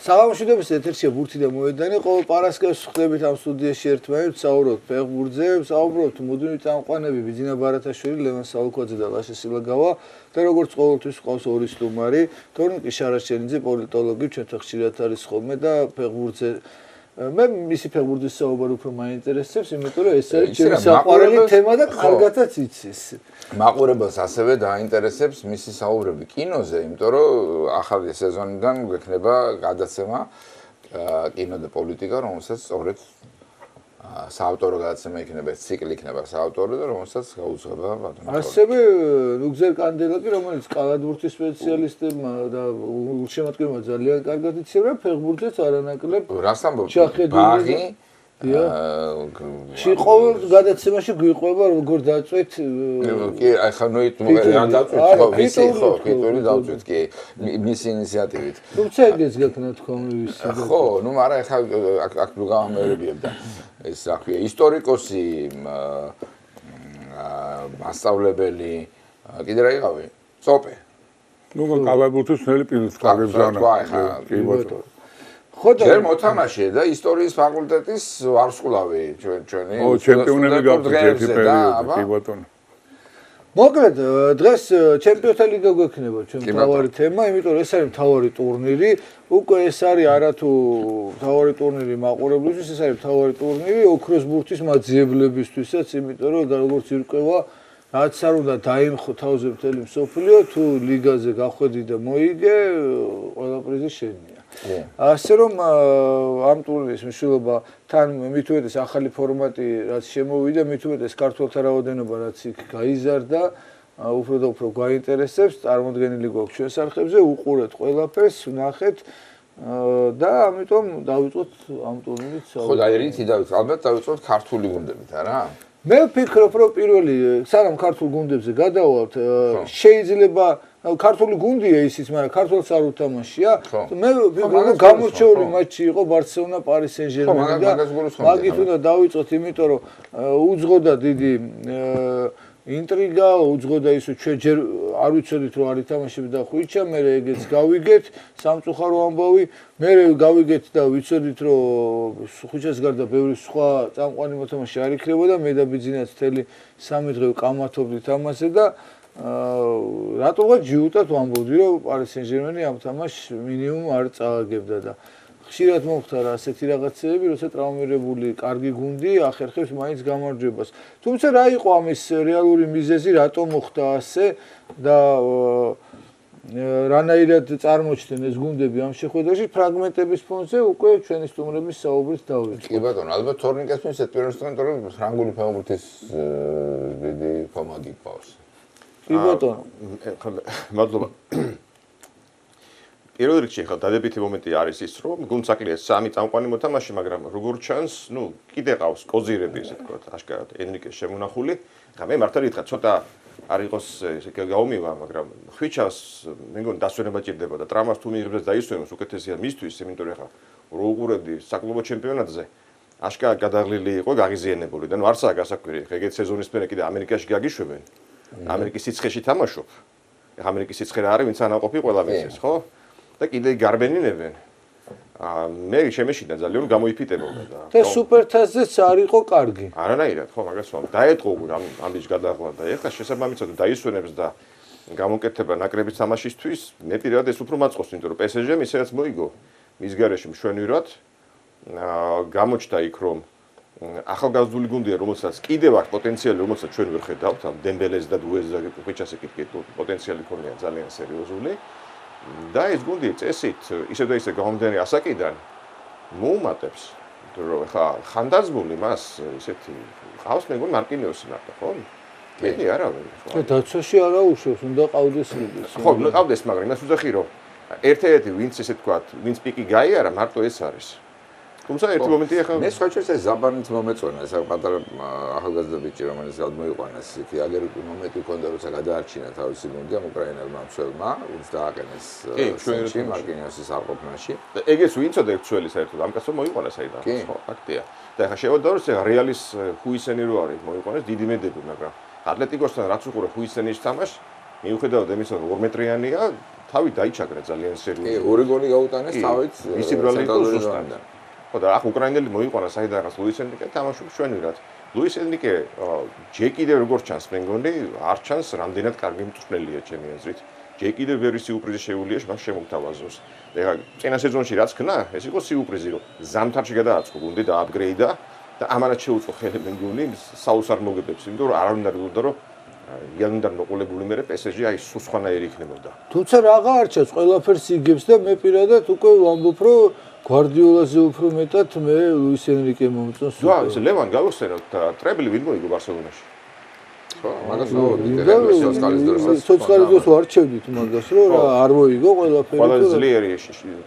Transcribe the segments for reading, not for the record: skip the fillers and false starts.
საღამოშვიდობის ეთერშია ბურთი და მოედანი. ყოველ პარასკევს ხვდებით ამ სტუდიაში ერთმანეთს, საუბრობთ ფეხბურთზე, საუბრობთ მუდმივი წამყვანები ბიძინა ბარათაშვილი, ლევან საულქვაძე და ლაშა სილაგავა და როგორც ყოველთვის ყავს ორი სტუმარი, თორნიკე შარაშენიძე, პოლიტოლოგი, ჩვენთან ხშირად არის ხოლმე და ფეხბურთზე მე მისი ფეხბურთის საუბარი უფრო მაინტერესებს, იმიტომ რომ ეს არის ჩემი საყვარელი თემა და კარგადაც იცის. მაყურებელს ასევე დაინტერესებს მისი საუბრები კინოზე, იმიტომ რომ ახალი სეზონიდან გვექნება გადაცემა კინო და პოლიტიკა, რომელსაც სწორედ საავტორო გადაცემა იქნება, ციკლი იქნება საავტორო და რომელსაც გაუძღვება ბატონო. ასევე ლუგზერ კანდელაკი, რომელიც კალათბურთის სპეციალისტებმა და გულშემატკივრებმა ძალიან კარგად იციან, ფეხბურთზეც არანაკლებ. რას ამბობ? ბაღი ყოველ გადაცემაში გვიყვება როგორ დაწვეთ კი ახლა ნუ დაწვეთ ვიცი ხო კიტური დაწვეთ კი მისი ინიციატივით თუმცა ეგეც გაქნა თქონი ვიცი ხო ნუ არა ახლა აქ გავამერებიებდა ეს აქვია ისტორიკოსი მასწავლებელი კიდე რა იყავი წოპე ნუ კალათბურთის ნელი პირისპირა კი ბატონო ჯერ მოთამაშე და ისტორიის ფაკულტეტის ვარსკვლავი ჩვენი ჩემპიონები გავხდით პერიოდი კი ბატონო მოკლედ დღეს ჩემპიონთა ლიგა გვექნება ჩვენ მთავარი თემა იმიტომ რომ ეს არის მთავარი ტურნირი უკვე ეს არის არათუ მთავარი ტურნირი მაყურებლისთვის ეს არის მთავარი ტურნირი ოქროს ბურთის მაძიებლებისთვისაც იმიტომ რომ როგორც ირკვევა რაც არ უნდა დაიმხო თავზე მთელი მსოფლიო თუ ლიგაზე გახვედი და მოიგე ყველა პრიზი შენია ასე რომ ამ ტურნირის მნიშვნელობა თან მით უმეტეს ახალი ფორმატი რაც შემოვიდა მით უმეტეს ქართველთა რაოდენობა რაც იქ გაიზარდა უფრო და უფრო გვაინტერესებს წარმოდგენილი გვაქვს ჩვენს არხებზე უყურეთ ყველაფერს ვნახეთ და ამიტომ დავიწყოთ ამ ტურნირით ხო და რითი დავიწყოთ ალბათ დავიწყოთ ქართული გუნდებით არა მე ვფიქრობ რომ პირველი სანამ ქართულ გუნდებზე გადავალთ შეიძლება ქართული გუნდია ისიც, მაგრამ ქართველს არ უთამაშია. მე ვფიქრობ, რომ გამორჩეული მატჩი იყო ბარსელონა პარი სენ-ჟერმენი და მაგით უნდა დავიწყოთ, იმიტომ რომ უძღოდა დიდი ინტრიგა, უძღოდა ისო ჩვენ ჯერ არ ვიცოდით რომ არ ითამაშებდა ხვიჩა, მე ეგეც გავიგეთ, სამწუხარო ამბავი, მე გავიგეთ და ვიცოდით რომ ხვიჩას გარდა ბევრი სხვა წამყვანი მოთამაშე არ იქნებოდა, მე და ბიძინაც მთელი 3 დღე ვკამათობდით ამაზე და რატოღაც ჯიუტად ვამბობდი რომ პარი სენ-ჟერმენი ამ თამაშს მინიმუმ არ წააგებდა და ხშირად მომხდარა ასეთი რაღაცები, როცა ტრავმირებული კარგი გუნდი ახერხებს მაინც გამარჯვებას. თუმცა რა იყო ამის რეალური მიზეზი, რატომ მოხდა ასე და რანაირად წარმოჩნდნენ ეს გუნდები ამ შეხვედრაში ფრაგმენტების ფონზე უკვე ჩვენი სტუმრების საუბრით დავიწყოთ. კი ბატონო, ალბათ თორნიკეს მისცეთ პირველად, რომ ფრანგული ფეხბურთის დიდი ფორმატი ყავს. კი ბატონო. მადლობა. პირველ რიგში ხა დადებითი მომენტი არის ის, რომ გუნდს აკლია 3 წამყვანი მოთამაშე, მაგრამ როგორ ჩანს, ნუ კიდე ყავს კოზირები, ესე ვთქვათ, აშკარად ენრიკეს შემონახული. ხა მე მართალი ვთქვა, ცოტა არ იყოს ესე გაუმივა, მაგრამ ხვიჩას მე მგონი დასვენება ჭირდება და ტრამას თუ მიიღებს და დაისვენოს უკეთესია მისთვის, იმიტომ რომ ხა რო უყურებდი საკლუბო ჩემპიონატზე აშკარად გადაღლილი იყო, გაღიზიანებული და ნუ არცაა გასაკვირი, ხა ეგეთ სეზონის მერე კიდე ამერიკაში გაგიშვებენ. ამერიკის სიცხეში თამაშობ. ამერიკის სიცხე რა არის, ვინც ანაყოფი ყველა ვიცის, ხო? და კიდე გარბენინებენ. მე შემეშინდა ძალიან გამოიფიტებოდა და სუპერთასზეც არ იყო კარგი. არანაირად, ხო, მაგას ვამ. დაეტყო ამ ბიჭ გადაღლა და ეხლა შესაბამისად დაისვენებს და გამოკეთება ნაკრების თამაშისთვის, მე პირადად ეს უფრო მაწყობს, იმიტომ რომ PSG-მ ისედაც მოიგო მის გარეშე მშვენივრად. გამოჩნდა იქ რომ ახალგაზრდული გუნდია, რომელსაც კიდევ აქვს პოტენციალი, რომელსაც ჩვენ ვერ ხედავთ, ამ დემბელეს და დუეზს და ხვიჩას ეკითხეთ, პოტენციალი ქონია ძალიან სერიოზული. და ეს გუნდი წესით ისე და ისე გამომდინარე ასაკიდან მოუმატებს, რომ ხა ხანდაზმული მას ისეთი ყავს მე მგონი მარკინიოსი მარტო, ხო? მეტი არავინ, ხო? და დაცვაში არა უშვებს, უნდა ყავდეს ლიგის. ხო, ყავდეს, მაგრამ იმას ვუძახი, რომ ერთ-ერთი ვინც ესე თქვა, ვინც პიკი გაიარა, მარტო ეს არის. თუმცა ერთი მომენტი ახლა მე სხვაჩვენს ეს ზაბანით მომეწონა ეს პატარა ახალგაზრდა ბიჭი რომელიც გადმოიყვანეს იქ აგერ მომენტი ჰქონდა როცა გადაარჩინა თავისი გუნდი ამ უკრაინელმა მცველმა ვინც დააყენეს ჩვენი მარკინიოსის არყოფნაში და ეგეც ვინცოდა ერთველი საერთოდ ამ კაცო მოიყვანა საიდან ხო ფაქტია და ახლა შევადარო ეს რეალის ჰუისენი რო არის მოიყვანეს დიდი მედები მაგრამ ატლეტიკოსთან რაც უყურე ჰუისენის თამაშს მიუხედავად იმისა, რომ 2 მეტრიანია, თავი დაიჩაგრა ძალიან სერიოზულად. ორი გოლი გაუტანეს თავით. მისი ბრალი იყო ზუსტად. ხო და ახ უკრაინელი მოიყვანა საიდანაც ლუის ენრიკე თამაშობს ჩვენურად. ლუის ენრიკე ჯერ კიდევ როგორც ჩანს მე მგონი არ ჩანს რამდენად კარგი მწვრთნელია ჩემი აზრით. ჯერ კიდევ ვერი სიუპრიზი შეუძლია მას შემოგთავაზოს. ეხლა წინა სეზონში რაც ქნა, ეს იყო სიუპრიზი, რომ ზამთარში გადააწყო გუნდი და აპგრეიდა და ამანაც შეუწყო ხელი მე მგონი საუსარ მოგებებს, იმიტომ რომ არ უნდა ვილდა რომ იანიდან მოყოლებული მერე PSG აი სუსხანაერი იქნებოდა. თუმცა რაღა არჩევს, ყველაფერს იგებს და მე პირადად უკვე ვამბობ, რომ გვარდიოლაზე უფრო მეტად მე ლუის ენრიკე მომწონს. რა, ეს ლევან გავიხსენოთ და ტრებლი ვინ მოიგო ბარსელონაში? ხო, მაგას ვუყურებთ. სოციალიზმს ვარჩევდით მაგას, რომ რა არ მოიგო ყველაფერი. ყველა ძლიერი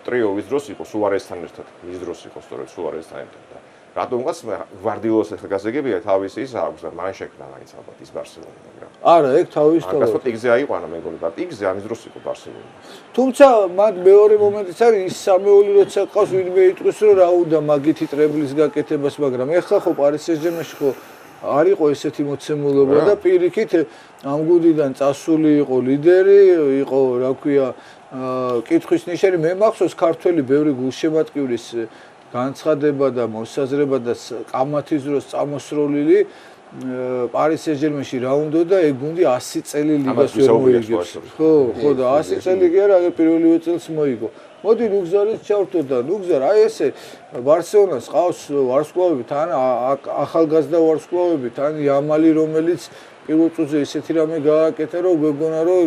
ტრიო ვის დროს იყო სუარესთან ერთად, ვის დროს იყო სწორედ სუარესთან ერთად და რატომღაც გვარდიოლას ახლა გასაგებია თავისი ის აქვს და მან შექმნა მაინც ალბათ ის ბარსელონა, მაგრამ არა, ეგ თავის თავად. აკასო პიგზე აიყვანა მე მგონი და პიგზე ამის დროს იყო ბარსელონა. თუმცა მათ მეორე მომენტიც არის ის 3-2 როცა ყავს ვინმე იტყვის რომ რა უნდა მაგითი ტრებლის გაკეთებას, მაგრამ ეხლა ხო პარის სენ-ჟერმენში ხო არ იყო ესეთი მოცემულობა და პირიქით ამ გუნდიდან წასული იყო ლიდერი, იყო რა ქვია კითხვის ნიშანი. მე მახსოვს ქართველი ბევრი გულშემატკივრის განცხადება და მოსაზრება და კამათის დროს წამოსროლილი პარის სენ-ჟერმენში რა უნდოდა ეგ გუნდი 100 წელი ლიგას ვერ მოიგებს. ხო და 100 წელი კი არა, პირველივე წელს მოიგო. მოდი ნუგზარიც ჩავთო და ნუგზარ აი ესე ბარსელონას ყავს ვარსკვლავები, თან ახალგაზრდა ვარსკვლავები, თან იამალი რომელიც პირველ წუთზე ესეთი რამე გააკეთა რომ გვეგონა რომ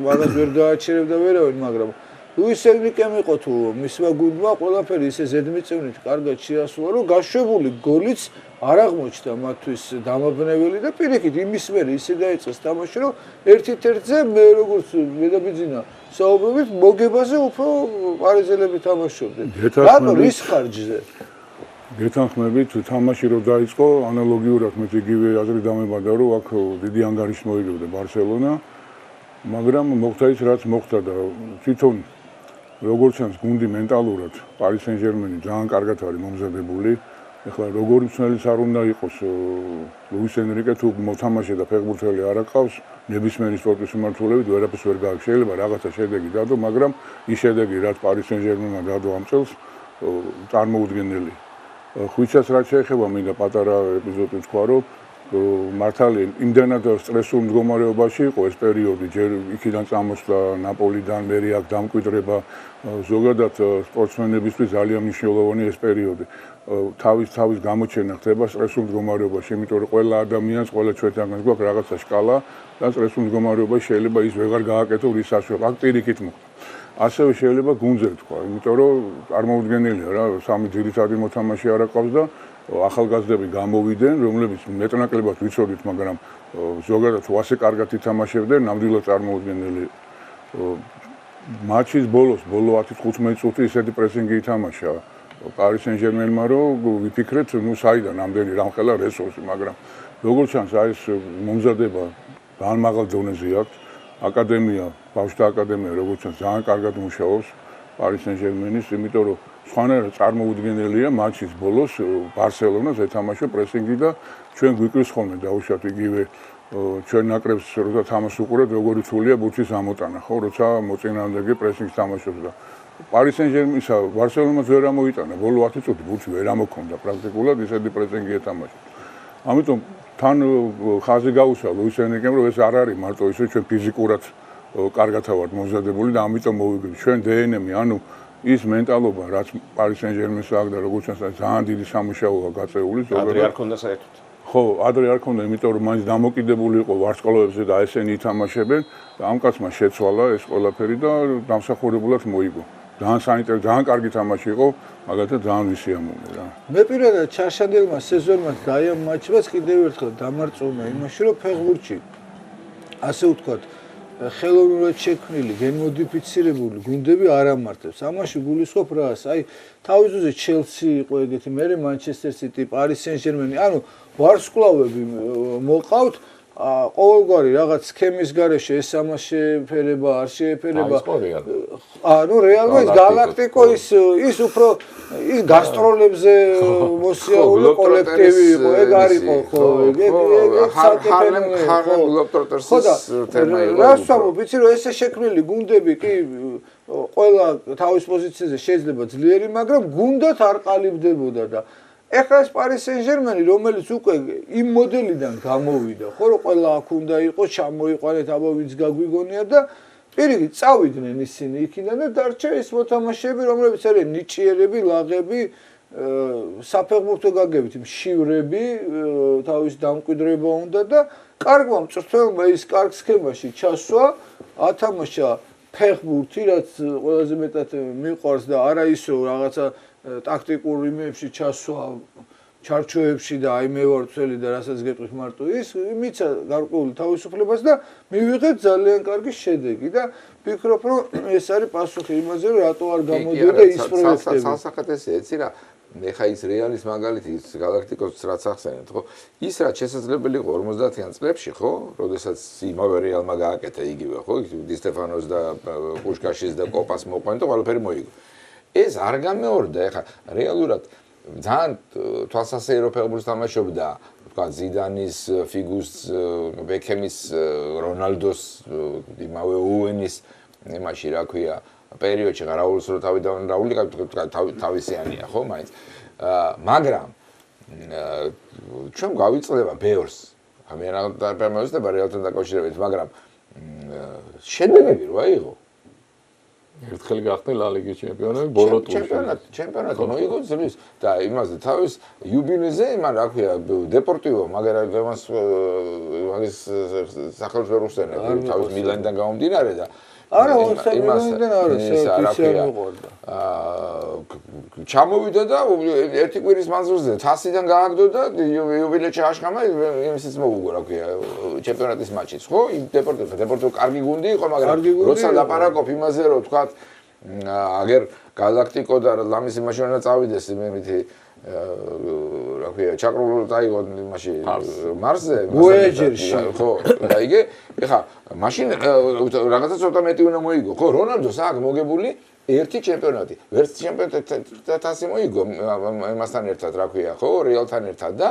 მაგას ვერ გააჩერებდა ვერავინ, მაგრამ ლუის ენრიკემ იყო თუ მისმა გუნდმა ყველაფერი ისე ზედმიწევნით კარგად შეასრულა, რომ გაშვებული გოლიც არ აღმოჩნდა მათთვის დამაბნეველი და პირიქით იმის მერე ისე დაიწყეს თამაში, რომ 1-1-ზე მე როგორც მედაბიძინა საუბრობით მოგებაზე უფრო პარიზელები თამაშობდნენ. რატო რის ხარჯზე? გეთანხმებით თამაში რო დაიწყო, ანალოგიურად მე იგივე აზრი დამებადა, რომ აქ დიდი ანგარიშს მოიგებდა ბარსელონა, მაგრამ მოხდა ის რაც მოხდა და თვითონ როგორც ჩანს გუნდი მენტალურად პარის სენ-ჟერმენი ძალიან კარგად არის მომზადებული. ეხლა როგორი მცველიც არ უნდა იყოს ლუის ენრიკე თუ მოთამაშე და ფეხბურთელი არ აკავს, ნებისმიერი სპორტის მიმართულებით ვერაფერს ვერ გააქვს. შეიძლება რაღაცა შედეგი დადო, მაგრამ ის შედეგი რაც პარის სენ-ჟერმენმა დადო ამ წელს წარმოუდგენელი. ხვიცას რაც შეეხება მინდა პატარა ეპიზოდი თქვა, რომ მართალია იმდენად სტრესულ მდგომარეობაში იყო ეს პერიოდი, ჯერ იქიდან წამოსვლა ნაპოლიდან, მერე აქ დამკვიდრება, ზოგადად სპორტსმენებისთვის ძალიან მნიშვნელოვანი ეს პერიოდი. თავის გამოჩენა ხდება სტრესულ მდგომარეობაში, იმიტომ რომ ყველა ადამიანს, ყველა ჩვენთანაც გვაქვს რაღაცა სკალა და სტრესულ მდგომარეობაში შეიძლება ის ვეღარ გააკეთო რის საშუალო. აქ პირიქით მოხდა. ასევე შეიძლება გუნდზე თქვა, იმიტომ რომ წარმოუდგენელია რა, სამი ძირითადი მოთამაშე არ აკავს და ახალგაზრდები გამოვიდნენ, რომლებიც მეტნაკლებად ვიცოდით, მაგრამ ზოგადად ასე კარგად ითამაშებდნენ, ნამდვილად წარმოუდგენელი. მატჩის ბოლო 10-15 წუთი ისეთი პრესინგი ითამაშა პარის სენ-ჟერმენმა, რომ ვიფიქრეთ, საიდან ამდენი რამხელა რესურსი, მაგრამ როგორც ჩანს, აი ეს მომზადება ძალიან მაღალ დონეზე აქვს. აკადემია, ბავშვთა აკადემია, როგორც ჩანს, ძალიან კარგად მუშაობს პარის სენ-ჟერმენის, იმიტომ რომ სხვანაირად წარმოუდგენელია მატჩის ბოლოს ბარსელონას ეთამაშა პრესინგი და ჩვენ გვიკვირს ხოლმე დაუშვათ იგივე ჩვენ ნაკრებს როცა თამაშს უყურებთ, როგორი თულია ბურთის ამოტანა, ხო, როცა მოწინააღმდეგე პრესინგს თამაშობს და პარის სენ-ჟერმენისა ბარსელონას ვერ ამოიტანა, ბოლო 10 წუთი ბურთი ვერ ამოქონდა პრაქტიკულად ისეთი პრესინგი ეთამაშა. ამიტომ თან ხაზი გაუსვა ლუის ენრიკემ, რომ ეს არ არის მარტო ისე ჩვენ ფიზიკურად კარგად ვართ მომზადებული და ამიტომ მოვიგებთ ჩვენ დნმ-ი, ანუ ის მენტალობა, რაც პარის სენ-ჟერმენს აქვს და როგორც ჩანს, ძალიან დიდი სამუშაოა გაწეული ზოგადად. ადრე არ ქონდა საერთოდ. ხო, ადრე არ ქონდა, იმიტომ რომ მაინც დამოკიდებული იყო ვარსკვლავებზე და ესენი ითამაშებენ და ამ კაცმა შეცვალა ეს ყველაფერი და დამსახურებულად მოიგო. ძალიან საინტერესო, ძალიან კარგი თამაში იყო, მაგალითად ძალიან ვისიამოვნე რა. მე პირადად ჩარშანდილმა სეზონმა და აი ამ მატჩებს კიდევ ერთხელ დამარწმუნა იმაში, რომ ფეხბურთში ასე ვთქვათ, ხელოვნურად შექმნილი, გენმოდიფიცირებული გუნდები არ ამართებს. ამაში გულისხმობ რას? აი თავის დროზე ჩელსი იყო ეგეთი, მერე მანჩესტერ სიტი, პარის სენ-ჟერმენი, ანუ ვარსკვლავები მოყავთ ყოველგვარი რაღაც სქემის გარეშე ეს ამას შეეფერება, არ შეეფერება. ნუ რეალურად ის galactico ის უფრო ის გასტროლებზე მოსიაული კოლექტივი იყო, ეგ არ იყო ხო? რას ვამბობ, იცი რომ ესე შექმნილი გუნდები კი ყველა თავის პოზიციაზე შეიძლება ძლიერი, მაგრამ გუნდად არ ყალიბდებოდა და ეხლა ეს Paris Saint-Germain, რომელიც უკვე იმ მოდელიდან გამოვიდა, ხო რომ ყველა აქ უნდა იყოს, ჩამოიყვანეთ, აბა ვინც გაგვიგონია და პირიქით წავიდნენ ისინი იქიდან და დარჩა ეს მოთამაშეები, რომლებიც არიან ნიჭიერები, ლაღები, საფეხბურთო გაგებით მშივრები, თავის დამკვიდრება უნდა და კარგმა მწვრთნელმა ის კარგ სქემაში ჩასვა, ათამაშა ფეხბურთი, რაც ყველაზე მეტად მიყვარს და არა ისო რაღაცა ტაქტიკურ იმებში ჩასვა, ჩარჩოებში და აი მე ვარ წელი და რასაც გეტყვით მარტო ის მიცა გარკვეული თავისუფლებას და მივიღეთ ძალიან კარგი შედეგი და ვფიქრობ რომ ეს არის პასუხი იმაზე რომ რატო არ გამოდიოდა ის პროექტები. სასახეთესია, იცი რა, ეხა ის რეალის მაგალითი ის galacticos რაც ახსენეთ, ხო? ის რაც შესაძლებელი იყო 50-იან წლებში, ხო? როდესაც იმავე რეალმა გააკეთა იგივე, ხო? დი სტეფანოს და პუშკაშის და კოპას მოყვანდა, ყველაფერი მოიგო. ეს არ გამეორდა, ეხა რეალურად ძალიან თვალსაჩინო ფეხბურთს თამაშობდა, თქვა ზიდანის, ფიგუს, ბეკემის, რონალდოს, იმავე უენის, იმაში რა ქვია, პერიოდში რაულს რო რაული თავისიანია, ხო, მაინც. მაგრამ ჩვენ გავიწლება ბევრს. მე რა პერმოვიზდება რეალთან დაკავშირებით, მაგრამ შედეგები რო აიღო ერთხელ გახდა ლა ლიგის ჩემპიონი, ბოლო ტურში. ჩემპიონატი მოიგო ძლის და იმაზე თავის იუბილეზე, იმან რა ქვია, დეპორტივო, მაგრამ მაგის სახელმწიფო რუსთენები თავის მილანიდან გამომდინარე და არა, იმასთან არის, ჩამოვიდა და ერთი კვირის მანძილზე 100-დან გააგდო და იუბილეში აშხამა იმისიც მოუგო, რა ქვია, ჩემპიონატის მატჩიც, ხო? დეპორტივო კარგი გუნდი იყო, მაგრამ როცა ლაპარაკობ იმაზე, რომ თქვა აგერ galactico და ლამის იმაში უნდა წავიდეს იმითი რა ქვია, ჩაკრულ დაიღო იმაში მარსზე, ხო, და იგე, ეხა მაშინ რაღაცა ცოტა მეტი უნდა მოიგო, ხო, რონალდოს აქ მოგებული ერთი ჩემპიონატი, ვერც ჩემპიონატი მოიგო იმასთან ერთად, რა ქვია, ხო, რეალთან ერთად და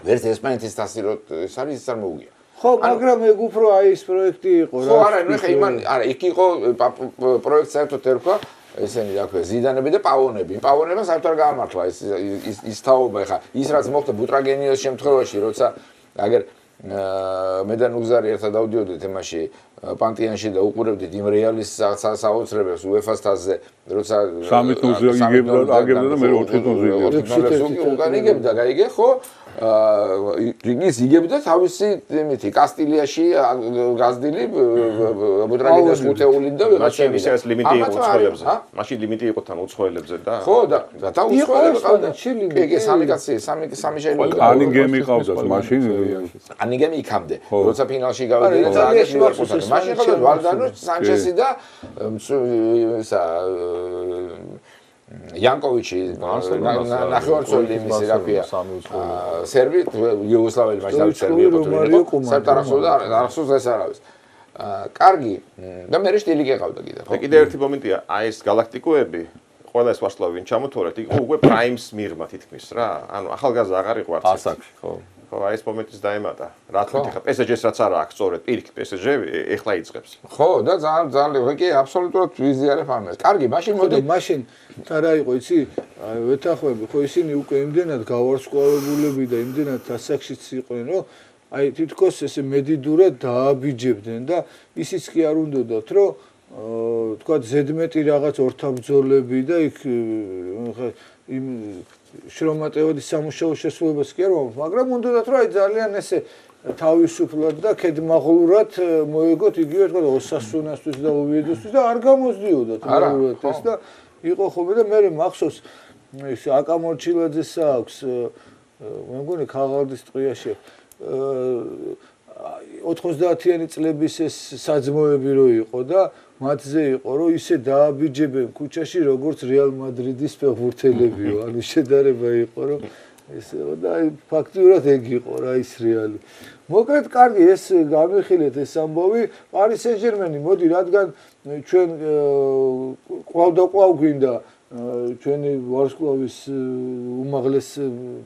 ვერც ესპანეთის თასი ის არის ის არ მოუგია. ხო, მაგრამ ეგ უფრო აი ეს პროექტი იყო რა. ხო, არა, ნუ ეხა იმან, არა, იქ იყო პროექტს საერთოდ ერქვა ესენი რა ქვია, ზიდანები და პავონები. პავონებმა საერთოდ არ გაამართლა ის თაობა, ეხა ის რაც მოხდა ბუტრაგენიოს შემთხვევაში, როცა აგერ მე და ნუგზარი ერთად დავდიოდით იმაში პანტიანში და უყურებდით იმ რეალის საოცრებებს UEFA-ს თასზე, როცა 3-0 იგებდა და მე 4-0 უკან იგებდა, გაიგე, ხო? რიგის იგებდა თავისი იმითი კასტილიაში გაზრდილი ბუტრაგენიოს მუთეულით და მაშინ ის ლიმიტი იყო უცხოელებზე. მაშინ ლიმიტი იყო თან უცხოელებზე და ხო და უცხოელები ყავდა. კი, სამი კაცი, სამი შეიძლება. ანინგემი ყავდათ მაშინ. ანინგემი იქამდე. როცა ფინალში გავიდნენ და აგერ ლივერპულთან. მაშინ ყავდა ვალდანო, სანჩესი და ისა იანკოვიჩი ნახევარწოლი იმისი რა ქვია სერბი იუგოსლავიელი მაშინ სერბი იყო საერთაშორისო და არასოდეს ეს არავის კარგი და მე სტილი გეყავდა კიდე ხო კიდე ერთი მომენტია აი ეს galactico-ები ყველა ეს ვარსკვლავი ვინ ჩამოთვალეთ იყო უკვე prime-ს მიღმა თითქმის რა ანუ ახალგაზრდა აღარ იყო არც ასაკში ხო ხო აი ეს მომენტიც დაემატა რა თქმა უნდა PSG-ს რაც არა აქვს სწორედ პირიქით PSG ეხლა იწყებს ხო და ძალიან კი აბსოლუტურად ვიზიარებ ამას კარგი მაშინ მოდი მაშინ რა იყო იცი ვეთანხმები ხო ისინი უკვე იმდენად გავარსკვლავებულები და იმდენად ასაკშიც იყვნენ რომ აი თითქოს ესე მედიდურად დააბიჯებდნენ და ისიც კი არ უნდათ რომ თქვა ზედმეტი რაღაც ორთაბრძოლები და იქ იმ შრომატევადის სამუშაო შესრულებას კი არ ვამბობ, მაგრამ უნდათ რომ აი ძალიან ესე თავისუფლად და ქედმაღლურად მოეგოთ იგივე თქვა ოსასუნასთვის და ოვიედოსთვის და არ გამოსდიოდათ რეალურად ეს და იყო ხოლმე და მე მახსოვს ეს აკამორჩილაძეს აქვს მე მგონი ქაღალდის ტყიაში 90-იანი წლების ეს საძმოები რო იყო და მათზე იყო რომ ისე დააბიჯებენ ქუჩაში როგორც რეალ მადრიდის ფეხბურთელებიო ანუ შედარება იყო რომ ესეო და ფაქტიურად ეგ იყო რა ის რეალი. მოკლედ კარგი ეს გამიხილეთ ეს ამბავი Paris Saint-Germain მოდი რადგან ჩვენ ყავ გვინდა ჩვენი ვარსკვლავის უმაღლეს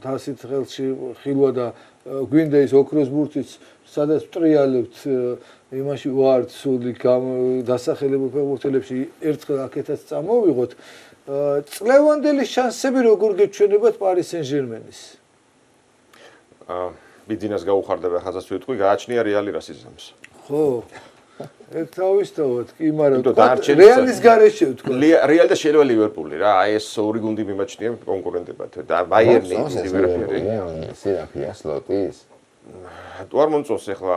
თასით ხელში ხილვა და გვინდა ის ოქროს ბურთიც სადაც ტრიალებთ იმაში ვართ სული დასახელებულ ფეხბურთელებში ერთხელ აქეთაც წამოვიღოთ წლევანდელი შანსები როგორ გეჩვენებათ Paris Saint-Germain-ის? ბიძინას გაუხარდება ხაზას ვიტყვი, გააჩნია რეალი რასიზმს. ხო. ეგ თავისთავად კი, მაგრამ რეალის გარეშე ვთქვა. რეალი და შეიძლება ლივერპული რა, აი ეს ორი გუნდი მიმაჩნია კონკურენტებად და ბაიერნი ლივერპული. სირაფია სლოტის. თუ არ მომწონს ახლა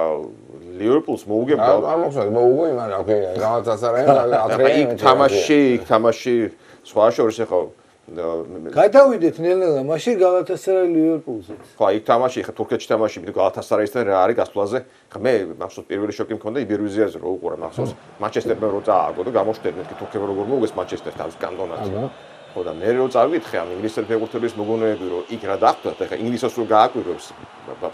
ლივერპულს მოუგებ და არ მომწონს მოუგო, მაგრამ ოკეი, გამათასარაენ იქ თამაში სხვა შორის ახლა გადავიდეთ ნელ-ნელა მაშინ გალათასარაი ლივერპულზე. ხო, იქ თამაში, ხა თურქეთში თამაში, მე გალათასარაისთან რა არის გასვლაზე? ხა მე მახსოვს პირველი შოკი მქონდა იბერვიზიაზე რო უყურე მახსოვს. მანჩესტერმა რო წააგო და გამოჩნდნენ მეთქი თურქები როგორ მოუგეს მანჩესტერთან კანტონატში. ხო და მე რო წავიდე ამ ინგლისელ ფეხბურთელის მოგონებები რო იქ რა დახვდათ, ხა ინგლისს რო გააკვირვებს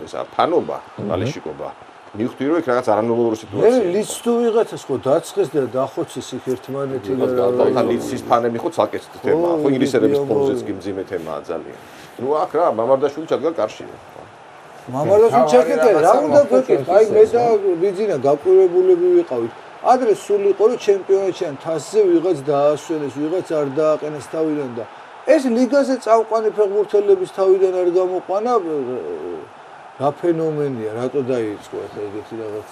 ესა ფანობა, ბალიშიკობა. მივხვდი რომ იქ რაღაც არანორმალური სიტუაცია. მე ლიც თუ ვიღაცას ხო დაცხეს და დახოცეს იქ ერთმანეთი და ლიცის ფანები ხო ცალკე თემაა. ხო ინგლისელების ფორმზეც კი მძიმე თემაა ძალიან. ნუ აქ რა მამარდაშვილი ჩადგა კარში. მამარდაშვილი ჩაკეტე რა უნდა გეკეთე? აი მე და ბიძინა გაკვირვებულები ვიყავით. ადრე სულ იყო რომ ჩემპიონატში თასზე ვიღაც დაასვენეს, ვიღაც არ დააყენეს თავიდან და ეს ლიგაზე წავყვანი ფეხბურთელების თავიდან არ გამოყვანა რა ფენომენია, რატო დაიწყო ახლა ეგეთი რაღაც?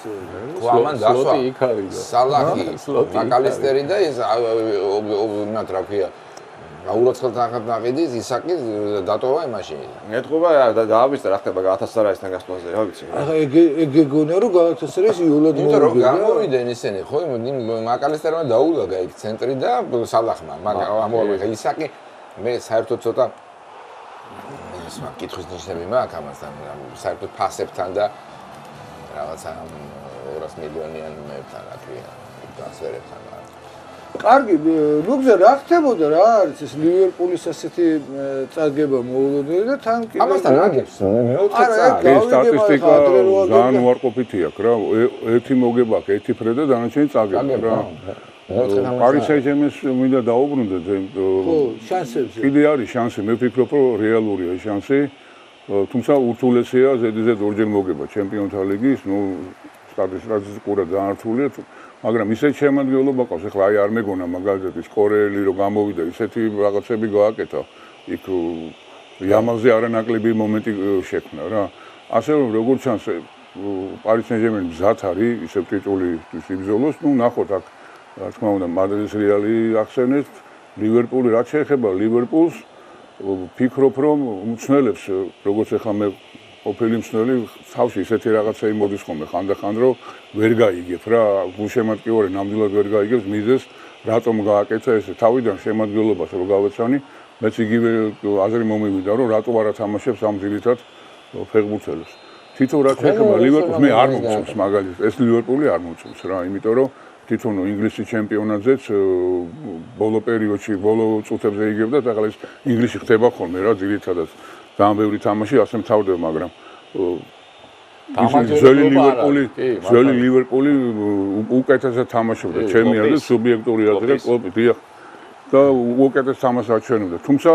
ხო, ამან დასვა. იქ არის. სალაჰი, მაკალისტერი და ეს მათ რა ქვია, აუროცხელთან ნაყიდის ისაკი დატოვა იმაში. ეთყობა დაავიწყდა რა ხდება გალათასარაისთან გასვლაზე, რა ვიცი. ახლა ეგ გონია რომ გალათასარაის იულად იმიტომ რომ გამოვიდნენ ისინი, ხო, მაკალისტერმა დაულაგა იქ ცენტრი და სალაჰმა, მაგრამ ისაკი მე საერთოდ ცოტა მაგ კითხვის ნიშნები მაქვს ამასთან, საერთოდ ფასებთან და რაღაცა 200 მილიონიან მეებთან რა ქვია, ტრანსფერებთან. კარგი, ლუგზე რა ხდებოდა რა არის ეს ლივერპულის ასეთი წაგება მოულოდნელი და თან კიდე ამასთან აგებს მეოთხე წელი. ეს სტატისტიკა ძალიან უარყოფითი აქვს რა, ერთი მოგება აქვს, ერთი ფრე და დანარჩენი წაგება რა. Paris Saint-Germain-ს მინდა დაუბრუნდეთ, ხო, შანსებზე. კიდე არის შანსი, მე ვფიქრობ, რომ რეალურია შანსი. თუმცა ურთულესია ზედიზედ ორჯერ მოგება ჩემპიონთა ლიგის, ნუ სტატისტიკურად ძალიან რთულია, მაგრამ ისეთ შემადგენლობა ყავს, ახლა აი არ მეგონა მაგალითად ის კორეელი რომ გამოვიდა, ისეთი რაღაცები გააკეთა. იქ იამალზე არანაკლები მომენტი შექმნა რა. ასე რომ როგორც ჩანს, Paris Saint-Germain მზად არის ისევ ტიტულის იბრძოლოს, ნუ ნახოთ აქ რა თქმა უნდა, მადრიდის რეალი ახსენეთ, ლივერპული რაც შეეხება ლივერპულს, ვფიქრობ, რომ მწნელებს, როგორც ახლა მე ყოფილი მწნელი, თავში ისეთი რაღაცა იმოდის ხოლმე ხანდახან, რომ ვერ გაიგებ რა, გულშემატკივარი ნამდვილად ვერ გაიგებს მიზეზს, რატომ გააკეთა ესე თავიდან შემადგენლობას რო გავეცანი, მეც იგივე აზრი მომივიდა, რომ რატო არ ათამაშებს ამ ძირითად ფეხბურთელს. თვითონ რაც შეეხება ლივერპულს, მე არ მომწონს მაგალითად, ეს ლივერპული არ მომწონს რა, იმიტომ რომ თვითონ ინგლისის ჩემპიონატზეც ბოლო პერიოდში, ბოლო წუთებზე იგებდა და ახლა ეს ინგლისში ხდება ხოლმე რა, ძირითადად ძალიან ბევრი თამაში ასე მთავრდება, მაგრამ ძველი ლივერპული უკეთესად თამაშობდა, ჩემი აზრით, სუბიექტური აზრით, დიახ. და უკეთეს თამაშს აჩვენებდა. თუმცა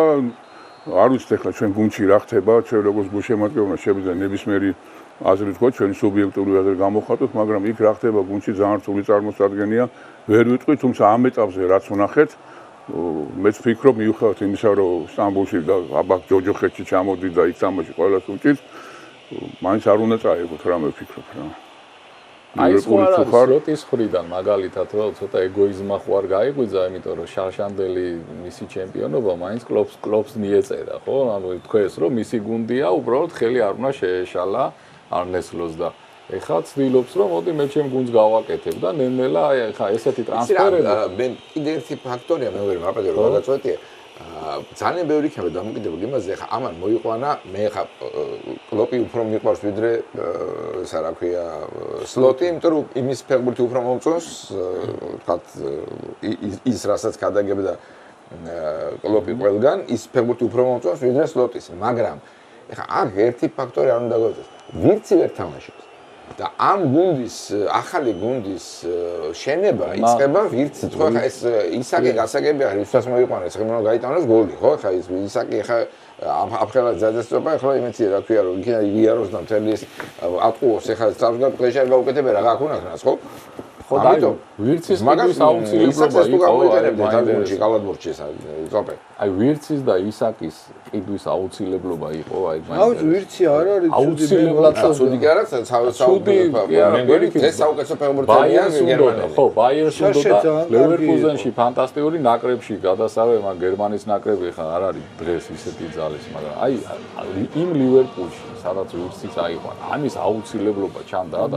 არ ვიცით ახლა ჩვენ გუნდში რა ხდება, ჩვენ როგორც გულშემატკივრებმა შეგვიძლია ნებისმიერი აზრი თქვა, ჩვენი სუბიექტური აზრი გამოხატოთ, მაგრამ იქ რა ხდება გუნდში ძალიან რთული წარმოსადგენია, ვერ ვიტყვი, თუმცა ამ ეტაპზე რაც ვნახეთ, მეც ვფიქრობ, მიუხედავად იმისა, რომ სტამბოლში და აბა ჯოჯოხეთში ჩამოდი და იქ თამაში ყველას უჭირს, მაინც არ უნდა წაიღოთ რა მე ვფიქრობ რა. აი სლოტის ხრიდან მაგალითად რა ცოტა ეგოიზმა ხო არ გაიღვიძა, იმიტომ რომ შარშანდელი მისი ჩემპიონობა მაინც კლობს მიეწერა, ხო? ანუ თქვეს რომ მისი გუნდია, უბრალოდ ხელი არ უნდა შეეშალა არნესლოს და ეხლა ცდილობს რომ მოდი მე ჩემ გუნდს გავაკეთებ და ნელ-ნელა აი ხა ესეთი ტრანსფერები მე კიდე ერთი ფაქტორია მე ვერ მაპატე რომ გადაწყვეტია ძალიან ბევრი იქნება დამოკიდებული იმაზე ხა ამან მოიყვანა მე ხა კლოპი უფრო მიყვარს ვიდრე ისა რა ქვია სლოტი იმიტომ რომ იმის ფეხბურთი უფრო მომწონს თქვა ის რასაც გადაგებდა კლოპი ყველგან ის ფეხბურთი უფრო მომწონს ვიდრე სლოტის მაგრამ ეხლა აქ ერთი ფაქტორი არ უნდა გაგვეცეს. ვირცი ვერ თამაშობს. და ამ გუნდის ახალი გუნდის შენება იწყება ვირცით. ხო ხა ეს ისაკი გასაგები არის, ვისაც მოიყვანეს, ხომ უნდა გაიტანოს გოლი, ხო? ხა ის ისაკი ხა აფხელა ძადესწობა, ხო იმეცია რა ქვია, რომ იქნა იგიაროს და მთელი ეს ატყუოს, ხა თავგან დღეშარ გაუკეთებია რა გაქონახნას, ხო? ხო და ვირცის მაგას აუცილებლობა იყო გუნდში კალათბურთში ეს ზოპე. აი ვირცის და ისაკის ყიდვის აუცილებლობა იყო აი მაინც ვირცი არ არის აუცილებლად ცუდი კი არა მეგონი ეს საუკეთესო ფეხბურთელია ხო ბაიერს უნდა და ლევერკუზენში ფანტასტიკური ნაკრებში გადასავე მაგ გერმანიის ნაკრები ხა არ არის დღეს ისეთი ძალის მაგრამ აი იმ ლივერპულში სადაც ვირციც აიყვანა ამის აუცილებლობა ჩანდა და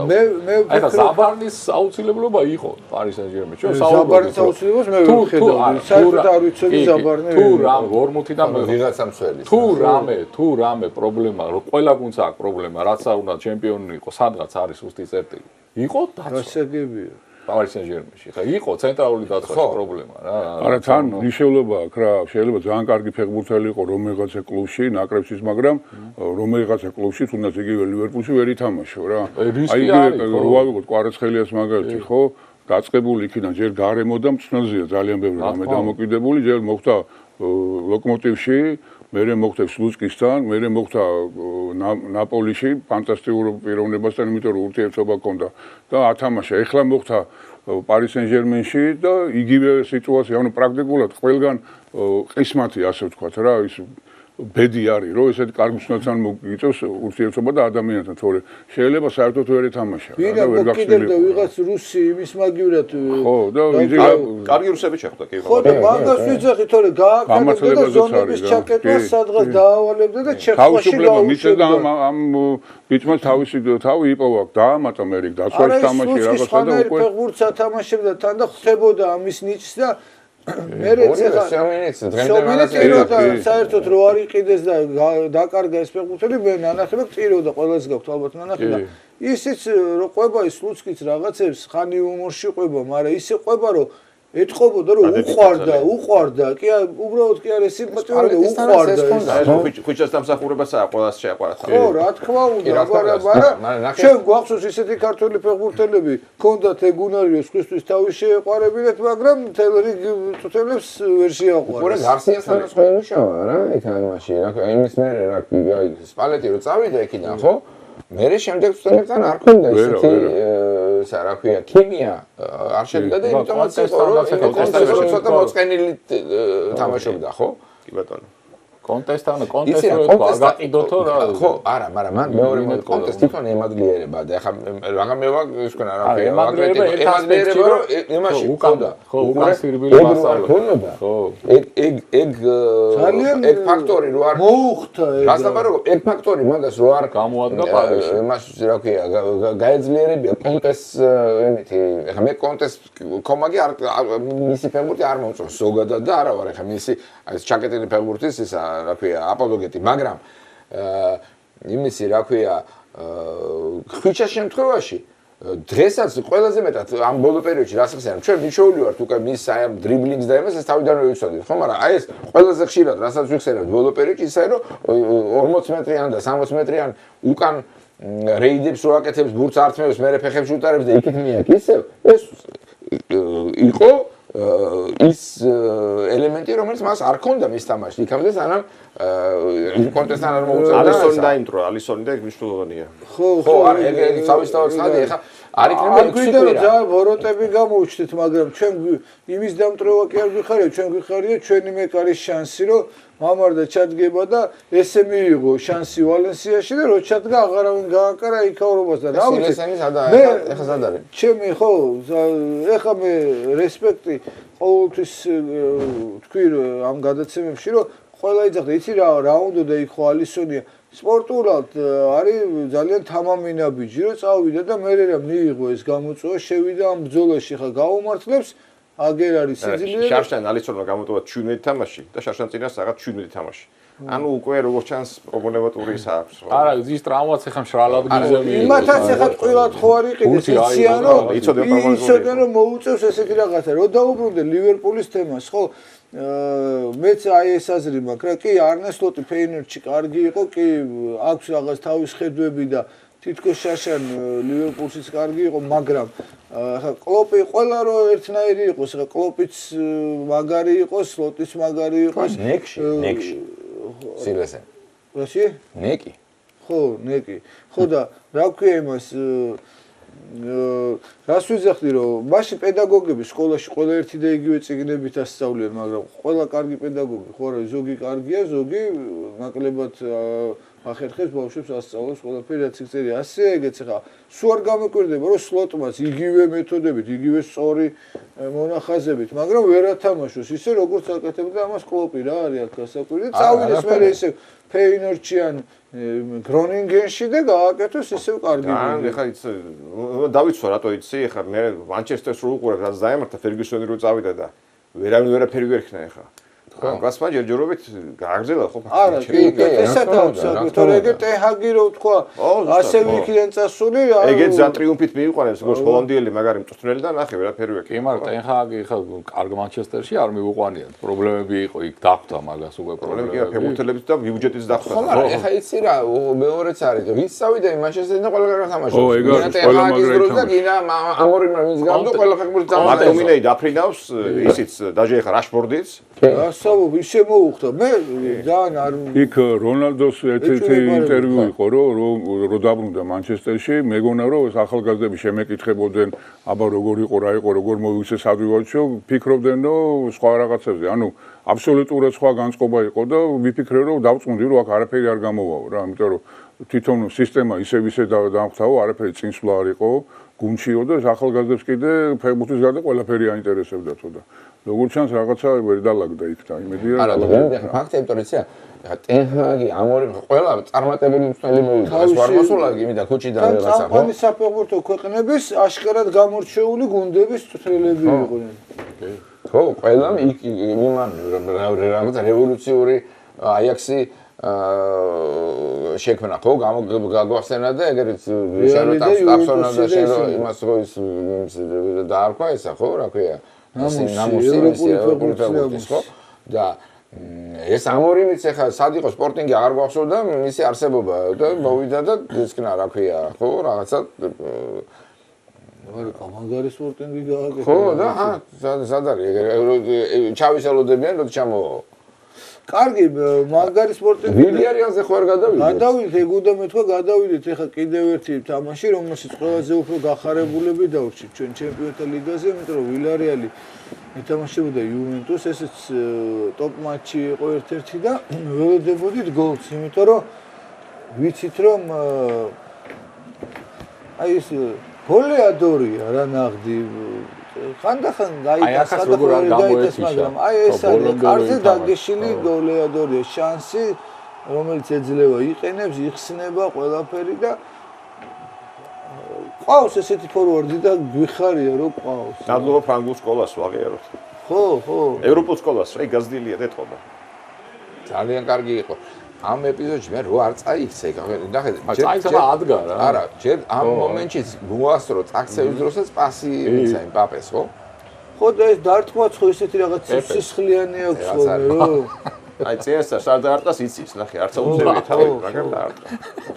აი ხა ზაბარნის აუცილებლობა იყო პარის სენ-ჟერმენში ჩვენ ზაბარნის აუცილებლობას მე ვხედავ საერთოდ არ ვიცოდი ზაბარნი თუ რამ 40-დან ვიღაცამ ცველი თუ რამე პრობლემა რო ყველა გუნდს აქვს პრობლემა რაც არ უნდა ჩემპიონი იყო სადღაც არის უსტი წერტილი იყო დაცვა გასაგებია პარის სენ-ჟერმენში ხა იყო ცენტრალური დაცვა პრობლემა რა არა თან ნიშნულობა აქვს რა შეიძლება ძალიან კარგი ფეხბურთელი იყო რომელიღაცა კლუბში ნაკრებშიც მაგრამ რომელიღაცა კლუბში თუნდაც იგივე ლივერპულში ვერ ითამაშო რა აი იგივე რა ვიყოთ კვარაცხელიას მაგალითი ხო დაწყებული იქიდან ჯერ გარემო და მწნელზეა ძალიან ბევრი რამე დამოკიდებული ჯერ მოხდა ლოკომოტივში მერე მოხდა სლუცკისთან მერე მოხდა ნაპოლიში ფანტასტიკურ პიროვნებასთან იმიტომ რომ ურთიერთობა ჰქონდა და ათამაშა ეხლა მოხდა პარის სენ-ჟერმენში და იგივე სიტუაცია ანუ პრაქტიკულად ყველგან ყისმათი ასე ვთქვათ რა ის ბედი არის რომ ესეთი კარგი მსმენელთან მოგიწევს ურთიერთობა და ადამიანთან თორე შეიძლება საერთოდ ვერ ეთამაშა და ვერ გახსნილი ვიღაც რუსი იმის მაგივრად ხო და კარგი რუსები შეხვდა კი ხო და მაგას ვიძახი თორე გააკეთებდა და ზონების ჩაკეტვას სადღაც დაავალებდა და ჩეხოში გაუშვებდა ამ ბიჭმა თავისი თავი იპოვა დაამატა მე რიგ დაცვაში თამაში რაღაცა და უკვე ფეხბურთს ათამაშებდა თან და ხვდებოდა ამის ნიჭს და მერე ეხა საერთოდ რო არ იყიდეს და დაკარგა ეს ფეხბურთელი მე ნანახება წიროდა ყველას გაქვთ ალბათ ნანახება ისიც რო ყვება ის ლუცკიც რაღაცებს ხანი უმორში ყვება მაგრამ ისე ყვება რომ ეთყობოდა რომ უყვარდა კი უბრალოდ კი არა სიმპათიური და უყვარდა ხუჩას დამსახურებასაა ყველას შეაყვარა ხო რა თქმა უნდა მაგრამ ჩვენ გვახსოვს ისეთი ქართველი ფეხბურთელები ქონდათ ეგუნარი რომ სხვისთვის თავი შეეყვარებინათ მაგრამ მთელ რიგ წუთელებს ვერ შეაყვარეს უყურე გარსიასთან სხვანიშაა რა იქ ამაში რა იმის მერე რა სპალეტი რო წავიდა იქიდან ხო მერე შემდეგ წუთელებთან არ ქონდა ისეთი რა ქვია ქიმია არ შედგა და იმიტომაც იყო რომ ცოტა მოწყენილი თამაშობდა ხო კი ბატონო კონტესტი გაგაყიდოთო რა ხო არა მაგრამ მან მეორე კონტესტი თვითონ ემადლიერება და ეხა რაღა მე ვაკ ისქონა რა ქვია ემადლიერება რომ იმაში ქონდა ხო უკან სირბილი მასალა ხო ეგ ეგ ფაქტორი რო არ მოუხდა გასაბარო ეგ ფაქტორი მაგას რო არ გამოადგა პარიზში იმას რა ქვია გაეძლიერებია კონტესტ ემეთი ეხა მე კონტესტ კომაგი არ მისი ფეხბურთი არ მომწონს ზოგადად და არა ვარ ეხა მისი ეს ჩაკეტილი ფეხბურთის ისა რა ქვია აპოლოგეტი მაგრამ იმისი რა ქვია ხვიჩა შემთხვევაში დღესაც ყველაზე მეტად ამ ბოლო პერიოდში რაც ხსენებ ჩვენ მიშოული ვართ უკვე მის აი ამ დრიბლინგს და იმას ეს თავიდანვე ვიცოდით ხო მაგრამ აი ეს ყველაზე ხშირად რასაც ვიხსენებ ბოლო პერიოდში ისე რომ 40 მეტრიან და 60 მეტრიან უკან რეიდებს რო აკეთებს ბურთს ართმევს მერე ფეხებში უტარებს და იქით მიაკ ისე ეს იყო ის ელემენტი რომელიც მას არ ქონდა მის თამაშში იქამდე სანამ კონტესტთან არ მოუწევდა ალისონი დაინტრო ალისონი და მნიშვნელოვანია ხო არა ეგ თავისთავად ხადი ეხა არ იქნება აგვიდა რომ ძალიან ვოროტები გამოუჩნდით მაგრამ ჩვენ იმის დამტრევა კი არ გვიხარია ჩვენ გვიხარია ჩვენი მეკარის შანსი რომ მამარდა ჩადგება და ესე მიიღო შანსი ვალენსიაში და რო ჩადგა აღარავინ გააკარა იქაურობას და რა ვიცი მე ეხა სად არის ჩემი ხო ეხა მე რესპექტი ყოველთვის თქვი ამ გადაცემებში რომ ყველა იძახდა იცი რა უნდა და იქ ხო ალისონია სპორტულად არის ძალიან თამამინა ბიჭი რომ წავიდა და მე რა მიიღო ეს გამოწვევა შევიდა ამ ბრძოლაში ხა გაუმართლებს აგერ არის სიძლიერე შარშან ალისონმა გამოტოვა 17 თამაში და შარშან წინას რაღაც 17 თამაში ანუ უკვე როგორც ჩანს პრობლემატური ის აქვს. არა, ის ტრავმაც ახლა მშრალად გიზემი. იმათაც ახლა ტყუილად ხო არ იყიდეს იციან რომ მოუწევს ესეთი რაღაცა. რო დაუბრუნდე ლივერპულის თემას, ხო? მეც აი ეს აზრი მაქვს რა, კი არნე სლოტი ფეინორდში კარგი იყო, კი აქვს რაღაც თავის ხედვები და თითქოს შაშან ლივერპულშიც კარგი იყო, მაგრამ ახლა კლოპი ყველა რო ერთნაირი იყოს, ახლა კლოპიც მაგარი იყოს, სლოტიც მაგარი იყოს. ნეკში. სილესე. რაში? ნეკი. ხო, ნეკი. ხო და რა ქვია იმას რას ვიზახდი რომ მაშინ პედაგოგები სკოლაში ყველა ერთი და იგივე წიგნებით ასწავლიან, მაგრამ ყველა კარგი პედაგოგი ხო არა, ზოგი კარგია, ზოგი ნაკლებად ახერხებს ბავშვებს ასწავლოს ყველაფერი რაც წერია. ასე ეგეც ხა სულ არ გამოკვირდება რომ სლოტმაც იგივე მეთოდებით, იგივე სწორი მონახაზებით, მაგრამ ვერ ათამაშოს ისე როგორც აკეთებდა ამას კლოპი რა არის აქ გასაკვირი. წავიდეს მე ისე ფეინორდში ან გრონინგენში და გააკეთოს ისევ კარგი. ან ეხლა იცი დავიცვა რატო იცი ეხლა მე მანჩესტერს რო უყურებ რაც დაემართა ფერგუსონი რო წავიდა და ვერავინ ვერაფერი ვერ ხნა ეხლა. გასმა ჯერჯერობით გააგრძელა ხო? არა, კი, ესა დავსაკუთრე, თორე ეგ ტენჰაგი რო თქვა, ასე ვიქიდან წასული, ეგეც ზა ტრიუმფით მიიყვანეს, როგორც ჰოლანდიელი მაგარი მწვრთნელი და ნახე ვერაფერი ვერ. კი, მაგრამ ტენჰაგი ხა კარგ მანჩესტერში არ მიუყვანიათ. პრობლემები იყო, იქ დახვდა მაგას უკვე პრობლემები. კი, ფეხბურთელებს და ბიუჯეტიც დახვდა. ხო, მაგრამ ეხა იცი რა, მეორეც არის, ვის წავიდა იმ მანჩესტერიდან ყველა კარგად თამაშობს. ო, ეგ არის, ყველა მაგრად თამაშობს. გინა ამორიმა მის გამო ყველა ფეხბურთი თამაშობს. მაკტომინეი დაფრინავს, ისიც დაჟე ეხა რაშფორდიც. ასაუბ ისე მოუხდა. მე ძალიან არ იქ რონალდოს ერთ-ერთი ინტერვიუ იყო, რომ დაბრუნდა მანჩესტერში, მეგონა რომ ეს ახალგაზრდები შემეკითხებოდნენ, აბა როგორ იყო, რა იყო, როგორ მოვიცე სადვივალჩო, ფიქრობდნენ რომ სხვა რაღაცებზე. ანუ აბსოლუტურად სხვა განწყობა იყო და ვიფიქრე რომ დავწუნდი რომ აქ არაფერი არ გამოვაო რა, იმიტომ რომ თვითონ სისტემა ისე დამხვდაო, არაფერი წინსვლა არ იყო, გუნჩიო და ახალგაზრდებს კიდე ფეხბურთის გარდა ყველაფერი აინტერესებდათო და როგორც ჩანს რაღაცა ვერ დალაგდა იქ და იმედია არა და ფაქტია იმიტომ რომ იცია ეხა ტენჰაგი ამორი ყველა წარმატებული მწვრთნელი მოვიდა ეს ვარ მოსულა იმიდა ქუჩიდან რაღაცა ხო წამყვანი საფეხბურთო ქვეყნების აშკარად გამორჩეული გუნდების მწვრთნელები იყვნენ ხო ყველა იმან რაღაცა რევოლუციური აიაქსი შექმნა ხო გაგვახსენა და ეგრეთ შენო ტაფსონა და შენო იმას რო ის დაარქვა ესა ხო რა ქვია ნამუსი ხო და ეს ამორიმიც ახლა სად იყო სპორტინგი აღარ გვახსოვდა მისი არსებობა და მოვიდა და ისკნა რა ქვია ხო რაღაცა მაგარი სპორტინგი გააკეთა ხო და სად არის ჩავისალოდებიან რომ ჩამოვა კარგი მაგარი სპორტინგი ვილიარეალზე ხო არ გადავიდეთ გადავიდეთ ეგ უნდა მეთქვა გადავიდეთ ეხლა კიდევ ერთი თამაში რომელშიც ყველაზე უფრო გახარებულები დავრჩით ჩვენ ჩემპიონთა ლიგაზე იმიტომ რომ ვილიარეალი ეთამაშებოდა იუვენტუსს ესეც ტოპ მატჩი იყო ერთ-ერთი და ველოდებოდით გოლს იმიტომ რომ ვიცით რომ აი ეს გოლეადორია რა ნახდი ხანდახან გაიტაცა და გაიტაცა მაგრამ აი ეს არის კარზე დაგეშილი გოლეადორია შანსი რომელიც ეძლევა იყენებს იხსნება ყველაფერი და ყავს ესეთი ფორვარდი და გვიხარია რომ ყავს დადლობა ფრანგულ სკოლას ვაღიაროთ ხო ევროპულ სკოლას რა გაზდილია დეთყობა ძალიან კარგი იყო ამ ეპიზოდში მე რო არ წაიქცე ნახე წაიქცა ადგა რა არა ჯერ ამ მომენტში მოასწრო წაქცევის დროსაც პასი მიცა იმ პაპეს ხო ხო და ეს დარტყმაც ხო ესეთი რაღაც სისხლიანი აქვს ხო აი წესა სადარტას იცის ნახე არც აუძლებელი თავი მაგრამ დაარტყა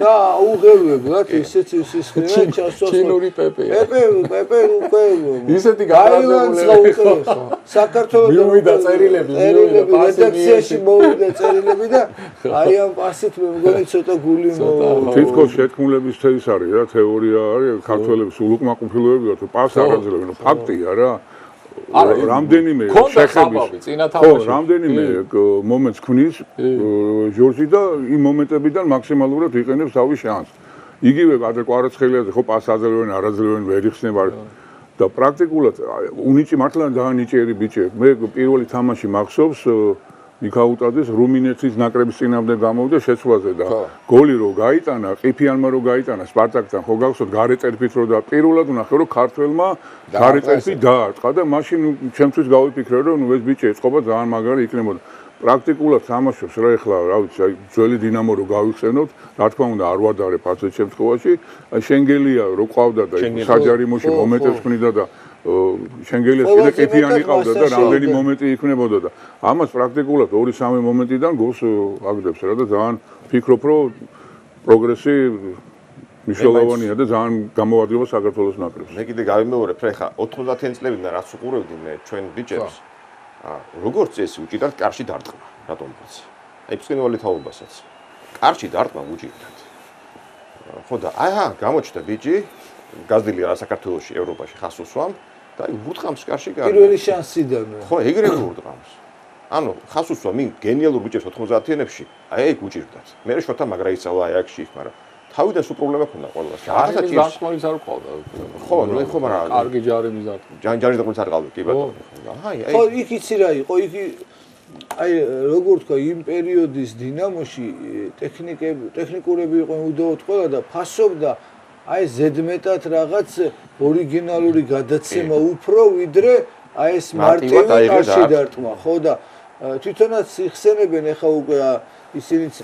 და უღელვებლად ისეც სისხლიანი ჩასვას ჩინური პეპე პეპე უკვე ისეთი გადაწყებული საქართველოს მივიდა წერილები რედაქციაში მოვიდა წერილები და აი ამ პასით მე მგონი ცოტა გული მოვა თითქოს შეთქმულების თეის არის რა თეორია არის ქართველების სულუკმაყოფილოები ვართ პას არ აძლევენ ფაქტია რა რამდენიმე შეხების ხო რამდენიმე მომენტს ქმნის ჟორჟი და იმ მომენტებიდან მაქსიმალურად იყენებს თავის შანსს იგივე კვარაცხელიაზე ხო პას აძლევენ არ აძლევენ ვერ იხსნება და პრაქტიკულად უნიჭი მართლა ძალიან ნიჭიერი ბიჭია მე პირველი თამაში მახსოვს მიქაუტაძეს რუმინეთის ნაკრების წინამდე გამოვიდა შეცვლაზე და გოლი რო გაიტანა, ყიფიანმა რო გაიტანა სპარტაკთან, ხო გახსოვთ გარეწერფით რო და პირველად ვნახე რომ ქართველმა გარეწერფი დაარტყა და მაშინ ჩემთვის გავიფიქრე რომ ეს ბიჭი ეწყობა ძალიან მაგარი იქნებოდა. პრაქტიკულად თამაშობს რა ეხლა რა ვიცი აი ძველი დინამო რო გავიხსენოთ რა თქმა უნდა არ ვადარებ ასეთ შემთხვევაში აი შენგელია რო ყავდა და საჯარიმოში მომენტებს ქმნიდა და შენგელიას კიდე კეფიანი ყავდა და რამდენი მომენტი იქნებოდა და ამას პრაქტიკულად 2-3 მომენტიდან გოლს აგდებს რა და ძალიან ფიქრობ რომ პროგრესი მნიშვნელოვანია და ძალიან გამოვადგება საქართველოს ნაკრებს. მე კიდე გავიმეორებ, რა ხა 90-იან წლებიდან რაც უყურებდი მე ჩვენ ბიჭებს, როგორც წესი უჭირდათ კარში დარტყმა, რატომღაც. აი ფსკინოვალი თაობასაც. კარში დარტყმა უჭირდათ. ხო და აჰა, გამოჩნდა ბიჭი, გაზრდილი რა საქართველოში, ევროპაში ხას უსვამ და აი ურტყამს კარში კარგი. პირველი შანსიდანვე. ხო, ეგრევე ურტყამს. ანუ ხას უსვამ იმ გენიალურ ბიჭებს 90-იანებში, აი ეგ უჭირდათ. მე შოთა მაგრა ისწავლა აიაკში, მაგრამ თავიდან სულ პრობლემა ქონდა ყველას. რაღაცა ჯარიმის არ ყავდა. ხო, ნუ ხო, მაგრამ კარგი ჯარიმის არ ყავდა. ჯარის დაკვრით არ ყავდა, კი ბატონო. აი, ხო, იქ იცი რა იყო, იქ აი როგორ თქვა, იმ პერიოდის დინამოში ტექნიკურები იყვნენ უდაოდ ყველა და ფასობდა აი ზედმეტად რაღაც ორიგინალური გადაცემა უფრო ვიდრე აი ეს მარტივი კარში დარტყმა, ხო და თვითონაც იხსენებენ ახლა უკვე ისინიც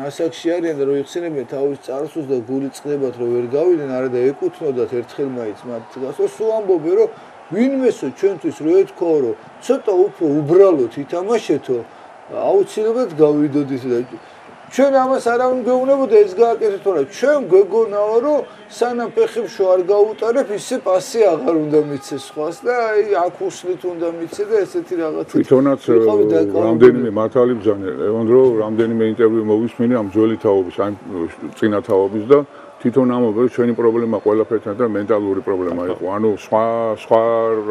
ასაკში არიან და რო იხსენებენ თავის წარსულს და გული წყდებათ რომ ვერ გავიდნენ არა და ეკუთვნოდათ ერთხელ მაინც მათ გასო სულ ამბობენ რომ ვინმესო ჩვენთვის რო ეთქო რომ ცოტა უფრო უბრალოდ ითამაშეთო აუცილებლად გავიდოდით და ჩვენ ამას არავინ გეუბნებოდა ეს გააკეთეთ რა ჩვენ გვეგონაო რომ სანამ ფეხებში არ გაუტარებ ისე პასი აღარ უნდა მიცეს სხვას და აი აქ უსლით უნდა მიცე და ესეთი რაღაცა თვითონაც რამდენიმე მართალი ბრძანა ლევანდრო რამდენიმე ინტერვიუ მოვისმინე ამ ძველი თაობის აი წინა თაობის და თვითონ ამბობენ ჩვენი პრობლემა ყველაფერთან და მენტალური პრობლემა იყო ანუ სხვა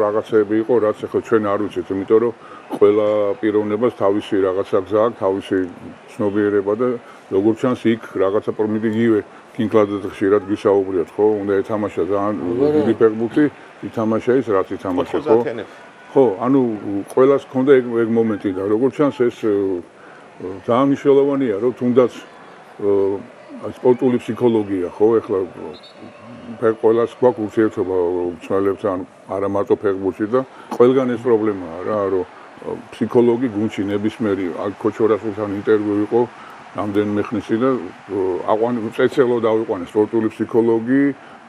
რაღაცები იყო რაც ახლა ჩვენ არ ვიცით იმიტომ რომ ყველა პიროვნებას თავისი რაღაცა გზა აქვს თავისი ცნობიერება და როგორც ჩანს იქ რაღაცა პრომიტი იგივე კინკლადად ხშირად გისაუბრიათ ხო უნდა ეთამაშა ძალიან დიდი ფეხბურთი ითამაშა ის რაც ითამაშა ხო ხო ანუ ყველას ჰქონდა ეგ მომენტი და როგორც ჩანს ეს ძალიან მნიშვნელოვანია რომ თუნდაც სპორტული ფსიქოლოგია ხო ეხლა ყველას გვაქვს ურთიერთობა მწვრთნელებთან არა მარტო ფეხბურთში და ყველგან ეს პრობლემაა რა რომ ფსიქოლოგი გუნდში ნებისმიერი ქოჩორასთან ინტერვიუ იყო რამდენიმე ხნისი და სპეციალურად ავიყვანე სპორტული ფსიქოლოგი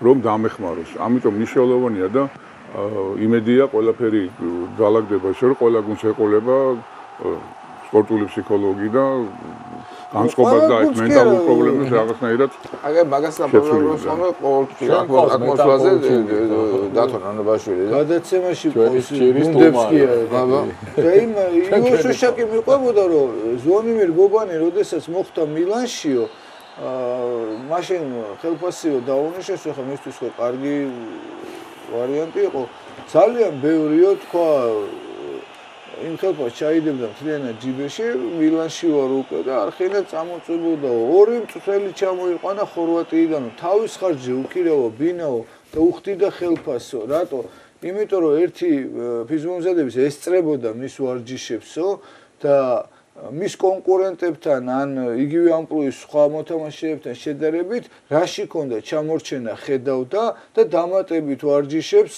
რომ დამეხმაროს ამიტომ მნიშვნელოვანია და იმედია ყველაფერი ძალაგდება ისე რომ ყველა გუნდს ეყოლება სპორტული ფსიქოლოგი და განწყობა და ეს მენტალურ პრობლემებს რაღაცნაირად აგე მაგას პრობლემებს ხომ ყოველთვის ატმოსფეროზე დათო ნანებაშვილი და გადაცემაში გუნდებსკია და იმ იუშუშაკი მიყვებოდა რომ ზვონიმირ გოგანი როდესაც მოხდა მილანშიო მაშინ ხელფასიო დაუნიშნეს ხო მისთვის ხო კარგი ვარიანტი იყო ძალიან ბევრიო თქვა იმ ხელფას ჩაიდებდა მთლიანად ჯიბეში მილანში ვარ უკვე და არხენა წამოწებოდა ორი მწვრთნელი ჩამოიყვანა ხორვატიიდან თავის ხარჯზე უკირავა ბინაო და უხდიდა ხელფასო რატო იმიტომ რომ ერთი ფიზმომზადების ესწრებოდა მის ვარჯიშებსო და მის კონკურენტებთან ან იგივე ამპლუის სხვა მოთამაშეებთან შედარებით რაში ქონდა ჩამორჩენა ხედავდა და დამატებით ვარჯიშებს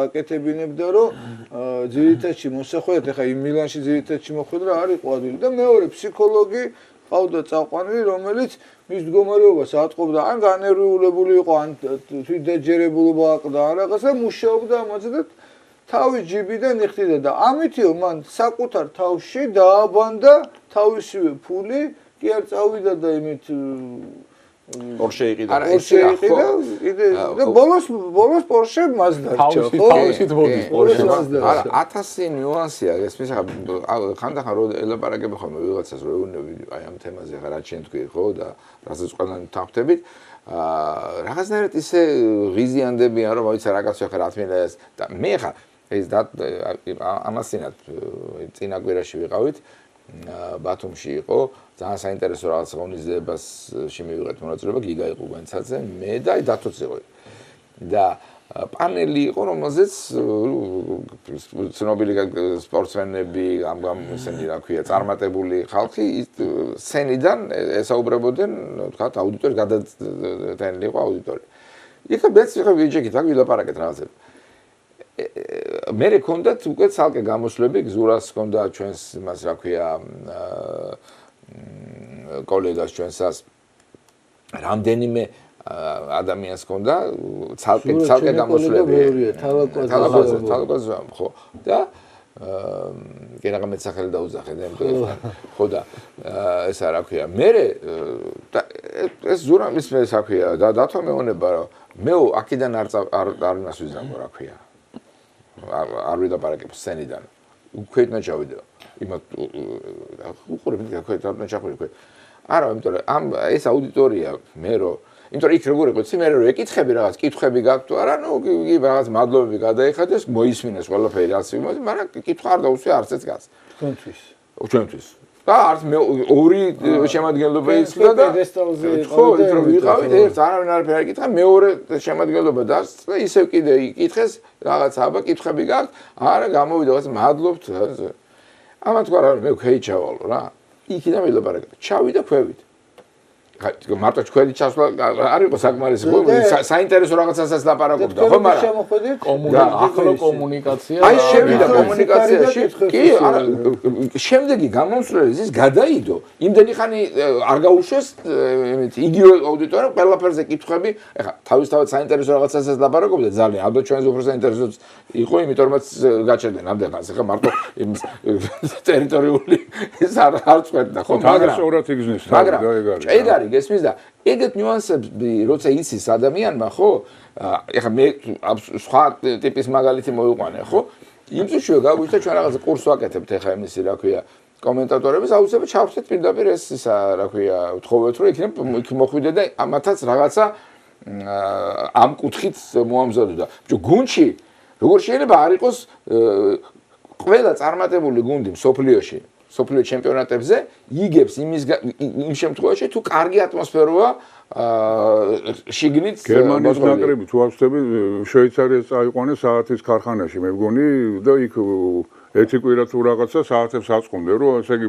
აკეთებინებდა რომ ძირითადში მოსახვედრად ახლა იმ მილანში ძირითადში მოხვედრა არ იყო ადვილი და მეორე ფსიქოლოგი ყავდა წაყვანილი რომელიც მის მდგომარეობას ატყობდა ან განერვიულებული იყო ან თვითდაჯერებულობა აყდა ან რაღაცა მუშაობდა ამაზე და თავის ჯიბიდან იხდიდა და ამითიო მან საკუთარ თავში დააბანდა თავისივე ფული კი არ წავიდა და იმით პორშე იყიდა და ბოლოს პორშე მაზდარჩა ხო თავისით მოდის პორშე არა 1000 ნიუანსია ეს მის ხანდახან რო ელაპარაკები ხოლმე ვიღაცას რო ეუბნები აი ამ თემაზე ხა რა ჩვენ თქვი ხო და რასაც ყველანი თანხმდებით რაღაცნაირად ისე ღიზიანდებიან რომ მოიცა რაღაცა ხა რა თქმა და მე ხა ეს და ამასინად წინა კვირაში ვიყავით ბათუმში იყო ძალიან საინტერესო რაღაც ღონისძიებაში მივიღეთ მონაწილეობა გიგა იყო გვენცაძე მე და დათოც იყო და პანელი იყო რომელზეც ცნობილი სპორტსმენები ამ ისინი რა ქვია წარმატებული ხალხი სცენიდან ესაუბრებოდნენ თქვათ აუდიტორია გადატანილი იყო აუდიტორია იქა მეც ვიჯექით აქ ვილაპარაკეთ რაღაცები მე რეკონდათ უკვე ცალკე გამოსვლები გზურას ჰქონდა ჩვენს იმას რა ქვია კოლეგას ჩვენსას რამდენიმე ადამიანს ჰქონდა ცალკე გამოსვლები თავაკაზა ხო და გენაღამეთ სახელი დაუძახე და ხო და ეს რა ქვია მე ეს ზურამის მე რა ქვია და დათო მეონება რომ მე აქედან არ მასვიზამო რა ქვია არ ვიდაპარაკებ სცენიდან უქვეთნა ჩავიდა იმათ უყურებ იქ და ჩახვიდე არა იმიტომ რომ ამ ეს აუდიტორია მე რომ იმიტომ რომ იქ როგორ იყო ცი მე რომ ეკითხები რაღაც კითხვები გაქვს თუ არა ნუ რაღაც მადლობები გადაიხადეს მოისმინეს ყველაფერი ასე იმას მაგრამ კითხვა არ დაუსვი არც ეს გას ჩვენთვის და არც მე ორი შემადგენლობა იცოდა და ხო ის რომ ვიყავით ერთ არავინ არაფერი არ ეკითხა მეორე შემადგენლობა და ისევ კიდე იკითხეს რაღაც აბა კითხები გაქვს არა გამოვიდა რაღაც მადლობთ ამათ თქვა რა მე ხეი ჩავალო რა იქიდან ვილაპარაკებ ჩავიდა ქვევით მარტო ჩვენი ჩასვლა არ იყო საკმარისი საინტერესო რაღაცასაც ლაპარაკობდა ხო მაგრამ ახლო კომუნიკაცია აი შევიდა კომუნიკაციაში კი არა შემდეგი გამოსვლელი ის გადაიდო იმდენი ხანი არ გაუშვეს იგივე აუდიტორია ყველაფერზე კითხები ეხა თავისთავად საინტერესო რაღაცასაც ლაპარაკობდა ძალიან ალბათ ჩვენს უფრო საინტერესოც იყო იმიტომ რომ გაჩერდნენ ამდენს ეხა მარტო ტერიტორიული ეს არ წვეთდა ხო მაგრამ ეგ არის გესმის და ეგეთ ნიუანსები როცა იცის ადამიანმა ხო ეხლა მე სხვა ტიპის მაგალითი მოვიყვანე ხო იმ წუთშია გაგვიჩნდა ჩვენ რაღაც კურს ვაკეთებთ ეხლა იმისი რა ქვია კომენტატორების აუცილებლად ჩავხსნით პირდაპირ ეს ისა რა ქვია ვთხოვეთ რომ იქ მოხვიდე და ამათაც რაღაცა ამ კუთხით მოამზადდა გუნდში როგორ შეიძლება არ იყოს ყველა წარმატებული გუნდი მსოფლიოში სოფლიო ჩემპიონატებზე იგებს იმ შემთხვევაში თუ კარგი ატმოსფეროა შიგნით გერმანიის ნაკრები თუ არ ვწდები შვეიცარიას წაიყვანეს საათის ქარხანაში მე მგონი და იქ ერთი კვირა თუ რაღაცა საათებს აწყობდნენ რომ ესე იგი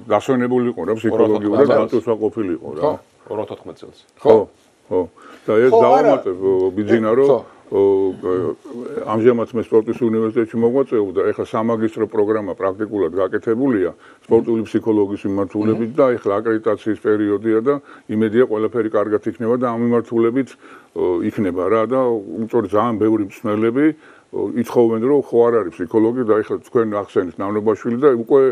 დასვენებული იყო რა ფსიქოლოგიურად განტოსაყოფილი იყო რა 2014 წელს ხო და ეს დავამატებ ბიძინა რომ ამჟამად მე სპორტის უნივერსიტეტში მოღვაწეობ და ეხლა სამაგისტრო პროგრამა პრაქტიკულად გაკეთებულია სპორტული ფსიქოლოგიის მიმართულებით და ეხლა აკრედიტაციის პერიოდია და იმედია ყველაფერი კარგად იქნება და ამ მიმართულებით იქნება რა და უწორი ძალიან ბევრი მსმელები ითხოვენ რომ ხო არ არის ფსიქოლოგი და ეხლა თქვენ ახსენეთ ნავნებაშვილი და უკვე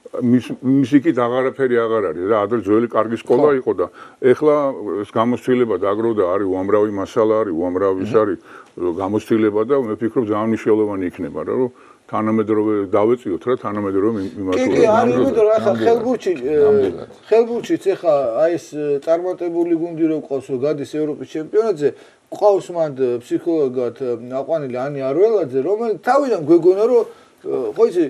მისიკით აღარაფერი აღარ არის რა ადრე ძველი კარგი სკოლა იყო და ეხლა ეს გამოცდილება დაგროვდა არის უამრავი მასალა არის უამრავი ის არის გამოცდილება და მე ვფიქრობ ძალიან მნიშვნელოვანი იქნება რა რომ თანამედროვე დავეწიოთ რა თანამედროვე მიმართულებით. კი, არის იმიტომ რომ ახლა ხელბურჩიც ახლა აი ეს წარმატებული გუნდი რო ყავს რომ გადის ევროპის ჩემპიონატზე, ყავს მანდ ფსიქოლოგად აყვანილი ანი არველაძე, რომელიც თავიდან გვეგონა რომ ხო იცი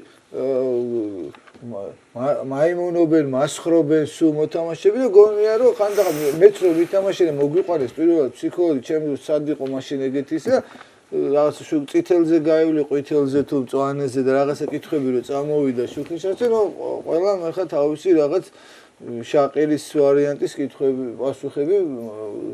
მაიმუნობენ, მასხრობენ სულ მოთამაშეები და გონია რომ ხანდახან მეც რო ვითამაშე მოგვიყვანეს პირველად ფსიქოლოგი ჩემი სად იყო მაშინ ეგეთი ისე რაღაც წითელზე გაივლი, ყვითელზე თუ მწვანეზე და რაღაცა კითხები რო წამოვიდა შუქნიშანზე, რომ ყველა ხა თავისი რაღაც შაყილის ვარიანტის კითხები, პასუხები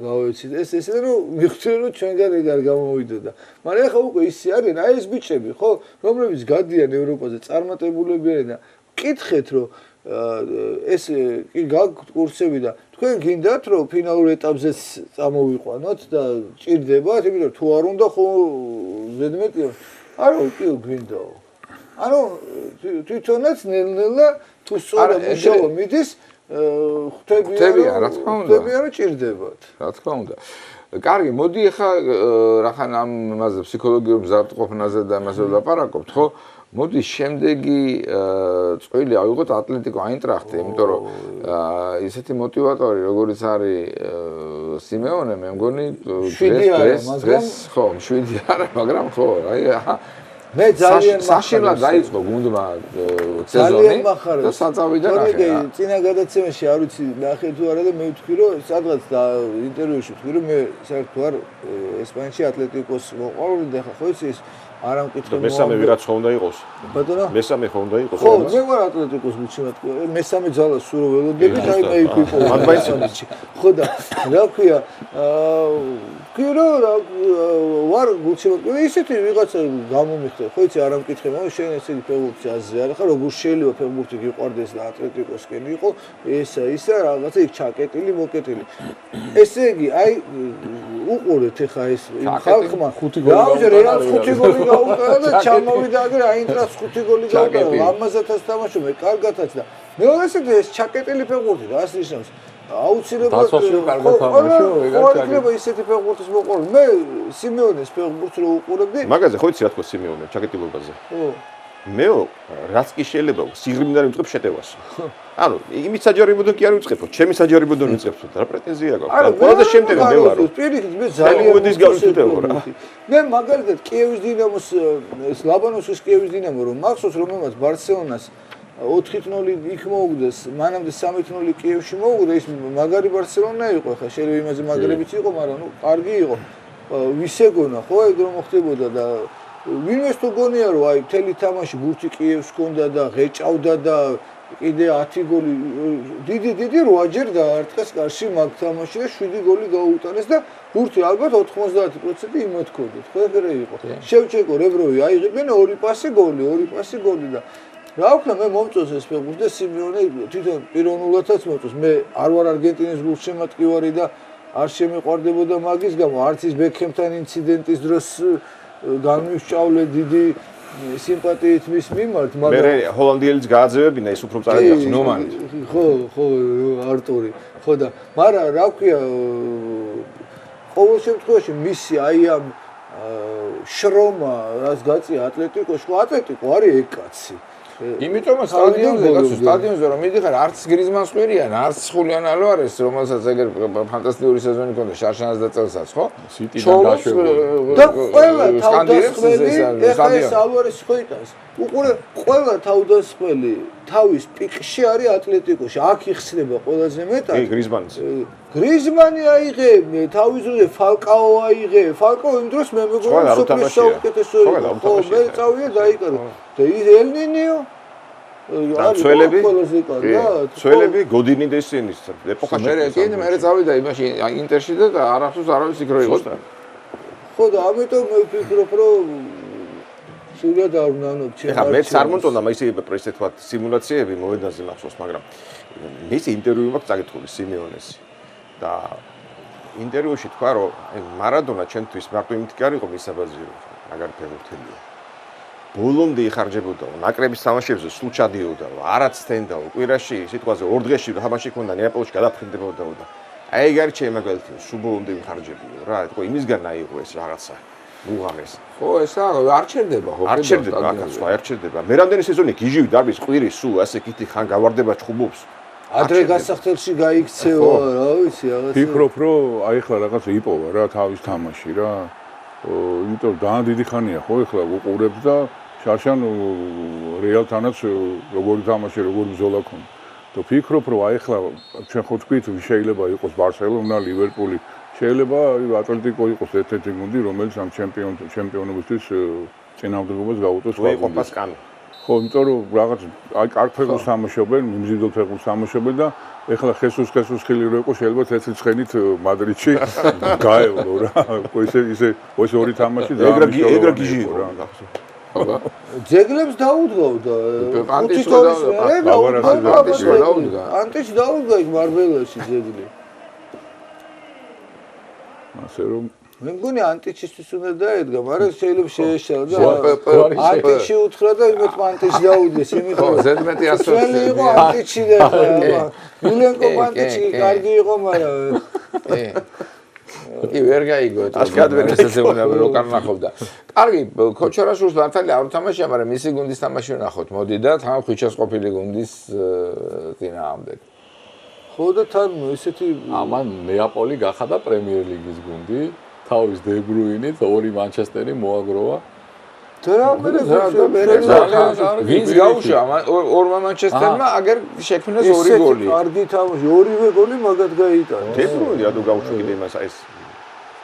გავეცით. ეს ესე რომ მიხდები რომ ჩვენგან ეგ არ გამოვიდოდა. მაგრამ ახლა უკვე ისე არის, აი ეს ბიჭები, ხო, რომლებიც გადიან ევროპაზე, წარმატებულები არიან და კითხეთ რომ ეს კი გაქვთ კურსები და თქვენ გინდათ რომ ფინალურ ეტაპზე წამოვიყვანოთ და ჭირდებათ, იმიტომ რომ თუ არ უნდა ხო ზედმეტია. არა, კი გვინდაო. ანუ თვითონაც ნელ-ნელა თუ სწორად მუშაობა მიდის ხვდებიან რომ ჭირდებათ. რა თქმა უნდა. კარგი, მოდი ახლა რახან ამაზე ფსიქოლოგიურ მზადყოფნაზე და ამაზე ვლაპარაკობთ, ხო? მოდი შემდეგი წვილი ავიღოთ ატლეტიკო აინტრახტი, იმიტომ რომ ისეთი мотиваტორი როგორიც არის სიმეონე, მე მგონი დღეს ხო, 7 არა, მაგრამ ხო, აი მე ძალიან საშინლად დაიწყო გუნდმა სეზონი და საწავიდან ახლა წინა გადაცემაში არ ვიცი ნახე თუ არა და მე ვთქვი რომ სადღაც ინტერვიუში ვთქვი რომ მე საერთოდ არ ესპანეთში ატლეტიკოს მოყვარული და ხო იცი ეს არ ამკითხე მესამე ვიღაც ხო უნდა იყოს ბატონო მესამე ხო უნდა იყოს ხო მე ვარ ატლეტიკოს მიცემად მესამე ძალა სულ ველოდებით აი მე იქ ვიყო მესამეში ხო და რა ქვია ვთქვი რომ ვარ გულშემატკივარი ისეთი ვიღაცა გამომიხდა ხო იცი არ ამკითხე მაგრამ შენ ესე ფეხბურთი აზრი არა ხარ როგორ შეიძლება ფეხბურთი გიყვარდეს და ატლეტიკოსკენ იყო ისა რაღაცა იქ ჩაკეტილი მოკეტილი ესე იგი აი უყურეთ ეხა ეს ხალხმა 5 გოლი გაუტარა რეალს 5 გოლი გაუტარა და ჩამოვიდა აგერ აინტრას 5 გოლი გაუტარა ლამაზათაც თამაშობ კარგათაც და მეორე ეს ჩაკეტილი ფეხბურთი რა ასე ისე აუცილებლად ხო ისეთი ფეხბურთის მოყვარული მე სიმეონეს ფეხბურთს რო უყურებდი მაგაზე ხო იცი რა თქვა სიმეონე ჩაკეტილობაზე ხო მე რაც კი შეიძლება სიღრმიდან ვიწყებ შეტევას ანუ იმით საჯარიმოდან კი არ ვიწყებო ჩემი საჯარიმოდან ვიწყებო და რა პრეტენზია გაქვს ყველაზე შემტევი მე ვარო პირიქით მე ძალიან მოდის გავიწევო რა მე მაგალითად კიევის დინამოს ეს ლაბანოვსკის კიევის დინამო რომ მახსოვს რომელმაც ბარსელონას 4-0 იქ მოუგდეს, მანამდე 3-0 კიევში მოუგდა, ის მაგარი ბარსელონა იყო, ხა შეიძლება იმაზე მაგრებიც იყო, მაგრამ ნუ კარგი იყო. ვის ეგონა, ხო, ეგ რომ მოხდებოდა და ვინმეს თუ გონია რომ აი მთელი თამაში ბურთი კიევს ჰქონდა და ღეჭავდა და კიდე 10 გოლი დიდი 8ჯერ დაარტყეს კარში მაგ თამაში და 7 გოლი გაუტანეს და ბურთი ალბათ 90% იმოთქოდეთ, ხო ეგრე იყო. შევჩენკო რებროვი აიღებენ 2 პასი გოლი და რა ვქნა მე მომწონს ეს ფეხბურთი და სიმეონე თვითონ პიროვნულადაც მომწონს მე არ ვარ არგენტინის გულშემატკივარი და არ შემიყვარდებოდა მაგის გამო არც ის ბექჰემთან ინციდენტის დროს განვისჭავლე დიდი სიმპათიით მის მიმართ მაგრამ მე ჰოლანდიელიც გააძევებინა ის უფრო წარაგავს ნომანი ხო არტური ხო და მაგრამ რა ვქია ყოველ შემთხვევაში მისი აი ამ შრომა რაც გაწია ატლეტიკო არის ეგ კაცი იმიტომ სტადიონზე რომ მიდიხარ არც გრიზმანს ხვირიან, არც ხულიან ალვარეს, რომელსაც ეგერ ფანტასტიკური სეზონი ჰქონდა შარშანას და წელსაც, ხო? სიტიდან დაშვებული. და ყველა თავდასხმელი, ეხლა ეს ალვარესი ხო იტანს. უყურე, ყველა თავდასხმელი თავის პიკში არის ატლეტიკოში. აქ იხსნება ყველაზე მეტად. გრიზმანი აიღე, თავის დროზე ფალკაო აიღე. ფალკაო იმ დროს მე მეგონა სოფლის საუკეთესო იყო. ხო, მე წავიდა დაიკარო. და ის ელნინიო ცველები გოდინი და ისინის ეპოქაში მე წავიდა იმაში ინტერში და არაფერს არავის იქ რო იყოს და ხო და ამიტომ მე ვფიქრობ რომ სულად არ უნდა ნოჩი ეხლა მეც არ მომწონდა ისე ესე თქვა სიმულაციები მოედანზე მახსოვს მაგრამ მის ინტერვიუ მაქვს წაკითხული სიმეონეს და ინტერვიუში თქვა რომ მარადონა ჩემთვის მარტო იმით კი არ იყო მისაბაძირო მაგარი ფეხბურთელია ბოლომდე იხარჯებოდა ნაკრების თამაშებზე სულ ჩადიოდა არაც თენდა კვირაში სიტყვაზე 2 დღეში თამაში ქონდა ნეაპოლში გადაფრინდებოდა და აი ეგ არის ჩემი მაგალითი სულ ბოლომდე იხარჯებოდა რა თქო იმისგან აიღო ეს რაღაცა უღამეს ხო ესა არ ჩერდება ხო არ ჩერდება აკაცო არ ჩერდება მე რამდენი სეზონი გიჟივი დარბის ყვირი სულ ასე კითი ხან გავარდება ჩხუბობს ადრე გასახდელში გაიქცეო რა ვიცი რაღაცა ფიქრობ რომ აი ხლა რაღაცა იპოვა რა თავის თამაში რა იმიტომ ძალიან დიდი ხანია ხო ეხლა უყურებს და შარშან რეალთანაც როგორი თამაში როგორი ბრძოლა ქონდა და ფიქრობ რომ აი ხლა ჩვენ ხო თქვით შეიძლება იყოს ბარსელონა ლივერპული შეიძლება ატლეტიკო იყოს ერთ-ერთი გუნდი რომელიც ამ ჩემპიონობისთვის წინააღმდეგობას გაუწევს უეყოფას კამი ხო იმიტომ რომ რაღაც აი კარგ ფეხბურთს თამაშობენ მიმზიდველ ფეხბურთს თამაშობენ და ეხლა ხესუს ხილი რო იყოს შეიძლება თეთრი ცხენით მადრიდში გაევლო რა ისე ორი თამაში ეგრე გიჟი იყო რა ძეგლებს დაუდგავდა ანტიში დაუდგა იქ მარბელაში ძეგლი ასე რომ მე მგონი ანტიჩისთვის უნდა დაედგა, მაგრამ შეიძლება შეეშალა და ანტიჩი უთხრა და იმით ანტიჩი დაუდგეს, იმით ხო, ზედმეტი ასე ველი იყო ანტიჩი და მილენკო ანტიჩი კარგი იყო, მაგრამ კი ვერ გაიგო ეს რო კარნახობდა. კარგი, ქოჩარაშვილს ნათალი არ უთამაშია, მაგრამ მისი გუნდის თამაში ვნახოთ. მოდი და თან ხვიჩას ყოფილი გუნდის წინააღმდეგ. ხო და თან ესეთი ამან ნეაპოლი გახადა პრემიერ ლიგის გუნდი. თავის დე ბრუინით 2 მანჩესტერი მოაგროვა. ვინც გაუშვა 2 მანჩესტერმა აგერ შექმნეს 2 გოლი. კარგი თამაში, 2-ვე გოლი მაგათ გაიტანა. დე ბრუინი ადო გაუშვა კიდე იმას ეს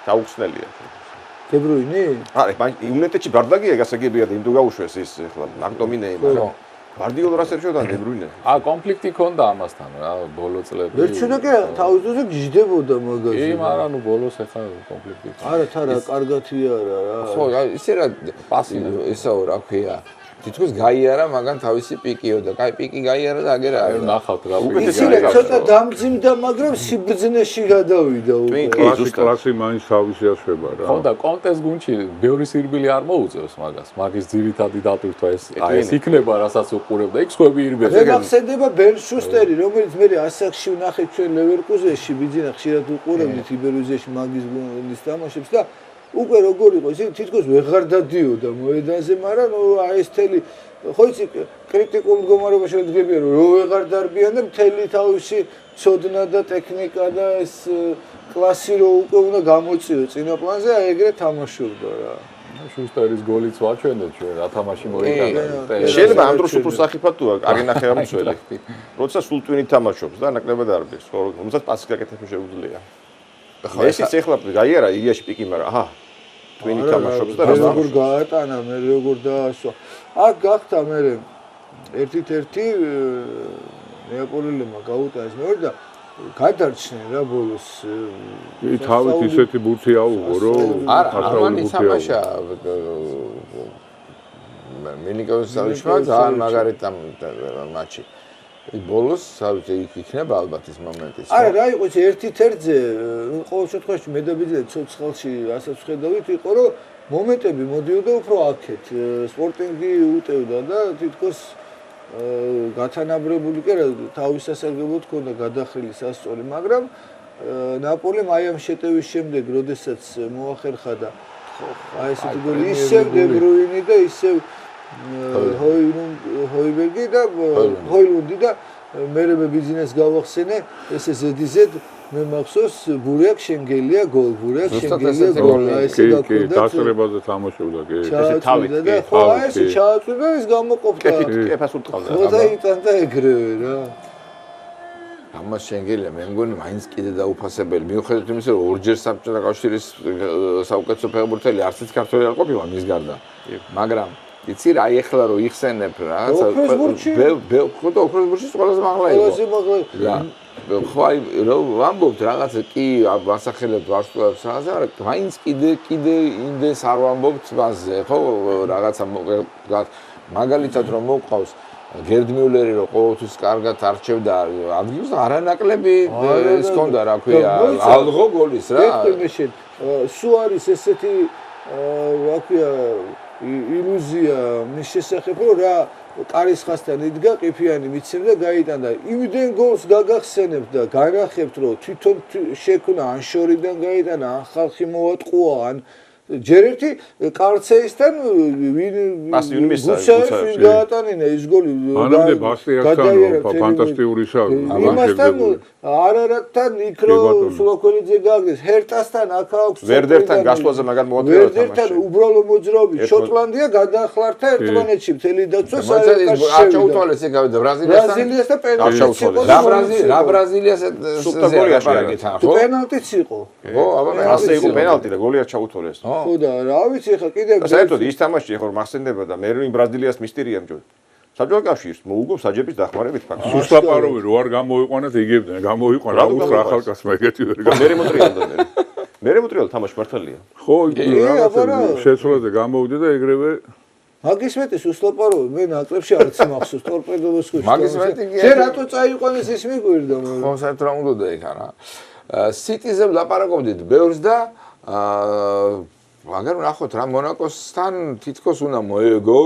დაუხსნელია. დე ბრუინი? არა, იუნაიტედში ბარდაგია გასაგებია და იმ თუ გაუშვეს ის ახლა მაკტომინეი მაგრამ გვარდიოლა რას ერჩოდა დე ბრუინე? კონფლიქტი ქონდა ამასთან რა, ბოლო წლებში. ერჩოდა კი თავის დროზე გიждდებოდა მაგაზე. კი, მაგრამ ნუ ბოლოს ახლა კონფლიქტი. არა, თარა კარგათი არა რა. ხო, ისე რა პასივი ესაო რა ქვია. თითქოს გაიარა, მაგრამ თავისი პიკიო და კაი პიკი გაიარა და აგერა. ნახავთ რა, ისინი ცოტა დამძიმდა, მაგრამ სიბრძნეში გადავიდა უკვე. კლასი მაინც თავისი აშვება რა. ხო და კონტეს გუნდში ბევრი სირბილი არ მოუწევს მაგას. მაგის ძირითადი დატვირთვა ეს იქნება, რასაც უყურებ და იქ სხვები ირბეს. მე მახსენდება ბენ შუსტერი, რომელიც მე ასაკში ვნახე ჩვენ ლევერკუზენში, ბიძინა ხშირად უყურებდით იბერუზიაში მაგის გუნდის თამაშებს და უკვე როგორ იყო ისინი თითქოს ვეღარ დადიოდა მოედანზე, მაგრამ აი ეს თელი ხო იცი კრიტიკულ მდგომარეობაში შედგებიან რომ ვეღარ დარბიან და მთელი თავისი ცოდნა და ტექნიკა და ეს კლასი რო უკვე უნდა გამოწიო წინა პლანზე, აი ეგრე თამაშობდა რა. შუსტერის გოლიც ვაჩვენეთ ჩვენ რა თამაში მოიტანა. შეიძლება ამ დროს უფრო სახიფად თუ არ გინახე ამ მსველი. როცა სულ ტვინი თამაშობს და ნაკლებად არბის, ხო, რომელსაც პასი გაკეთება შეუძლია. მესიც ეხლა გაიარა იგიაში პიკი, მაგრამ აჰა ტვინი თამაშობს და როგორ გაატანა მე როგორ დაასვა. აქ გახდა მე 1-1 ნეაპოლიელებმა გაუტანეს მეორე და გადარჩნენ რა ბოლოს. თავით ისეთი ბურთი აუღო რომ არამანი თამაშა მინიკოვის საერთოდ ძალიან მაგარი მატჩი. ბოლოს საერთოდ იქ იქნება ალბათ ეს მომენტი. არა რა იყო ეს 1-1-ზე ყოველ შემთხვევაში მე და ბიძა ცოცხალში რასაც ხედავით იყო რომ მომენტები მოდიოდა უფრო აქეთ სპორტინგი უტევდა და თითქოს გათანაბრებული კი რა თავის სასარგებლოდ ქონდა გადახრილი სასწორი, მაგრამ ნაპოლემ აი ამ შეტევის შემდეგ როდესაც მოახერხა და აი ესეთი გოლი ისევ დე ბრუინი და ისევ ჰოიბერგი და ჰოილუნდი და მერე ბიზნეს გავახსენე ესე ზედიზედ მე მახსოვს ბურიაკ შენგელია გოლ ბურიაკ შენგელია გოლ ესე გაკვირდა დასწრებაზე თამაშობდა კი ესე თავით კი ხო ესე ჩააწვიდა ის გამოყოფდა კეფას უტყავდა და იტანდა ეგრევე რა ამას შენგელია მე მგონი მაინც კიდე დაუფასებელი მიუხედავად იმისა რომ ორჯერ საბჭოთა კავშირის საუკეთესო ფეხბურთელი არცით ქართველი არ ყოფილა მის გარდა მაგრამ იცი რა ეხლა რომ იხსენებ რა ხო და ოქროსბურთში ყველაზე მაღლა იყო რა ხო აი რომ ვამბობთ რაღაცა კი ასახელებთ ვარსკვლავებს რაღაცა მაგრამ მაინც კიდე იმდენს არ ვამბობთ მასზე ხო რაღაცა მაგალითად რომ მოყავს გერდ მიულერი რომ ყოველთვის კარგად არჩევდა ადგილს და არანაკლები ის ქონდა რა ქვია ალღო გოლის რა სულ არის ესეთი რა ქვია ილუზია მის შესახებ რომ რა კარისხასთან იდგა ყიფიანი მიცემდა გაიტანდა იმდენ გოლს გაგახსენებთ და განახებთ რომ თვითონ შექმნა ან შორიდან გაიტანა ან ხალხი მოატყუა ან ჯერ ერთი კარცეისთან ვინ გაატანინა ის გოლი მანამდე ბასტიასთან ფანტასტიკური შავი იმასთან არარატთან იქრო სულოქველიძე გააგდეს ჰერტასთან აქ აქვს ვერდერთან გასვლაზე მაგარ მოაწვია ვერდერთან უბრალო მოძრაობი შოტლანდია გადაახლართა ერთმანეთში მთელი დაცვა საერთოდ არ ჩაუთვალეს ეგ გავიდა ბრაზილიასთან და პენალტიც იყო რა ბრაზილიას თუ პენალტიც იყო ხო აბა მე ასე იყო პენალტი და გოლი არ ჩაუთვალეს ხო და რა ვიცი ხა კიდე საერთოდ ის თამაში ხო მახსენდება და მე რომ ბრაზილიას მისტერია მჯობ საბჭოთა კავშირს მოუგობს აჯების დახმარებით ფაქტს სუსტაპაროვი რო არ გამოიყვანათ იგებდნენ გამოიყვან რა უთხრა ახალგაზრდა ეგეთი ვერ მე მოტრიალ თამაში მართალია ხო რაღაცა შეცვლაზე გამოვიდა და ეგრევე მაგის მეტი სუსტაპაროვი მე ნაკლებში არც მახსოვს ტორპედოს კუჩი მაგის მეტი კი შენ რატო წაიყვანეს ის მიგვირდა ხო საერთოდ რა უნდა იქ არა სიტიზე ვლაპარაკობდით ბევრს და მაგრამ ნახოთ რა მონაკოსთან თითქოს უნდა მოეგო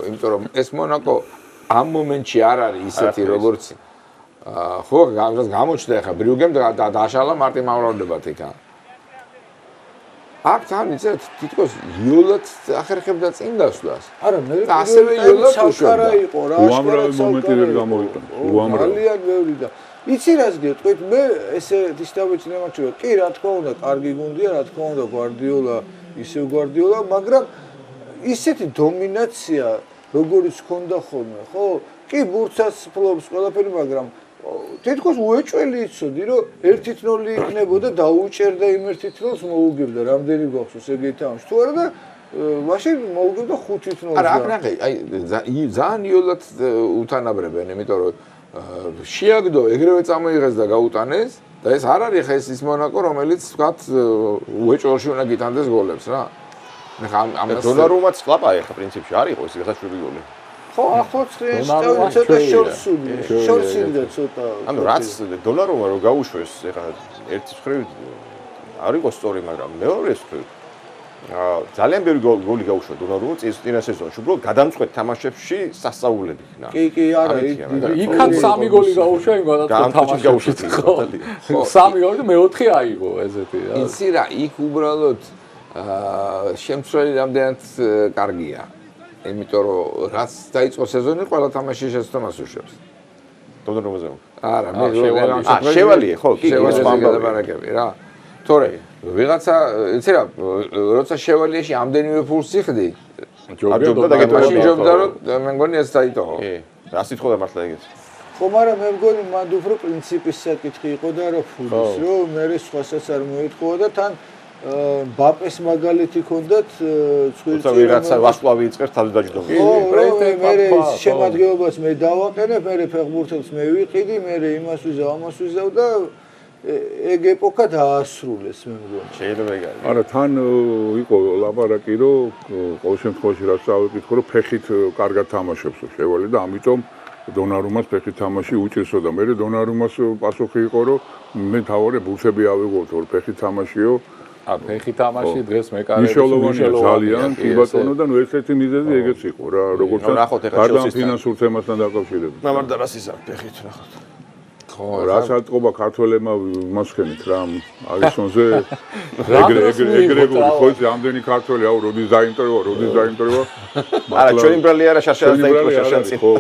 იმიტომ რომ ეს მონაკო ამ მომენტში არ არის ისეთი როგორც ხო გამოჩნდა ხა ბრიუგემ დაშალა მარტი მამრავლდებათ იქა აქ თან იცით თითქოს იოლად ახერხებდა წინ დასვლას არა მე ასევე იოლად უშორდა იყო რა უამრავი მომენტი ვერ გამოიყენა უამრავი ძალიან ბევრი და იცი რას გეტყვით მე ესე დისტავეჩნე მაჩვენა კი რა თქმა უნდა კარგი გუნდია რა თქმა უნდა გვარდიოლა ისევ გვარდიოლა მაგრამ ისეთი დომინაცია როგორიც ჰქონდა ხოლმე ხო კი ბურთსაც ფლობს ყველაფერი მაგრამ თითქოს უეჭველი იცოდი რომ 1-0 იქნებოდა და დაუჭერდა იმ 1-0-ს მოუგებდა რამდენი გვახსოვს ეგეთი თამაში თუ არა და მაშინ მოვგებდა 5-0. არა, აქ ნახე, აი ძალიან იოლად უთანაბრებენ, იმიტომ რომ შეაგდო ეგრევე წამოიღეს და გაუტანეს და ეს არ არის ხა ის მონაკო, რომელიც ვთქვათ უეჭველში უნდა გიტანდეს გოლებს რა. ნახე ამას დონარუმაც ყლაპა ეხა პრინციპში არ იყო ეს გასაშვები გოლი. ხო, ახლაც ცოტა შორსი და ცოტა. ანუ რაც დონარუმა რო გაუშვეს ეხა ერთი მხრივ არ იყო სწორი, მაგრამ მეორე მხრივ ძალიან ბევრი გოლი გაუშვა დონარუმა წინა სეზონში, უბრალოდ გადამწყვეტ თამაშებში სასწაულები იქნა. კი, არა, იქაც 3 გოლი გაუშვა იმ გადამწყვეტ თამაშებში. ხო, 3 გოლი და მე-4 აიღო ესეთი რა. იცი რა, იქ უბრალოდ შემცვლელი რამდენად კარგია. იმიტომ რომ რაც დაიწყო სეზონი, ყველა თამაში შეცდომას უშვებს. დონარუმაზე. არა, მე შევალიე, ხო, კი, გელაპარაკები რა. თორე ვიღაცა, იცი რა, როცა შევალიაში ამდენივე ფულს იხდი, ჯობდა და მაშინ ჯობდა რომ მე მგონი ეს დაიტოვო. კი, რა სიტყვა მართლა ეგეც. ხო, მაგრამ მე მგონი მანდ უფრო პრინციპის საკითხი იყო და რა ფულის, რომ მე სხვასაც არ მოეთხოვა და თან ბაპეს მაგალითი ქონდათ წვირწი ვიღაცა ვასკლავი იწყებს თავზე დაჯდომი. მე შემადგენლობას მე დავაყენებ, მე ფეხბურთელს მე ვიყიდი, მე იმას ვიზავ, ამას ვიზავ და ეგ ეპოქა დაასრულეს მე მგონი. შეიძლება ეგ არის. არა, თან იყო ლაპარაკი, რომ ყოველ შემთხვევაში რაც დავიკითხო, რომ ფეხით კარგად თამაშობს შევალი და ამიტომ დონარუმას ფეხით თამაში უჭირსო და მე დონარუმას პასუხი იყო, რომ მე თავარი ბურთები ავიღოთ, რომ ფეხით თამაშიო. ფეხით თამაში დღეს მეკარებს მნიშვნელოვანია ძალიან, კი ბატონო და ნუ ერთ-ერთი მიზეზი ეგეც იყო რა, როგორც გარდა ფინანსურ თემასთან დაკავშირებით. მაგრამ და რას ის არის ფეხით ნახოთ. ხო, რაც ატყობა ქართველებმა მასხენით რა არისონზე ეგრე ხო ის ამდენი ქართველი აუ როდის დაიმტრევა არა ჩვენი ბრალი არა შარშანს დაიწყო შარშანს ხო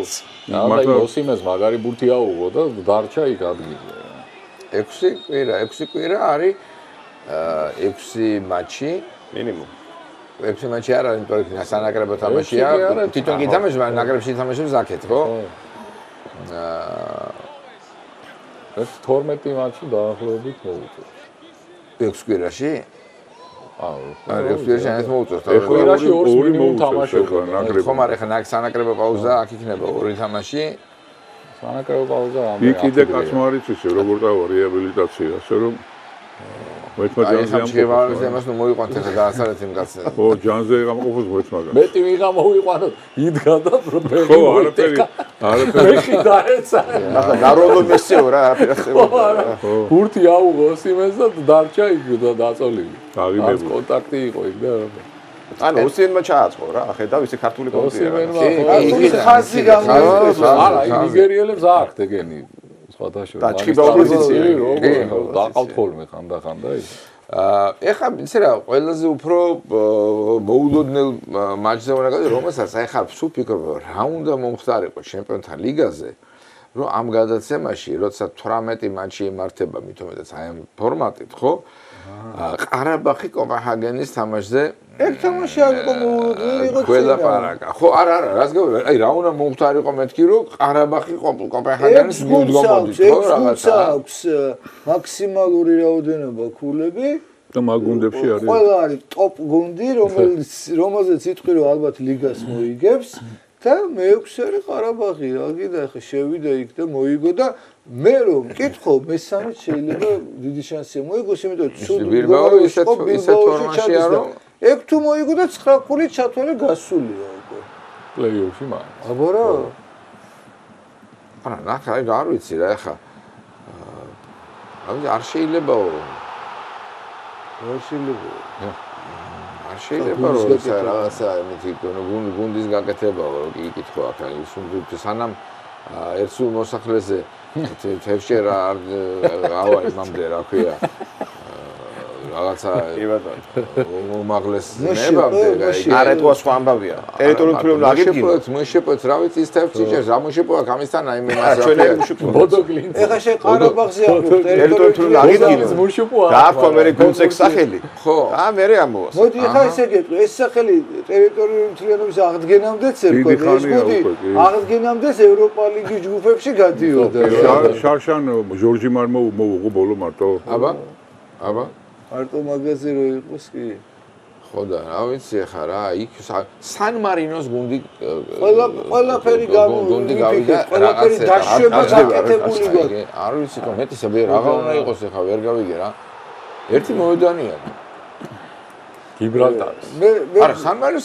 მაგრამ ოსიმეს მაგარი ბურთი აუღო და დარჩა იქ ადგილზე 6 კვირა არის 6 მატჩი მინიმუმ 6 მატჩი არ არის იმიტომ რომ სანაკრებო თამაშია თვითონ კი თამაშობს მაგრამ ნაკრებში თამაშობს აქეთ ხო ეს 12 მატჩი დაახლოებით მოუწევს 6 კვირაში აუ 6 კვირაში ეს მოუწევს კვირაში 2 მინუტი თამაშობა ხო მაგრამ ახლა სანაკრებო პაუზა აქ იქნება 2 თამაში სანაკრებო პაუზა იქ კიდე კაცმა არის ისე როგორ დავა რეაბილიტაცია ასე რომ მეცმაჯანზე ამას ნუ მოიყვანთ ახლა გაასარეთ იმ კაცს. ხო, ჯანზე გამყოფოს მეცმაგან. მეტი ვიღა მოიყვანოთ, იდგა და პრობლემა. ხო, არაფერი. მეხი დაეცა. ახლა გაროლო მესეო რა, არაფერი ახლა. ბურთი აუღო სიმეს და დარჩა იქ და დაწოლილი. აღიმებული. კონტაქტი იყო იქ და ანუ ოსიენმა ჩააწყო რა, ხედავ ისე ქართული კონტაქტია. ის ხაზი გამოსწორებს. არა, ნიგერიელებს აქვთ ეგენი. სხვადასხვა და ჩხიბა ოპოზიცია დაყავთ ხოლმე ხანდახან და ის ეხლა იცი რა ყველაზე უფრო მოულოდნელ მატჩზე უნდა გავიდე რომელსაც ეხლა სულ ფიქრობ რა უნდა მომხდარიყო ჩემპიონთა ლიგაზე რომ ამ გადაცემაში როცა 18 მატჩი იმართება მithomedas აი ამ ფორმატით ხო ყარაბაღი კოპენჰაგენის თამაშზე ეგ თამაში არ იყო მოულოდნელი იყო ყველაფარაკა ხო არა რას გავიგე აი რა უნდა მომხდარიყო მეთქი რომ ყარაბაღი კოპენჰაგენის გუნდს ხო რაღაცა აქვს მაქსიმალური რაოდენობა ქულები და მაგ გუნდებში არის ყველა არის ტოპ გუნდი რომელზეც იტყვი რომ ალბათ ლიგას მოიგებს და მე-6 არის ყარაბაღი რა კიდე ახლა შევიდა იქ და მოიგო და მე რომ მკითხო მესამე შეიძლება დიდი შანსია მოიგოს იმიტომ რომ ცუდ ბილბაო ისეთ ფორმაშია რომ ეგ თუ მოიგო და 9 ქულით ჩათვალე გასულია უკვე პლეიოფში მაგრამ აბა რა არა ნახე არ ვიცი რა ახლა არ შეიძლებაო არ შეიძლება რომ რაღაცა იმითი გუნდის გაკეთებაა რომ იკითხო აქ ის სანამ ერთსულ მოსახლეზე თევში რა ავა იმამდე რა ქვია რაღაცა უმაღლეს ნებამდე არა ეთქვა სხვა ამბავია ტერიტორიული თვლილება აგებინოთ მოშეპოეთ რა ვიცი ის თევშიჭერს რა მოშეპოა გამისთან აი მე მას ჩვენ არ მოშეპოვა ბოდოგლინს ეხა შე ყარაბაღზე აქვს ტერიტორიული თვლილება აგებინოთ მოშეპოა დააქვთ მე გუნცეკ სახელი ხო მე ამოვა მოდი ეხა ესე გეტყვი ეს სახელი ტერიტორიული თვლილების აღდგენამდეც ერქვა ეს გუნდი აღდგენამდეც ევროპა ლიგის ჯგუფებში გადიოდა შარშან ჟორჟი მარმო მოუღო ბოლო მარტო აბა მარტო მაგაზე რო იყოს კი ხო და რა ვიცი ახლა რა იქ სან მარინოს გუნდი ყველაფერი გუნდი გავიდა ყველაფერი დაშვება გაკეთებული გქონდა არ ვიცი თქო მეტისები რაღა უნდა იყოს ახლა ვერ გავიგე რა ერთი მოედანია გიბრალტარის არა სან მარინოს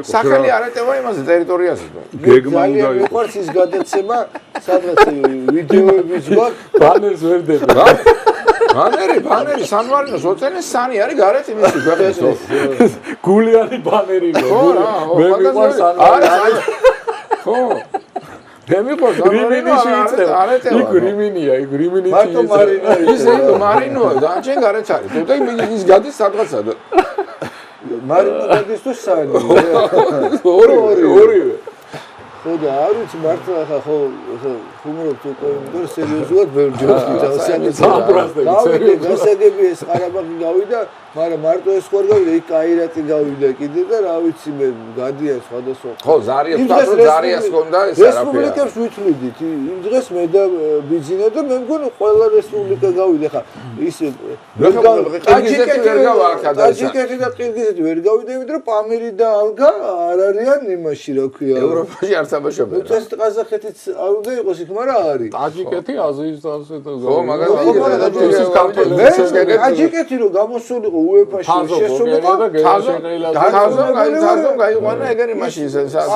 სახელი არ ეტევა იმაზე ტერიტორიაზე გეგმა უნდა იყოს მიყვარს ის გადაცემა სადღაც ვიდეოების გვაქვს ბანერს ვერ დები რა ბანერი სან მარინოს ოცენეს სანი არის გარეთ იმისი ქვეყნის გულიანი ბანერი ხო რა მე მიყვარს ხო მე მიყვარს იქ რიმინია იქ რიმინი მარტო მარინო ისე მარინოა და ჩვენ გარეთ არის და ის გადის სადღაცა მარინო გადის თუ სანი ორივე ხო და არ ვიცი მართლა ახლა ხო ხუმრობთ უკვე იმიტომ სერიოზულად ვერ ჯობს გასაგები გასაგები ეს ყარაბაღი გავიდა მაგრამ მარტო ეს ხوار გავიდა იქ კაირატი გავიდა კიდე და რა ვიცი მე გადია სხვადასხვა ხო ზარიას ჰქონდა ეს არაფერი რესპუბლიკებს ვითვლიდით იმ დღეს მე და ბიძინა და მე მგონი ყველა რესპუბლიკა გავიდა ხა ის ტაჯიკეთი და ყირგიზეთი ვერ გავიდა იმიტომ რომ პამირი და ალგა არ არიან იმაში რა ქვია ევროპაში არ საბაშობენ უწეს ყაზახეთიც არ უნდა იყოს იქ მაგრამ არის ტაჯიკეთი აზიის ასე და ხო მაგალითად ტაჯიკეთი რო გამოსულიყო UEFA-ში შესულიყო თაზომ გაიყვანა ეგარი მაშინ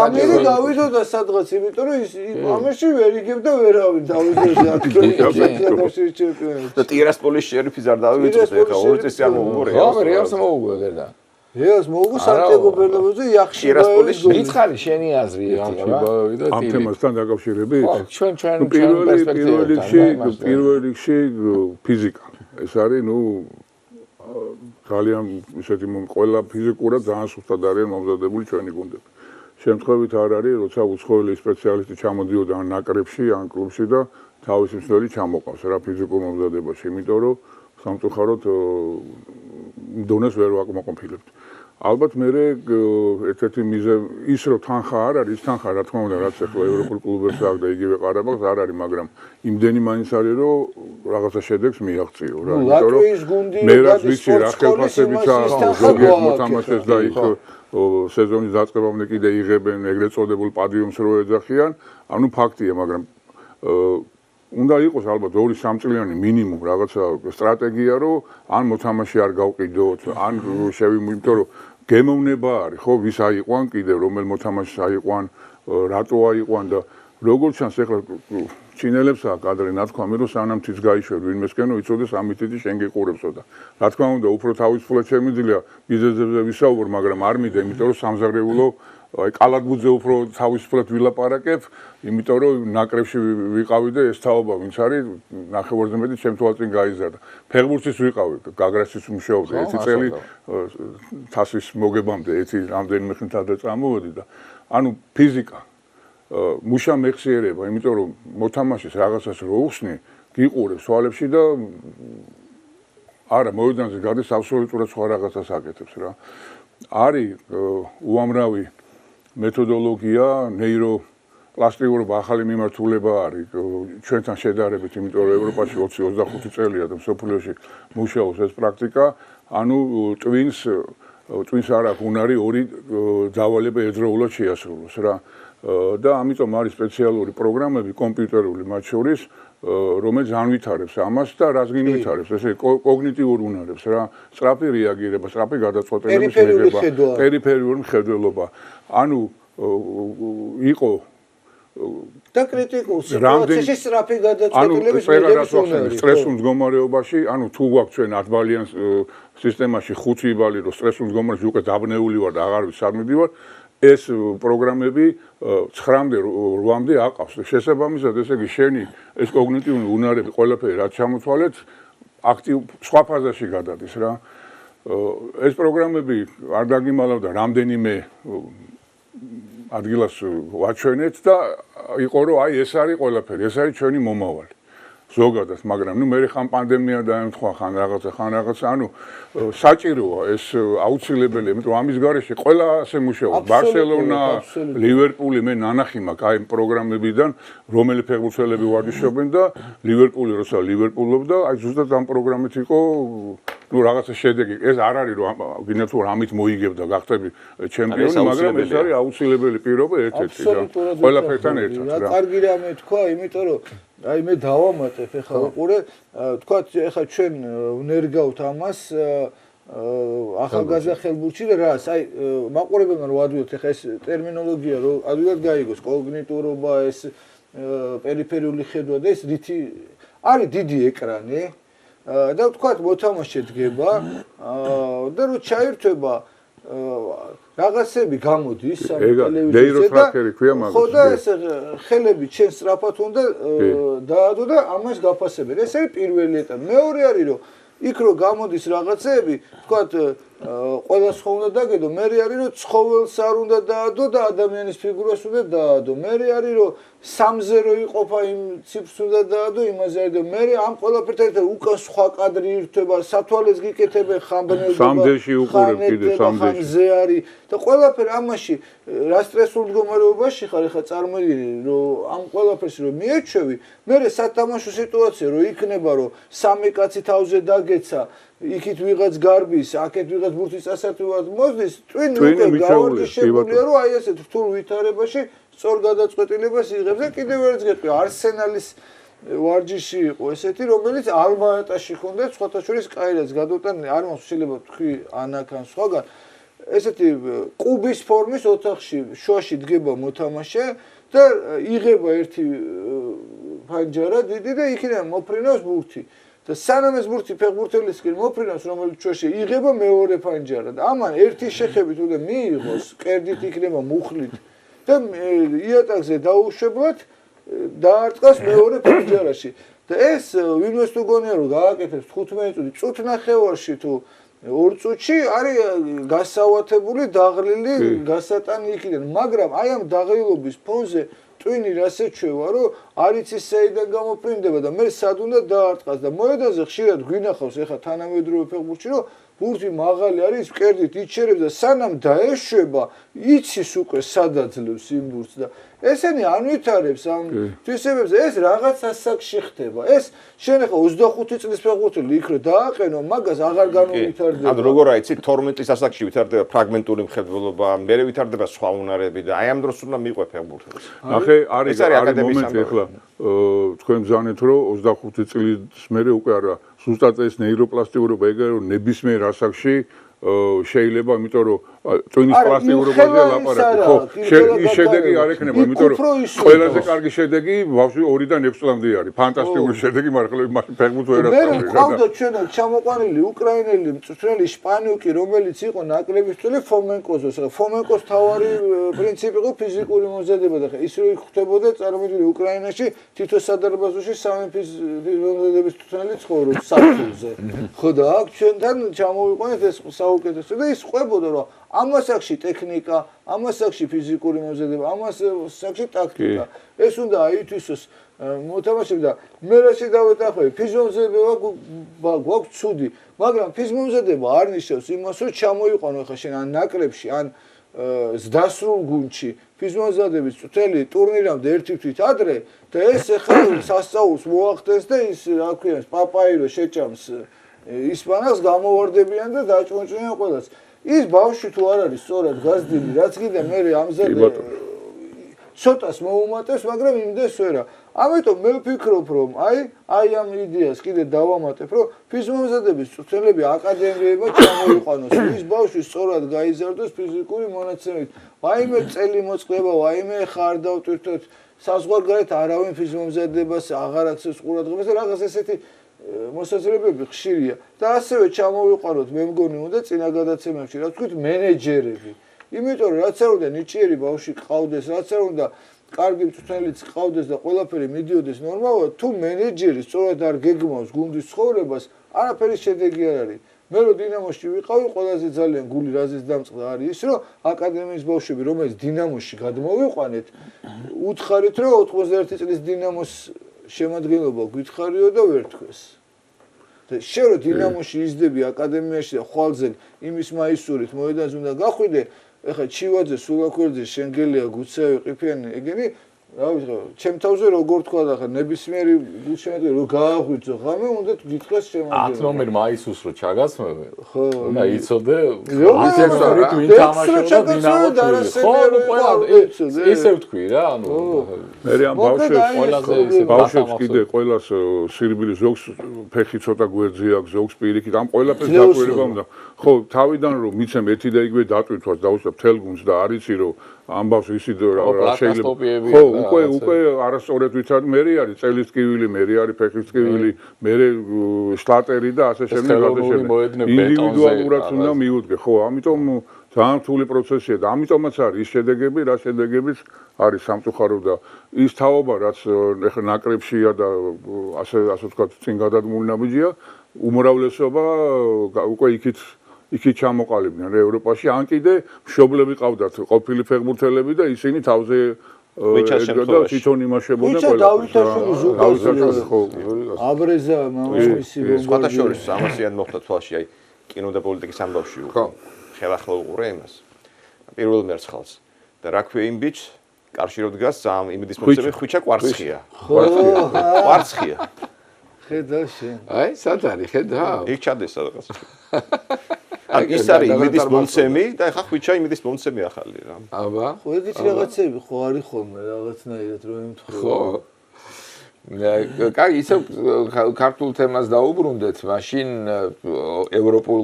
ამერი გავიდოდა სადღაც იმიტომ რომ ის ამაში ვერ იგებდა ვერავინ დავიძრე აქტიურ ჩემპიონატში და ტირასპოლის შერიფი ზარ დავიწყოს ეხლა 2 წელი არ მოუგო რეალს მოუგო ეგერდა რეალს მოუგო სანტიაგო ბერნაბეუზე იახში ტირასპოლის მითხარი შენი აზრი ამ თემასთან დაკავშირებით ჩვენ პირველ რიგში ფიზიკა ეს არის ძალიან ისეთი ყველა ფიზიკურად ძალიან სუსტად არიან მომზადებული ჩვენი გუნდები. შემთხვევით არ არის, როცა უცხოელი სპეციალისტი ჩამოდიოდა ან ნაკრებში, ან კლუბში და თავისი მსვლელი ჩამოყავს რა ფიზიკურ მომზადებაში, იმიტომ რომ სამწუხაროდ დონეს ვერ ვაკმაყოფილებთ. ალბათ მე ერთ-ერთი მიზე ის რომ თანხა არ არის, თანხა რა თქმა უნდა, რაც ახლა ევროპულ კლუბებს აქვს და იგივე ყარაბაღს არ არის, მაგრამ იმდენი მაინც არის, რომ რაღაცა შედეგს მიაღწიო რა, იმიტომ რომ მე რაც ვიცი რა ხელფასებიც აქვს ზოგიერთ მოთამაშეს და იქ სეზონის დაწყებამდე კიდე იღებენ ეგრეთ წოდებულ პადიუმს რო ეძახიან, ანუ ფაქტია, მაგრამ უნდა იყოს ალბათ 2-3 წლიანი მინიმუმ რაღაცა სტრატეგია, რომ ან მოთამაშე არ გავყიდოთ, ან შევიმიმიტომ რომ გემოვნება არის, ხო, ვის აიყვან კიდე, რომელ მოთამაშეს აიყვან, რატო აიყვან და როგორც ჩანს ახლა ჩინელებს აქვს კადრი ნათქვამი, რომ სანამ თიც გაიშვერ ვინმესკენ, იცოდეს ამითი შენ გიყურებსო და რა თქმა უნდა, უფრო თავისუფლად შემიძლია ბიზნესებზე ვისაუბრო, მაგრამ არ მინდა, იმიტომ რომ სამზარეულო აი კალათბუძე უფრო თავისუფლად ვილაპარაკებ, იმიტომ რომ ნაკრებში ვიყავი და ეს თაობა ვინც არის ნახევარზე მეტი ჩემ თვალწინ გაიზარდა. ფეხბურთის ვიყავი, გაგრასის მუშაობდი, 1 წელი თასის მოგებამდე, რამდენიმე ხნით ადრე წამოვედი და ანუ ფიზიკა მუშა მეხსიერება, იმიტომ რომ მოთამაშეს რაღაცას რო უხსნი, გიყურებს სვალებში და არა, მოედანზე გადის აბსოლუტურად სხვა რაღაცას აკეთებს რა. არის უამრავი მეთოდოლოგია, ნეიროპლასტიურობა, ახალი მიმართულება არის ჩვენთან შედარებით, იმიტომ რომ ევროპაში 20-25 წელია და მსოფლიოში მუშაობს ეს პრაქტიკა, ანუ ტვინს არ აქვს უნარი ორი დავალება ერთდროულად შეასრულოს რა. და ამიტომ არის სპეციალური პროგრამები კომპიუტერული მათ შორის, რომელიც განვითარებს ამას და რას გინვითარებს, ესე კოგნიტიურ უნარებს რა, სწრაფი რეაგირება, სწრაფი გადაწყვეტილების მიღება, პერიფერიული მხედველობა. ანუ იყო და კრიტიკულ სიტუაციაში სწრაფი გადაწყვეტილების მიღების უნარი. სტრესულ მდგომარეობაში, ანუ თუ გვაქვს ჩვენ 10 ბალიან სისტემაში 5 ბალი, რომ სტრესულ მდგომარეობაში უკვე დაბნეული ვარ და აღარ ვიცი სად მივდივარ, ეს პროგრამები 9-მდე 8-მდე აყავს. შესაბამისად, ესე იგი შენი ეს კოგნიტიური უნარები ყველაფერი რაც ჩამოთვალეთ, აქტივ სხვა ფაზაში გადადის რა. ეს პროგრამები არ დაგიმალავდა რამდენიმე ადგილას ვაჩვენეთ და იყო რომ აი ეს არის ყველაფერი, ეს არის ჩვენი მომავალი. ზოგადად, მაგრამ მე ხან პანდემია დაემთხვა, ხან რაღაცა, ანუ საჭიროა ეს აუცილებელია, იმიტომ რომ ამის გარეშე ყველა ასე მუშაობს. ბარსელონა, ლივერპული, მე ნანახი მაქვს აი პროგრამებიდან, რომელი ფეხბურთელები ვარჯიშობენ და ლივერპული როცა ლივერპულობდა, აი ზუსტად ამ პროგრამით იყო ნუ რაღაცა შედეგი ეს არ არის რომ გინდა თუ რამით მოიგებდა გახდები ჩემპიონი, მაგრამ ეს არის აუცილებელი პირობა ერთ-ერთი და ყველაფერთან ერთად რა. კარგი რამე თქვა, იმიტომ რომ აი მე დავამატებ ეხლა უყურე, თქვა ეხლა ჩვენ ვნერგავთ ამას ახალგაზრდა ხელბურთში და რას, აი მაყურებელმა რო ადვილად ეხლა ეს ტერმინოლოგია რო ადვილად გაიგოს, კოგნიტურობა, ეს პერიფერიული ხედვა და ეს რითი არის დიდი ეკრანი და ვთქვათ მოთამაშე დგება და რო ჩაირთვება რაღაცები გამოდის ტელევიზორზე და ხო და ეს ხელები ჩვენ სწრაფად უნდა დაადო და ამას გაფასებენ. ეს არის პირველი ეტაპი. მეორე არის რომ იქ რო გამოდის რაღაცები, ვთქვათ ყველას ხო უნდა დაგედო, მე არის რომ ცხოველს არ უნდა დაადო და ადამიანის ფიგურას უნდა დაადო. მე არის რომ 3-ზე რო იყოფა იმ ციფრს უნდა დაადო, იმაზე არის და მე ამ ყველაფერთან ერთად უკან სხვა კადრი ირთვება, სათვალეს გიკეთებენ ხამბნელობა. სამდეში უყურებ კიდე სამდეში არის და ყველაფერი ამაში რა სტრესულ მდგომარეობაში ხარ ეხლა წარმოიდგინე რომ ამ ყველაფერს რომ მიეჩვევი, მე სათამაშო სიტუაცია რომ იქნება რომ სამი კაცი თავზე დაგეცა იქით ვიღაც გარბის, აქეთ ვიღაც ბურთის წასართვად მოსდის, ტვინი უკვე გავარჯიშებულია, რომ აი ესეთ რთულ ვითარებაში სწორ გადაწყვეტილებას იღებს და კიდევ ერთს გეტყვი, არსენალის ვარჯიში იყო ესეთი, რომელიც ალმა-ატაში ხონდა, სხვათა შორის კაირაც გადავტან, არ მაქვს შეიძლება თქვი ანაკან სხვაგან. ესეთი კუბის ფორმის ოთახში შუაში დგება მოთამაშე და იღება ერთი ფანჯარა დიდი და იქიდან მოფრინავს ბურთი. და სანამ ეს ბურთი ფეხბურთელისკენ მოფრინავს, რომელიც ჩვენში იღება მეორე ფანჯარა და ამან ერთი შეხებით უნდა მიიღოს, კერდით იქნება მუხლით და იატაკზე დაუშვებლად დაარტყას მეორე ფანჯარაში. და ეს ვინმეს თუ გონია რომ გააკეთებს 15 წუთი, წუთ ნახევარში თუ 2 წუთში არის გასავათებული, დაღლილი, გასატანი იქიდან, მაგრამ აი ამ დაღლილობის ფონზე ტვინი რას ეჩვევა, რომ არ იცის საიდან გამოფრინდება და მე სად უნდა დაარტყას და მოედანზე ხშირად გვინახავს ეხლა თანამედროვე ფეხბურთში, რომ ბურთი მაღალი არის, კერდით იჩერებს და სანამ დაეშვება, იცის უკვე სად აძლევს იმ ბურთს და ესენი არ ვითარებს ამ თვისებებზე, ეს რაღაც ასაკში ხდება. ეს შენ ახლა 25 წლის ფეხბურთელი იქ რო დააყენო, მაგას აღარ განუვითარდება. ანუ როგორ აიცი 12 წლის ასაკში ვითარდება ფრაგმენტული მხედველობა, მერე ვითარდება სხვა უნარები და აი ამ დროს უნდა მიყვე ფეხბურთელს. ნახე, არის მომენტი ახლა თქვენ ბრძანეთ რომ 25 წლის მერე უკვე არა ზუსტად ეს ნეიროპლასტიურობა ეგ არის რომ ნებისმიერ ასაკში შეიძლება, იმიტომ რომ ტვინის პლასტიურობაზე ლაპარაკი, ხო, ის შედეგი არ ექნება, იმიტომ რომ ყველაზე კარგი შედეგი ბავშვი 2-დან 6 წლამდე არის. ფანტასტიკური შედეგი, მაგრამ მაშინ ფეხბურთს ვერ აწევს. მე ყავდა ჩვენო ჩამოყვანილი უკრაინელი მწვრთნელი შპანიუკი, რომელიც იყო ნაკრების მწვრთნელი ფომენკოზოს. ფომენკოს თავარი პრინციპი იყო ფიზიკური მომზადება და ის რო ხდებოდა წარმოიდგინე უკრაინაში თითო სადარბაზოში 3 ფიზიოლოგიების მწვრთნელი ცხოვრობს საფულზე. ხო და აქ ჩვენთან ჩამოვიყვანეთ ეს საუკეთესო და ის ყვებოდა რომ ამასაკში ტექნიკა, ამასაკში ფიზიკური მომზადება, ამასაკში ტაქტიკა. ეს უნდა აითვისოს მოთამაშეები და მე რაში დავეთანხმები, ფიზმომზადება გვაქვს ცუდი, მაგრამ ფიზმომზადება არ ნიშნავს იმას, რომ ჩამოიყვანო ხა შენ ან ნაკრებში, ან დასრულ გუნდში, ფიზმომზადების წუთელი ტურნირამდე ერთი თვით ადრე და ეს ახლა სასწაულს მოახდენს და ის რა ქვია, პაპაირო შეჭამს ისპანელს გამოვარდებიან და დაჭმოჭრიან ყველას. ის ბავშვი თუ არ არის სწორად გაზრდილი, რაც კიდე მე ამზადე ცოტას მოუმატებს, მაგრამ იმდეს ვერა. ამიტომ მე ვფიქრობ, რომ აი ამ იდეას კიდე დავამატებ, რომ ფიზმომზადების მწვრთნელები აკადემიებად ჩამოიყვანოს. ის ბავშვი სწორად გაიზარდოს ფიზიკური მონაცემებით. ვაიმე წელი მოწყდება, ვაიმე ხარ დავტვირთოთ, საზღვარგარეთ არავინ ფიზმომზადებას აღარ აქცევს ყურადღებას და რაღაც ესეთი მოსაზრებები ხშირია და ასევე ჩამოვიყვანოთ მე მგონი უნდა წინა გადაცემებში რა ვთქვით მენეჯერები. იმიტომ რომ რაც არ უნდა ნიჭიერი ბავშვი ყავდეს, რაც არ უნდა კარგი მწვრთნელიც ყავდეს და ყველაფერი მიდიოდეს ნორმალურად, თუ მენეჯერი სწორად არ გეგმავს გუნდის ცხოვრებას, არაფერი შედეგი არ არის. მე რო დინამოში ვიყავი, ყველაზე ძალიან გული რაზეც დამწყდა არის ის, რომ აკადემიის ბავშვები, რომელიც დინამოში გადმოვიყვანეთ, უთხარით რომ 91 წლის დინამოს შემადგენლობა გითხარიო და ვერ თქვეს. და შენ რო დინამოში იზდები აკადემიაში და ხვალზე იმის მაისურით მოედანზე უნდა გახვიდე, ეხლა ჩივაძე, სულაქველიძე, შენგელია, გუცაევი, ყიფიანი, ეგენი რა ვიცი, ჩემ თავზე როგორ თქვა და ხა ნებისმიერი გულშემატკივარი რო გააღვიძო ღამე, უნდა გითხრას შემოგვიყვება. 10 ნომერ მაისურს რო ჩაგასმევე. ხო. უნდა იცოდე, ისე ვინ თამაშობდა დინამო. ხო, ყველა ისე ვთქვი რა, ანუ მე ამ ბავშვებს კიდე ყველას სირბილი ზოგს ფეხი ცოტა გვერდზე აქვს, ზოგს პირიქით, ამ ყველაფერს დაკვირვება უნდა. ხო, თავიდან რომ მიცემ ერთი და იგივე დატვირთვას დაუსწრებ თელ გუნდს და არ იცი რომ ამბავს ისიდო რა შეიძლება. ხო, უკვე არასწორად ვიცარ, მე არის წელის ტკივილი, მე არის ფეხის ტკივილი, მე შტატერი და ასე შემდეგ, ასე შემდეგ. ინდივიდუალურად უნდა მიუდგე. ხო, ამიტომ ძალიან რთული პროცესია და ამიტომაც არის ის შედეგები, რა შედეგებიც არის სამწუხარო და ის თაობა, რაც ეხლა ნაკრებშია და ასე ვთქვათ, წინ გადადგმული ნაბიჯია, უმრავლესობა უკვე იქით ჩამოყალიბდნენ ევროპაში, ან კიდე მშობლები ყავდათ ყოფილი ფეხბურთელები და ისინი თავზე და თვითონ იმაშებოდნენ დავითაშვილი ხო აბრეზა მამამისი სხვათა შორის ამასიან მოხდა თვალში აი კინო და პოლიტიკის ამბავში ხო ხელახლა უყურე იმას პირველ მერცხალს და რა ქვია იმ ბიჭს კარში რო დგას ამ იმედის მომცემი ხვიჩა კვარცხია კვარცხია ხედა შენ აი სად არის ხედა იქ ჩადეს სადღაც ის არის იმედის მომცემი და ეხა ხვიჩა იმედის მომცემი ახალი რა აბა ხო ეგეთი რაღაცები ხო არის ხოლმე რაღაცნაირად რომ ემთხვევა ხო კაი ისე ქართულ თემას დაუბრუნდეთ მაშინ ევროპულ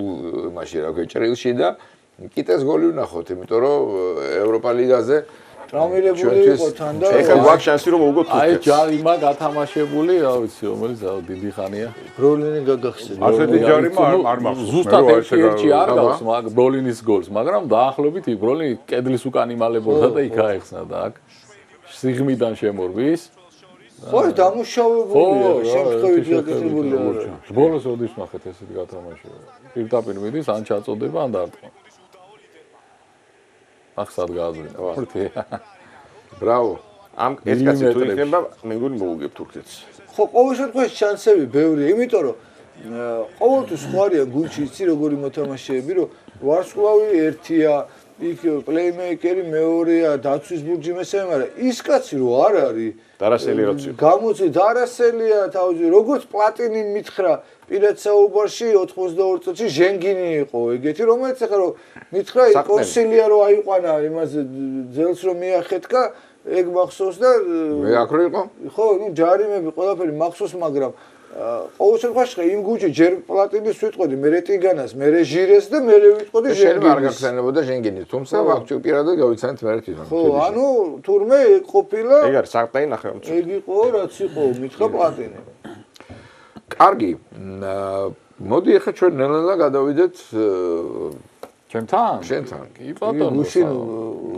მაშინ რა ქვია ჭრილში და კიტეს გოლი ვნახოთ იმიტომ რომ ევროპა ლიგაზე ტრამილებული იყო თან და ეხლა გვაქვს შანსი რომ მოვუგოთ აი ჯარიმა გათამაშებული რა ვიცი რომელიც დიდი ხანია ბროლინი გაგახსენე ასეთი ჯარიმა არ მახსოვს ზუსტად ერთი არ გავს მაგ ბროლინის გოლს მაგრამ დაახლოებით იქ ბროლინი კედლის უკან იმალებოდა და იქ აეხსნა და აქ სიღმიდან შემორვის ხო დამუშავებულია შემთხვევით გაკეთებულია ბოლოს ოდის ნახეთ ესეთი გათამაშება პირდაპირ მიდის ან ჩაწოდება ან დარტყმა ახსად გააზრდა ვარტი ბრავო ამ ეს კაცი თუ იქნება მე მგონი მოუგებ თურქეთს ხო ყოველ შემთხვევაში შანსები ბევრია იმიტომ რომ ყოველთვის ხوارია გუნდში იცი როგორი მოთამაშეები რომ ვარსკვლავი ერთია იქ პლეიმეიკერი მეორეა დაცვის ბურჯი მესამე მაგრამ ის კაცი რო არ არის დარასელი როცი გამოწი დარასელია თავზე როგორც პლატინი მითხრა პირად საუბარში 82 წუთში ჟენგინი იყო ეგეთი რომელიც ახლა რომ მითხრა კონსილია რო აიყვანა იმაზე ძელს რომ მიახეთკა ეგ მახსოვს და მე აქ რო იყო ხო ნუ ჯარიმები ყველაფერი მახსოვს მაგრამ ყოველ შემთხვევაში იმ გუჩი ჯერ პლატინის ვიტყოდი მე ტიგანას მე ჟირეს და მე ვიტყოდი ჟენგინს არ გახსენებოდა ჟენგინი თუმცა ვახჩუ პირადად გავიცანეთ მე თვითონ ხო ანუ თურმე ყოფილა ეგ არის საყტაი ნახევარ ეგ იყო რაც იყო მითხრა პლატინი კარგი მოდი ახლა ჩვენ ნელ-ნელა გადავიდეთ ჩემთან? შენთან. კი ბატონო.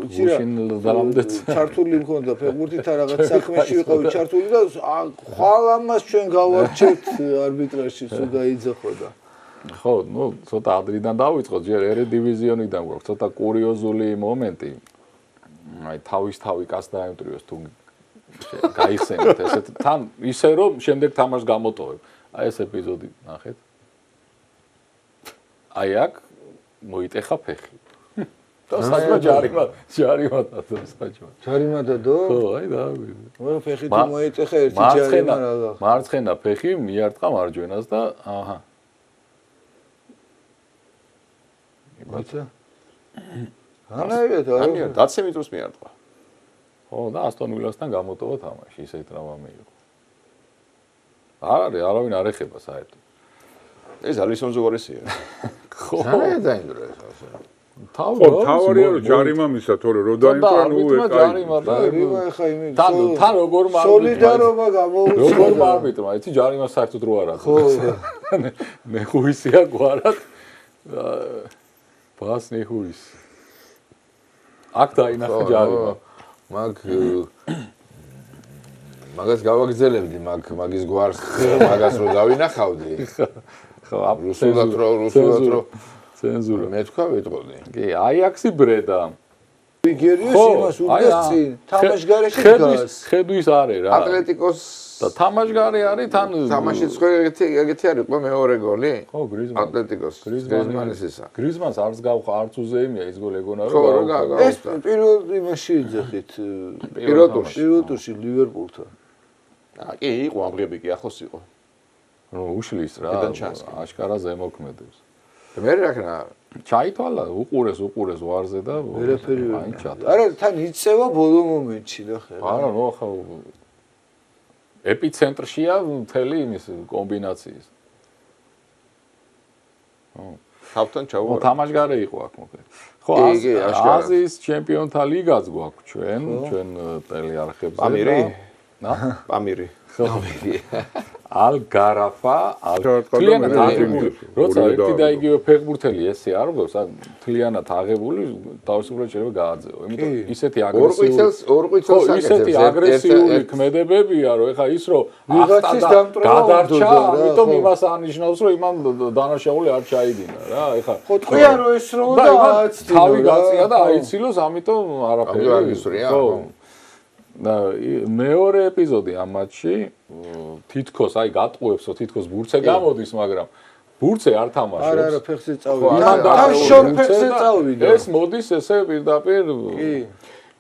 გუშინ დალამდეთ. ჩართული მქონდა ფეხბურთთან რაღაც საქმეში ვიყავი ჩართული და ხვალ ამას ჩვენ გავარჩევთ არბიტრაჟში სულ დაიძახო და. ხო, ნუ ცოტა ადრიდან დავიწყოთ, ჯერ ერედივიზიონიდან გვაქვს ცოტა კურიოზული მომენტი. აი თავის თავი კაც დაემტრიოს თუ გაიხსენეთ ესეთ თან ისე რომ შემდეგ თამაშს გამოტოვებ. აი ეს ეპიზოდი ნახეთ. აი აქ მოიტეხა ფეხი. და საჭმა ჯარიმა დადო საჭმა. ჯარიმა დადო? ხო, აი დავიწყე. მოი ფეხი თუ მოიტეხა ერთი ჯარიმა რა. მარცხენა ფეხი მიარტყა მარჯვენას და აჰა. ბაცა. ანაირად დაცემი დროს მიარტყა. ხო, და ასტონ ვილასთან გამოტოვა თამაში, ისეთი ტრავმა მიიღო. არ არის, არავინ არ ეხება საერთოდ. ეს ალისონ ზოგორესია. ხო, დაინდრა ეს ასე. თავარია რომ ჯარიმა მისა თორე რო დაინდრა ნუ ჯარიმა და ხა იმი თან როგორ მარბიტრო სოლიდარობა გამოუცხადა როგორ მარბიტრო იცი ჯარიმა საერთოდ რო არა ხო ნეხუისია გვარად ბას ნეხუის აქ დაინახა ჯარიმა მაგას გავაგრძელებდი მაგის გვარს მაგას რო დავინახავდი ხო რუსულად რო ცენზურა მე თქვა ვიტყოდი კი აიაქსი ბრედა იგერიოს იმას უდგას წინ თამაშგარეში დგას ხედვის არის რა ატლეტიკოს და თამაშგარე არის თან თამაშიც ხო ეგეთი არის ყო მეორე გოლი ხო გრიზმანი ატლეტიკოს გრიზმანის ისა გრიზმანს არც გავხა არც უზეიმია ის გოლი ეგონა ხო რომ ეს პირველ იმაში იძახით პირველ ტურში ლივერპულთან კი იყო ამღები კი ახლოს იყო რომ უშლის რა აშკარა ზემოქმედებს მე რაკნა ჩაითვალა უყურეს ვარზე და ვერაფერი აი ჩატა არა თან იწევა ბოლო მომენტში და ხე არა ნუ ახლა ეპიცენტრშია მთელი იმის კომბინაციის თავთან ჩაუვარა თამაშგარე იყო აქ მოკლედ ხო აზიის ჩემპიონთა ლიგაც გვაქვს ჩვენ ტელეარხებზე პამირი ალგარაფა თლიანად აღებული როცა ერთი და იგივე ფეხბურთელი ესე არ გობს თლიანად აღებული თავისუფლად შეიძლება გააძეო იმიტომ ისეთი აგრესიული ქმედებებია რომ ეხა ის რომ გადარჩა ამიტომ იმას ანიშნავს რომ იმან დანაშაული არ ჩაიდინა რა ეხა ხო თქვია რომ ეს რომ და თავი გაწია და აიცილოს ამიტომ არაფერი ხო და მეორე ეპიზოდი ამ მატჩში თითქოს აი გატყუებს რომ თითქოს ბურცე გამოდის მაგრამ ბურცე არ თამაშობს არა ფეხზე წავიდა და შორ ფეხზე წავიდა ეს მოდის ესე პირდაპირ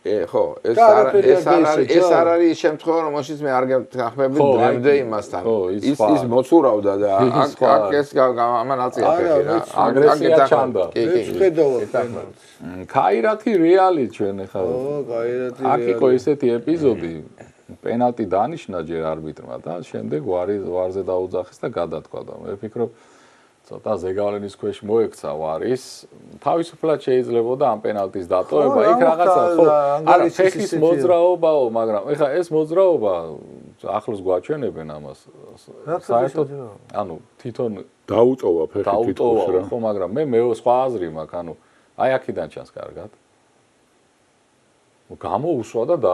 ხო ეს არ არის შემთხვევა რომელშიც მე არ გახმები დრემდე იმასთან ის მოცურავდა და აქ ეს ამან აწია ფეხი რა აგრესია ჩანდა ხედავ ქაირათი რეალი ჩვენ ახლა ქაირათი აქ იყო ესეთი ეპიზოდი პენალტი დანიშნა ჯერ არბიტრმა და შემდეგ ვარზე დაუძახეს და გადათქვა და მე ვფიქრობ ცოტა ზეგავლენის ქვეშ მოექცა ვარის თავისუფლად შეიძლებოდა ამ პენალტის დატოვება იქ რაღაცა ხო არა ფეხის მოძრაობაო მაგრამ ეხლა ეს მოძრაობა ახლოს გვაჩვენებენ ამას საერთოდ ანუ თვითონ დაუწოვა ფეხი თითქოს რა ხო მაგრამ მე სხვა აზრი მაქვს ანუ აი აქედან ჩანს კარგად გამოუშვა და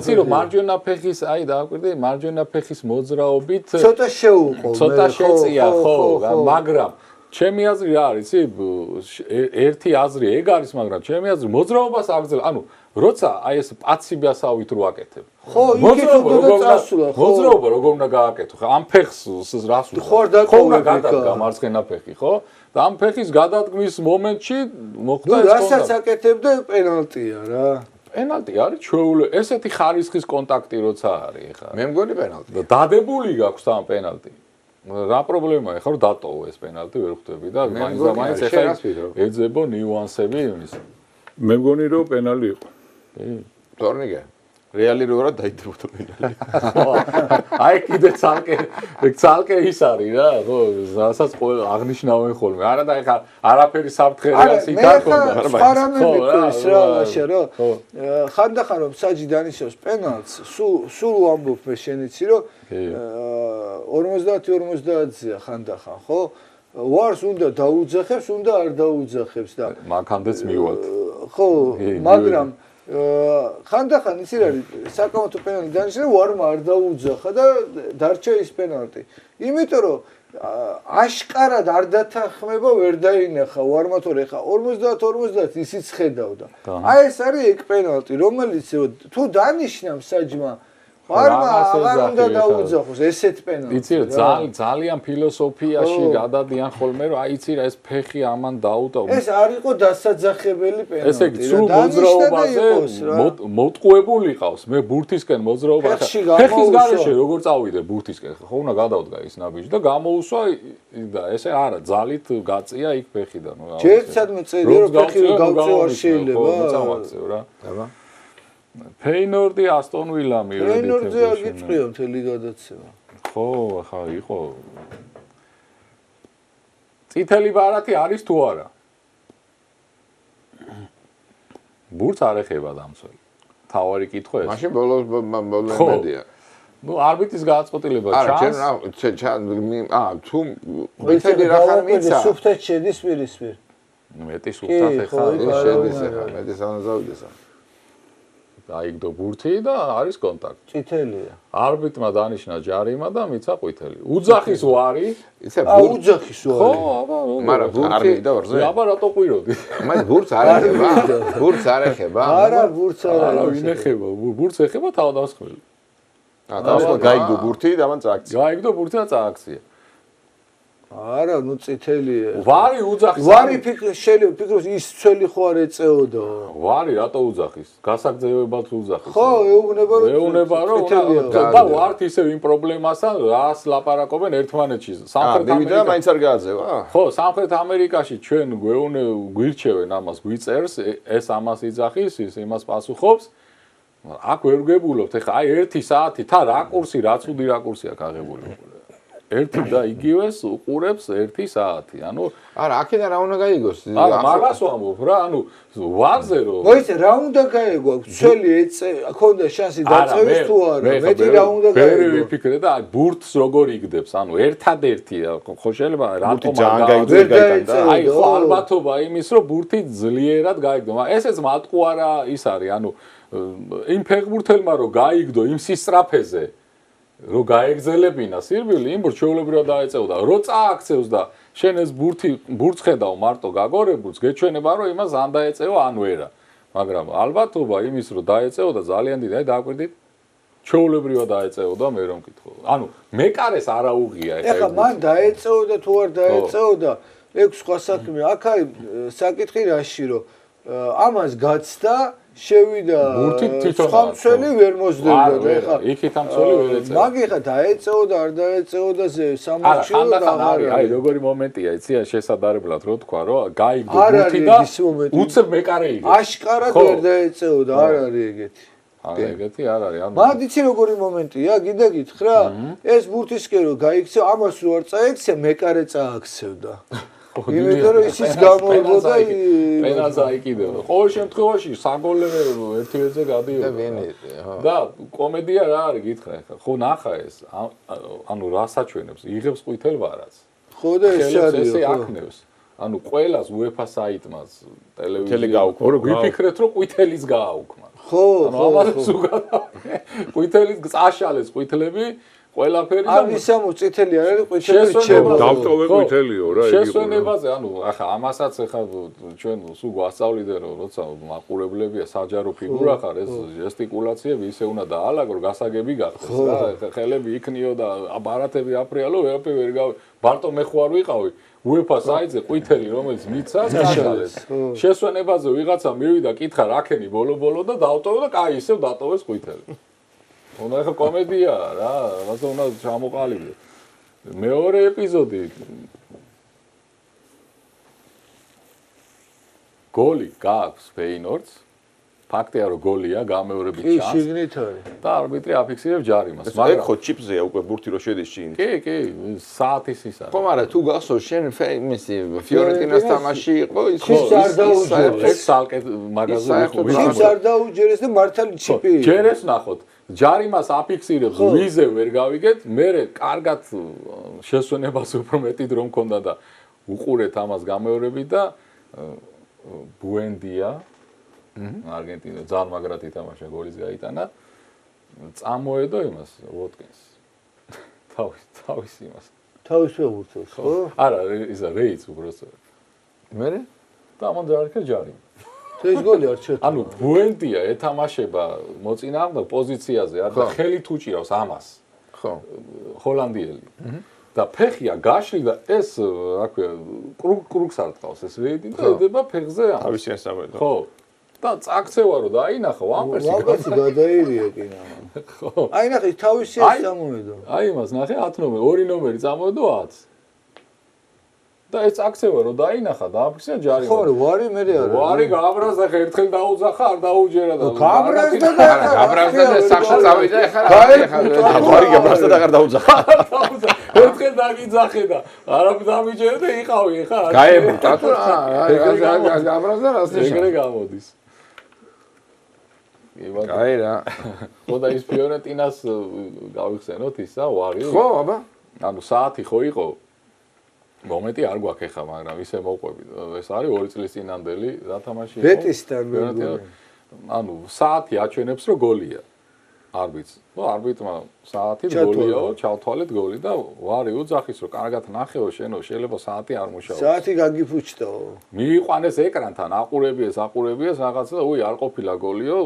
იცი რომ მარჯვენა ფეხის აი დააკვირდი მარჯვენა ფეხის მოძრაობით ცოტა შეუყო ცოტა შეწია ხო მაგრამ ჩემი აზრი რა არის იცი ერთი აზრი ეგ არის მაგრამ ჩემი აზრი მოძრაობას აგრძელ ანუ როცა აი ეს პაციბასავით რო აკეთებ ხო იქით უნდა წასულა ხო მოძრაობა როგორ უნდა გააკეთო ხო ამ ფეხს რას ხო უნდა გადადგა მარცხენა ფეხი ხო და ამ ფეხის გადადგმის მომენტში მოხდა ეს რასაც აკეთებდა პენალტია რა პენალტი არის ჩვეული ესეთი ხარისხის კონტაქტი როცა არის ხა მე მგონი პენალტი დადებული გაქვს ამ პენალტი რა პრობლემაა ხა რომ დატოვო ეს პენალტი ვერ ხვდები და მაინც ეხლა ეძებო ნიუანსები იმის მე მგონი რომ პენალი იყო თორნიგე რეალურად დაიდებოდა პენალი აი კიდე ცალკე ის არის რა ხო რასაც ყველა აღნიშნავენ ხოლმე არა და ეხა არაფერი საფრთხე რეალს იქ არ ხონდა არა მე მეკოს რა ვაშა რა ხანდახან რომ საჯი დანიშნავს პენალტს სულ ამბობ მე შენიცი რომ 50-50-ია ხანდახან ხო ვარს უნდა დაუძახებს უნდა არ დაუძახებს და მანქანდეც მივალთ ხო მაგრამ ხანდახან ის არის საკამათო პენალტი დანიშნა ვარმა არ დაუძახა და დარჩა ის პენალტი იმიტომ რომ აშკარად არ დათანხმება ვერ დაინახა ვარმა თორე ხა 50-50 ისიც ხედავდა აი ეს არის ეგ პენალტი რომელიც თუ დანიშნავს საჯმა ვარმა აღარ უნდა დაუძახოს ესეთ პენალტი იცი ძალიან ფილოსოფიაში გადადიან ხოლმე რომ აი იცი რა ეს ფეხი ამან დაუტოვო ეს არ იყო დასაძახებელი პენალტი ესე იგი სულ მოძრაობაზე მოტყუებული ყავს მე ბურთისკენ მოძრაობა ფეხის გარეშე როგორ წავიდე ბურთისკენ ხო უნდა გადავდგა ის ნაბიჯი და გამოუსვა და ესე არა ძალით გაწია იქ ფეხიდან ნუ ჯერცადმე წერია რომ ფეხი გავწევა შეიძლება მოწამაქცევ რა აბა ფეინორდი ასტონ ვილა მივედით ფეინორდზე აგიწყვია მთელი გადაცემა ხო ახლა იყო წითელი ბარათი არის თუ არა ბურთს არ ეხება დამცველი თავარი კითხვა ეს მაშინ ბოლომდია ნუ არბიტრის გადაწყვეტილება ჩანს თუ წითელი რახან მიცა სუფთად შედის პირისპირ მეტი სუფთად ეხა შედის ეხა მეტი სანაზავდეს გაიგდო ბურთი და არის კონტაქტი. წითელია. არბიტრმა დანიშნა ჯარიმა და მიცა ყვითელი. უძახის ვარი. იცი უძახის ვარი. ხო, აბა, მაგრამ ბურთი და ვარზე. აბა რატო ყვიროდი? მაგრამ ბურთს არ ეხება. ბურთს არ ეხება. არა, ბურთს არ არა, ვინ ეხება? ბურთს ეხება თავდასხმელი. და გაიგდო ბურთი და მან წააქცია. გაიგდო ბურთი და წააქცია. არა, ნუ წითელია. ვარი უძახის. ვარი შეიძლება ფიქრობს ის ცველი ხო არ ეწეოდა. ვარი რატო უძახის? გასაგზავნებად უძახის. ხო, ეუბნება რომ ეუბნება რომ და ვართ ისევ იმ პრობლემასთან, რას ლაპარაკობენ ერთმანეთში. სამხრეთ ამერიკა მაინც არ გააძევა. ხო, სამხრეთ ამერიკაში ჩვენ გვირჩევენ ამას, გვიწერს, ეს ამას იძახის, ის იმას პასუხობს. აქ ვერ გებულობთ. ეხლა აი 1 საათი თა რაკურსი, რა ცუდი რაკურსი აქვს აღებული. ერთი და იგივეს უყურებს 1 საათი. ანუ არა, აქედან რა უნდა გაიგოს? არა, მაგას ვამბობ რა, ანუ ვარზე რომ მოიცე რა უნდა გაიგო? ცველი ქონდა შანსი დაწევის თუ არა? მეტი რა უნდა გაიგო? ვერ ვიფიქრე და ბურთს როგორ იგდებს? ანუ ერთადერთია, ხო შეიძლება რატომ არ გაიგო? აი ხო ალბათობა იმის რომ ბურთი ძლიერად გაიგდო. ესეც მატყუ არა ის არის, ანუ იმ ფეხბურთელმა რომ გაიგდო იმ სისწრაფეზე რო გაეგზელებინა სირბილი იმ ბურჩეულებრივად დაეწეოდა რო წააქცევს და შენ ეს ბურთს ხედავ მარტო გაგორებულს გეჩვენება რომ იმას ან დაეწევა ან ვერა მაგრამ ალბათობა იმის რომ დაეწეოდა ძალიან დიდი აი დააკვირდით ჩეულებრივად დაეწეოდა მე რომ მკითხო ანუ მეკარეს არა უღია ეხლა მან დაეწეოდა თუ არ დაეწეოდა ეგ სხვა საქმე აქ აი საკითხი რაში რომ ამას გაცდა შევიდა ხამცველი ვერ მოძდებდა ეხლა იქით ამცველი ვერ ეწევა მაგ ეხლა დაეწეოდა არ დაეწეოდა სამარჩილო და აი როგორი მომენტია იცი შესაძლებლად რო თქვა რომ გაიგდო ბურთი და უცებ მეკარე იგებს აშკარად ვერ დაეწეოდა არ არის ეგეთი ეგეთი არ არის ანუ მაგ იცი როგორი მომენტია გინდა გითხრა ეს ბურთისკენ რო გაიქცევ ამას რო არ წაექცე მეკარე წააქცევდა იმიტომ რომ ის გამოიგდა პენალს აიკიდებდა. ყოველ შემთხვევაში საგოლე ერთ-ერთზე გადიოდა. და კომედია რა არის გითხრა ახლა. ხო ნახა ეს. ანუ რა საჩვენებს? იღებს ყვითელ ვარას. ხო და ეს არის. ესე აქნევს. ანუ ყველას UEFA საიტმას ტელევიზია გაუქმო. ვიფიქრეთ რომ ყვითელის გააუქმა. ხო, ანუ ამას უგადა. ყვითელის წაშალეს ყვითლები ყველაფერი და ამისამო წითელი არ არის ყვითელი რჩება დავტოვე ყვითელიო რა იგი შესვენებაზე ანუ ახლა ამასაც ახლა ჩვენ სულ გვასწავლიდენ რომ როცა მაყურებლებია საჯარო ფიგურა ხარ ეს ჟესტიკულაციები ისე უნდა დაალაგრო გასაგები გახდეს რა ხელები იქნიო და ბარათები აფრიალო ვერაფერი ვერ გავი ბარტო მე ხო არ ვიყავი UEFA საიტზე ყვითელი რომელიც მიცას გაშალეს შესვენებაზე ვიღაცა მივიდა კითხა რაკენი ბოლო და დავტოვე და კაი ისევ დატოვეს ყვითელი უნდა ახლა კომედია რა, რაღაცა უნდა ჩამოყალიბდე. მეორე ეპიზოდი. გოლი გააქვს ფეინორდს. ფაქტია რომ გოლია, გამეორებით ჩანს. კი, შიგნით არის. და არბიტრი აფიქსირებს ჯარიმას, მაგრამ ეგ ხო ჩიპზეა უკვე ბურთი რო შედის შინ. კი, საათის ის არის. ხო, მაგრამ თუ გახსოვს შენ იმისი ფიორენტინას თამაში იყო ის ხო არ დაუჯერეს. ეს სალკე მაგაზინი ხო ის არ დაუჯერეს და მართალი ჩიპი. ჯერეს ნახოთ. ჯარიმას აფიქსირებს ვიზე ვერ გავიგეთ, მე კარგად შესვენებას უფრო მეტი დრო მქონდა და უყურეთ ამას გამეორებით და ბუენდია არგენტინა ძალიან მაგრად ითამაშა გოლის გაიტანა წამოედო იმას ვოტკინს თავის იმას თავის ფეხბურთელს ხო არა ისა რეიც უბრალოდ მე და ამან დაარქა ჯარიმა ეს გოლი არ ჩერდა ანუ ბუენდია ეთამაშება მოწინააღმდეგ პოზიციაზე არ და ხელით უჭირავს ამას ხო ჰოლანდიელი და ფეხია გაშლი და ეს რა ქვია კრუკს არ ტყავს ეს რეიდი და ედება ფეხზე თავისი ასამედო ხო და წაქცევა რომ დაინახო ვამპერსი გადაირია კინა ხო აი ნახე თავისი ეს წამოედო აი იმას ნახე 10 ნომერი 2 ნომერი წამოედო 10 და ეს აქცევა რომ დაინახა დააფიქსა ჯარიმა ხო ვარი მე არა ვარი გააბრაზდა ერთხელ დაუძახა არ დაუჯერა და გააბრაზდა და სახში წავიდა ეხლა ვარი გააბრაზდა და არ დაუძახა ერთხელ დაგიძახე და არაფერ დამიჯერე და იყავი ეხლა გაებრტა თუ გააბრაზდა რას ეგრე გამოდის აი რა ხო და ის ფიორენტინას გავიხსენოთ ისა ვარი ხო აბა ანუ საათი ხო იყო მომენტი არ გვაქვს ახლა, მაგრამ ისე მოყვები. ეს არის 2 წლის წინანდელი რა თამაში იყო? ბეტისთან ანუ საათი აჩვენებს რომ გოლია. არ ვიცი. ნუ არბიტრმა საათით გოლიაო, ჩავთვალეთ გოლი და ვარი უძახის რომ კარგად ნახეო შენო, შეიძლება საათი არ მუშაობს. საათი გაგიფუჩტო. მიიყვანეს ეკრანთან, აყურებიეს რაღაცა და უი არ ყოფილა გოლიო.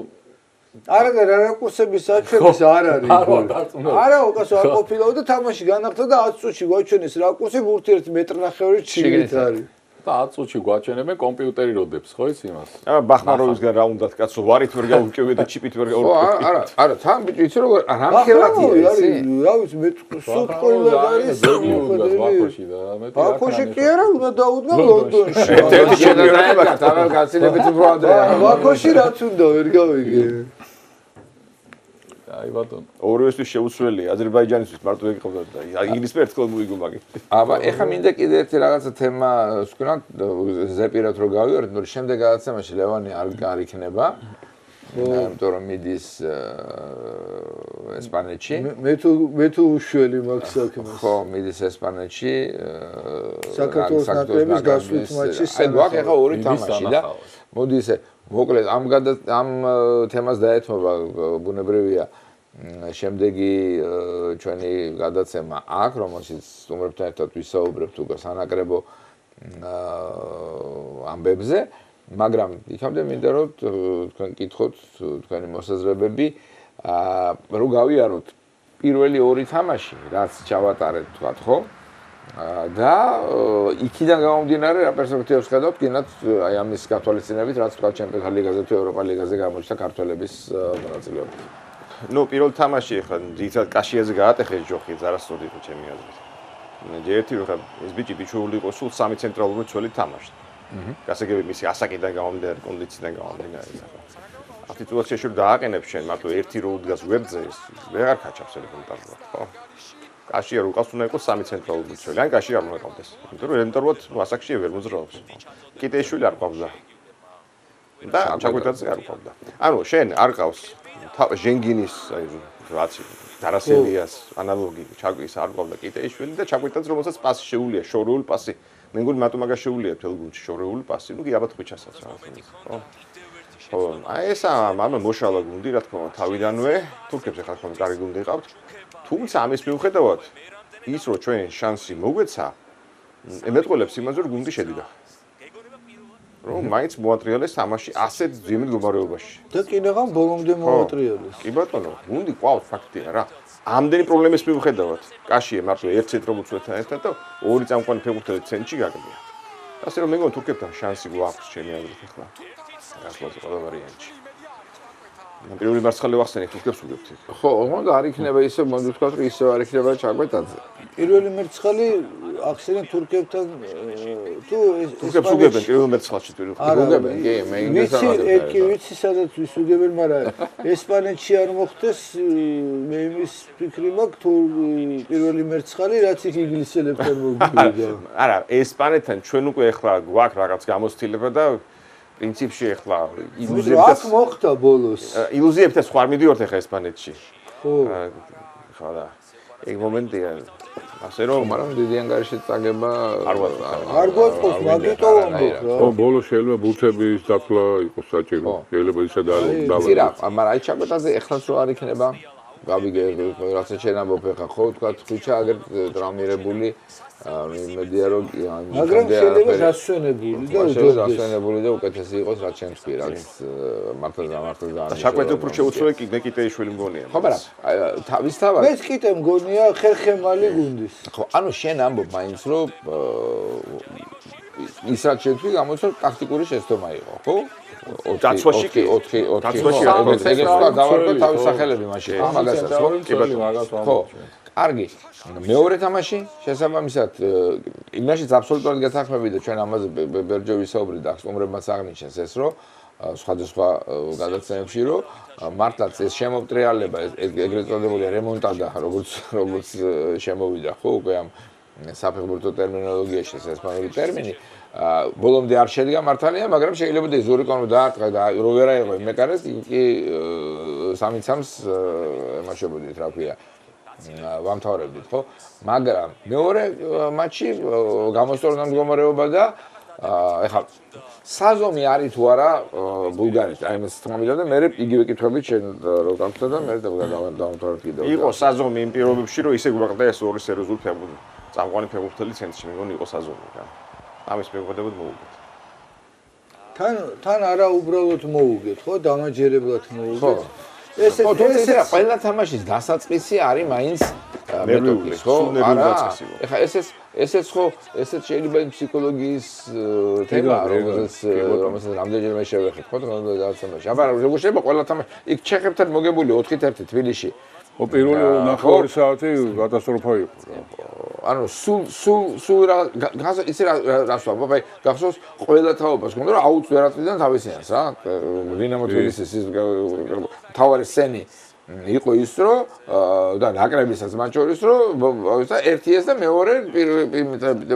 არა და რაკურსების აჩვენის არ არის. არა, უკას არ ყოფილაო და თამაში განახდა და 10 წუთში გვაჩვენეს რაკურსი ბურთი 1 მეტრნახევრის ჩიგით არის. და 10 წუთში გვაჩვენებენ კომპიუტერი როდებს, ხო ის იმას? ბახმაროვისგან რა უნდათ კაცო, ვარით ვერ გავუკევე და ჩიპით ვერ გავუკევე. არა, თან ბიჭი იცი როგორ რამხელათია ისი? რა ვიცი, მე სულ ყველა არის მოხდას ბაქოში და მე ბაქოში კი არა, უნდა დაუდგა ლონდონში. ერთ შედარება თავი გაცილებით უფრო ადრეა. ბაქოში რაც უნდა ვერ გავიგე. აი ბატონო. ორივესთვის შეუცვლელია, აზერბაიჯანისთვის მარტო ეკავდა და ინგლისმა ერთხელ მოიგო მაგით. აბა, ეხლა მინდა კიდე ერთი რაღაცა თემა ვსკვნათ, ზეპირად რო გავიარეთ, ნუ შემდეგ გადაცემაში ლევანი არ იქნება. იმიტომ რომ მიდის ესპანეთში. მე თუ უშველი მაქვს საქმეს. ხო, მიდის ესპანეთში. საქართველოს ნაკრების გასვლის მატჩი აი, ეხლა ორი თამაში და მოდი ესე მოკლედ ამ თემას დაეთმობა ბუნებრივია შემდეგი ჩვენი გადაცემა აქ, რომელშიც სტუმრებთან ერთად ვისაუბრებთ უკვე სანაკრებო ამბებზე, მაგრამ იქამდე მინდა რომ თქვენ კითხოთ თქვენი მოსაზრებები, რო გავიაროთ პირველი ორი თამაში, რაც ჩავატარეთ თქვათ, ხო? და იქიდან გამომდინარე რა პერსპექტივებს ხედავთ გინდათ აი ამის გათვალისწინებით რაც თქვა ჩემპიონთა ლიგაზე თუ ევროპა ლიგაზე გამოჩნდა ქართველების მონაწილეობით. ნუ პირველ თამაში ახლა ძირითადად კაშიაზე გაატეხეს ჯოხი, არასწორი იყო ჩემი აზრით. ერთი ხა ეს ბიჭი ბიჩეული იყო სულ 3 ცენტრალური მცველი თამაშს. გასაგები მისი ასაკიდან გამომდინარე, კონდიციიდან გამომდინარე. აქ სიტუაციაში რომ დააყენებს შენ მარტო ერთი რო უდგას ვებძე ეს ვეღარ ქაჩავს ელემენტარულად, ხო? კაშია რო ყავს უნდა იყოს 3 ცენტრალური მცველი. ან კაშია არ უნდა ყავდეს. იმიტომ რომ ელემენტარულად ასაკში ვერ მოძრაობს. კიტეიშვილი არ ყავდა. და ჩაგვიტაძე არ ყავდა. ანუ შენ არ ყავს ჟენგინის აი რაც დარასელიას ანალოგი ჩაგვის არ ყავდა კიტეიშვილი და ჩაგვიტაძე რომელსაც პასი შეუულია, შორეული პასი. მე მგონი მარტო მაგას შეუულია თელ გუნდში შორეული პასი. ნუ კი აბა ხვიჩასაც რა თქმა უნდა. ხო, აი ეს ამ მოშალა გუნდი რა თქმა უნდა თავიდანვე თურქებს ახლა ხომ კარგი გუნდი ყავთ. თუმცა ამის მიუხედავად ის რომ ჩვენ შანსი მოგვეცა ემეტყველებს იმაზე რომ გუნდი შედიდა. რომ მაინც მოატრიალეს თამაში ასეთ ძიმ მდგომარეობაში. და კიდევ ბოლომდე მოატრიალეს. კი ბატონო, გუნდი ყავს ფაქტია რა. ამდენი პრობლემის მიუხედავად კაშიე მარტო ერთ ცენტრობუცვეთთან ერთად და ორი წამყვანი ფეხბურთელი ცენტრში გაგდია. ასე რომ მე მგონი თურქებთან შანსი გვაქვს ჩემი აზრით ახლა. გასვლაზე ყველა ვარიანტში. პირველი მარცხალი ვახსენე თურქებს უგებთ. ხო, უნდა არ იქნება ისე მოდი ვთქვათ რომ ისე არ იქნება ჩაგვეტაძე. პირველი მარცხალი ახსენე თურქებთან თუ თურქებს უგებენ პირველ მარცხალში თუ უგებენ, კი, მე ინგლისში ვიცი სადაც ვის უგებენ, მაგრამ ესპანეთში არ მოხდეს მე იმის ფიქრი მაქვს თუ პირველი მარცხალი რაც იქ ინგლისელებთან მოგვიგდა. არა, ესპანეთთან ჩვენ უკვე ახლა გვაქვს რაღაც გამოცდილება და პრინციპში ახლა ილუზიებთან აქ მოხდა ბოლოს. ილუზიებთან სხვა მიდიორთ ახლა ესპანეთში. ხო. ხო და ეგ მომენტია. ასე რომ მაგრამ დიდი ანგარიში წაგება არ გვაწყობს მაგიტო ვამბობ რა. ხო, ბოლოს შეიძლება ბურთების დათვლა იყოს საჭირო. შეიძლება ისე იცი რა, მაგრამ აი ჩაგვეტაზე ეხლაც რო არ იქნება გავიგე რაცა შენ ამბობ ახლა ხო თქვა ხვიჩა აგერ ტრამირებული იმედია რომ მაგრამ შეიძლება დასვენებული და დასვენებული და უკეთესი იყოს რაც შენ თქვი რაც მართლა და ჩაკვეთე უფრო შეუცვლელი კი კიტეიშვილი მგონია. ხო მაგრამ თავისთავად მეც კიტე მგონია ხერხემალი გუნდის. ხო ანუ შენ ამბობ მაინც რომ ის რაც შენ თქვი გამოიცა ტაქტიკური შეცდომა იყო ხო? დაცვაში კი 4 ეგეც თქვა დავარქვა თავის სახელები მაშინ ხო მაგასაც ხო? კი ბატონო. ხო. კარგი. მეორე თამაში შესაბამისად იმაშიც აბსოლუტურად გეთანხმები და ჩვენ ამაზე ბერჯო ვისაუბრეთ და სტუმრებმაც აღნიშნეს ეს რომ სხვადასხვა გადაცემებში რომ მართლაც ეს შემოტრიალება ეგრეთ წოდებული რემონტადა როგორც შემოვიდა ხო უკვე ამ საფეხბურთო ტერმინოლოგიაში ეს ესპანური ტერმინი ბოლომდე არ შედგა მართალია მაგრამ შეიძლება და ზურიკონო დაარტყა და რო ვერა იყო მეკარეს კი 3-3-ს ემაშებოდით რა ქვია ვამთავრებდით ხო მაგრამ მეორე მატჩი გამოსწორდა მდგომარეობა და ეხლა საზომი არის თუ არა ბულგარეთში, აი ეს თქმა მინდა და მე იგივე კითხვებით შენ რო გამხდა და მე დავამთავრებ კიდევ. იყო საზომი იმ პირობებში, რომ ისე გვაყდა ეს ორი სერიოზული წამყვანი ფეხბურთელი ცენტრში, მე მგონი იყო საზომი რა. ამის მეგობრებოდ მოუგეთ. თან არა უბრალოდ მოუგეთ, ხო? დამაჯერებლად მოუგეთ. ესე ყველა თამაშის დასაწყისი არის მაინც მეტოქის, ხო? არა. ეხლა ესეც ხო, ესეც შეიძლება ფსიქოლოგიის თემაა, რომელსაც რამდენჯერმე შევეხეთ, ხო? თამაში. აბა როგორ შეიძლება ყველა თამაში იქ ჩეხებთან მოგებული 4-1 თბილისში. პირველი ნახევარი საათი კატასტროფა იყო. ანუ სულ რა ისე რას ვამბობ, აი გახსოვს ყველა თაობას გქონდა რომ აუც ვერაწვიდან თავისიანს რა. დინამო თბილისის თავარი სცენი იყო ის რომ და ნაკრებისაც მათ შორის რომ ერთი ეს და მეორე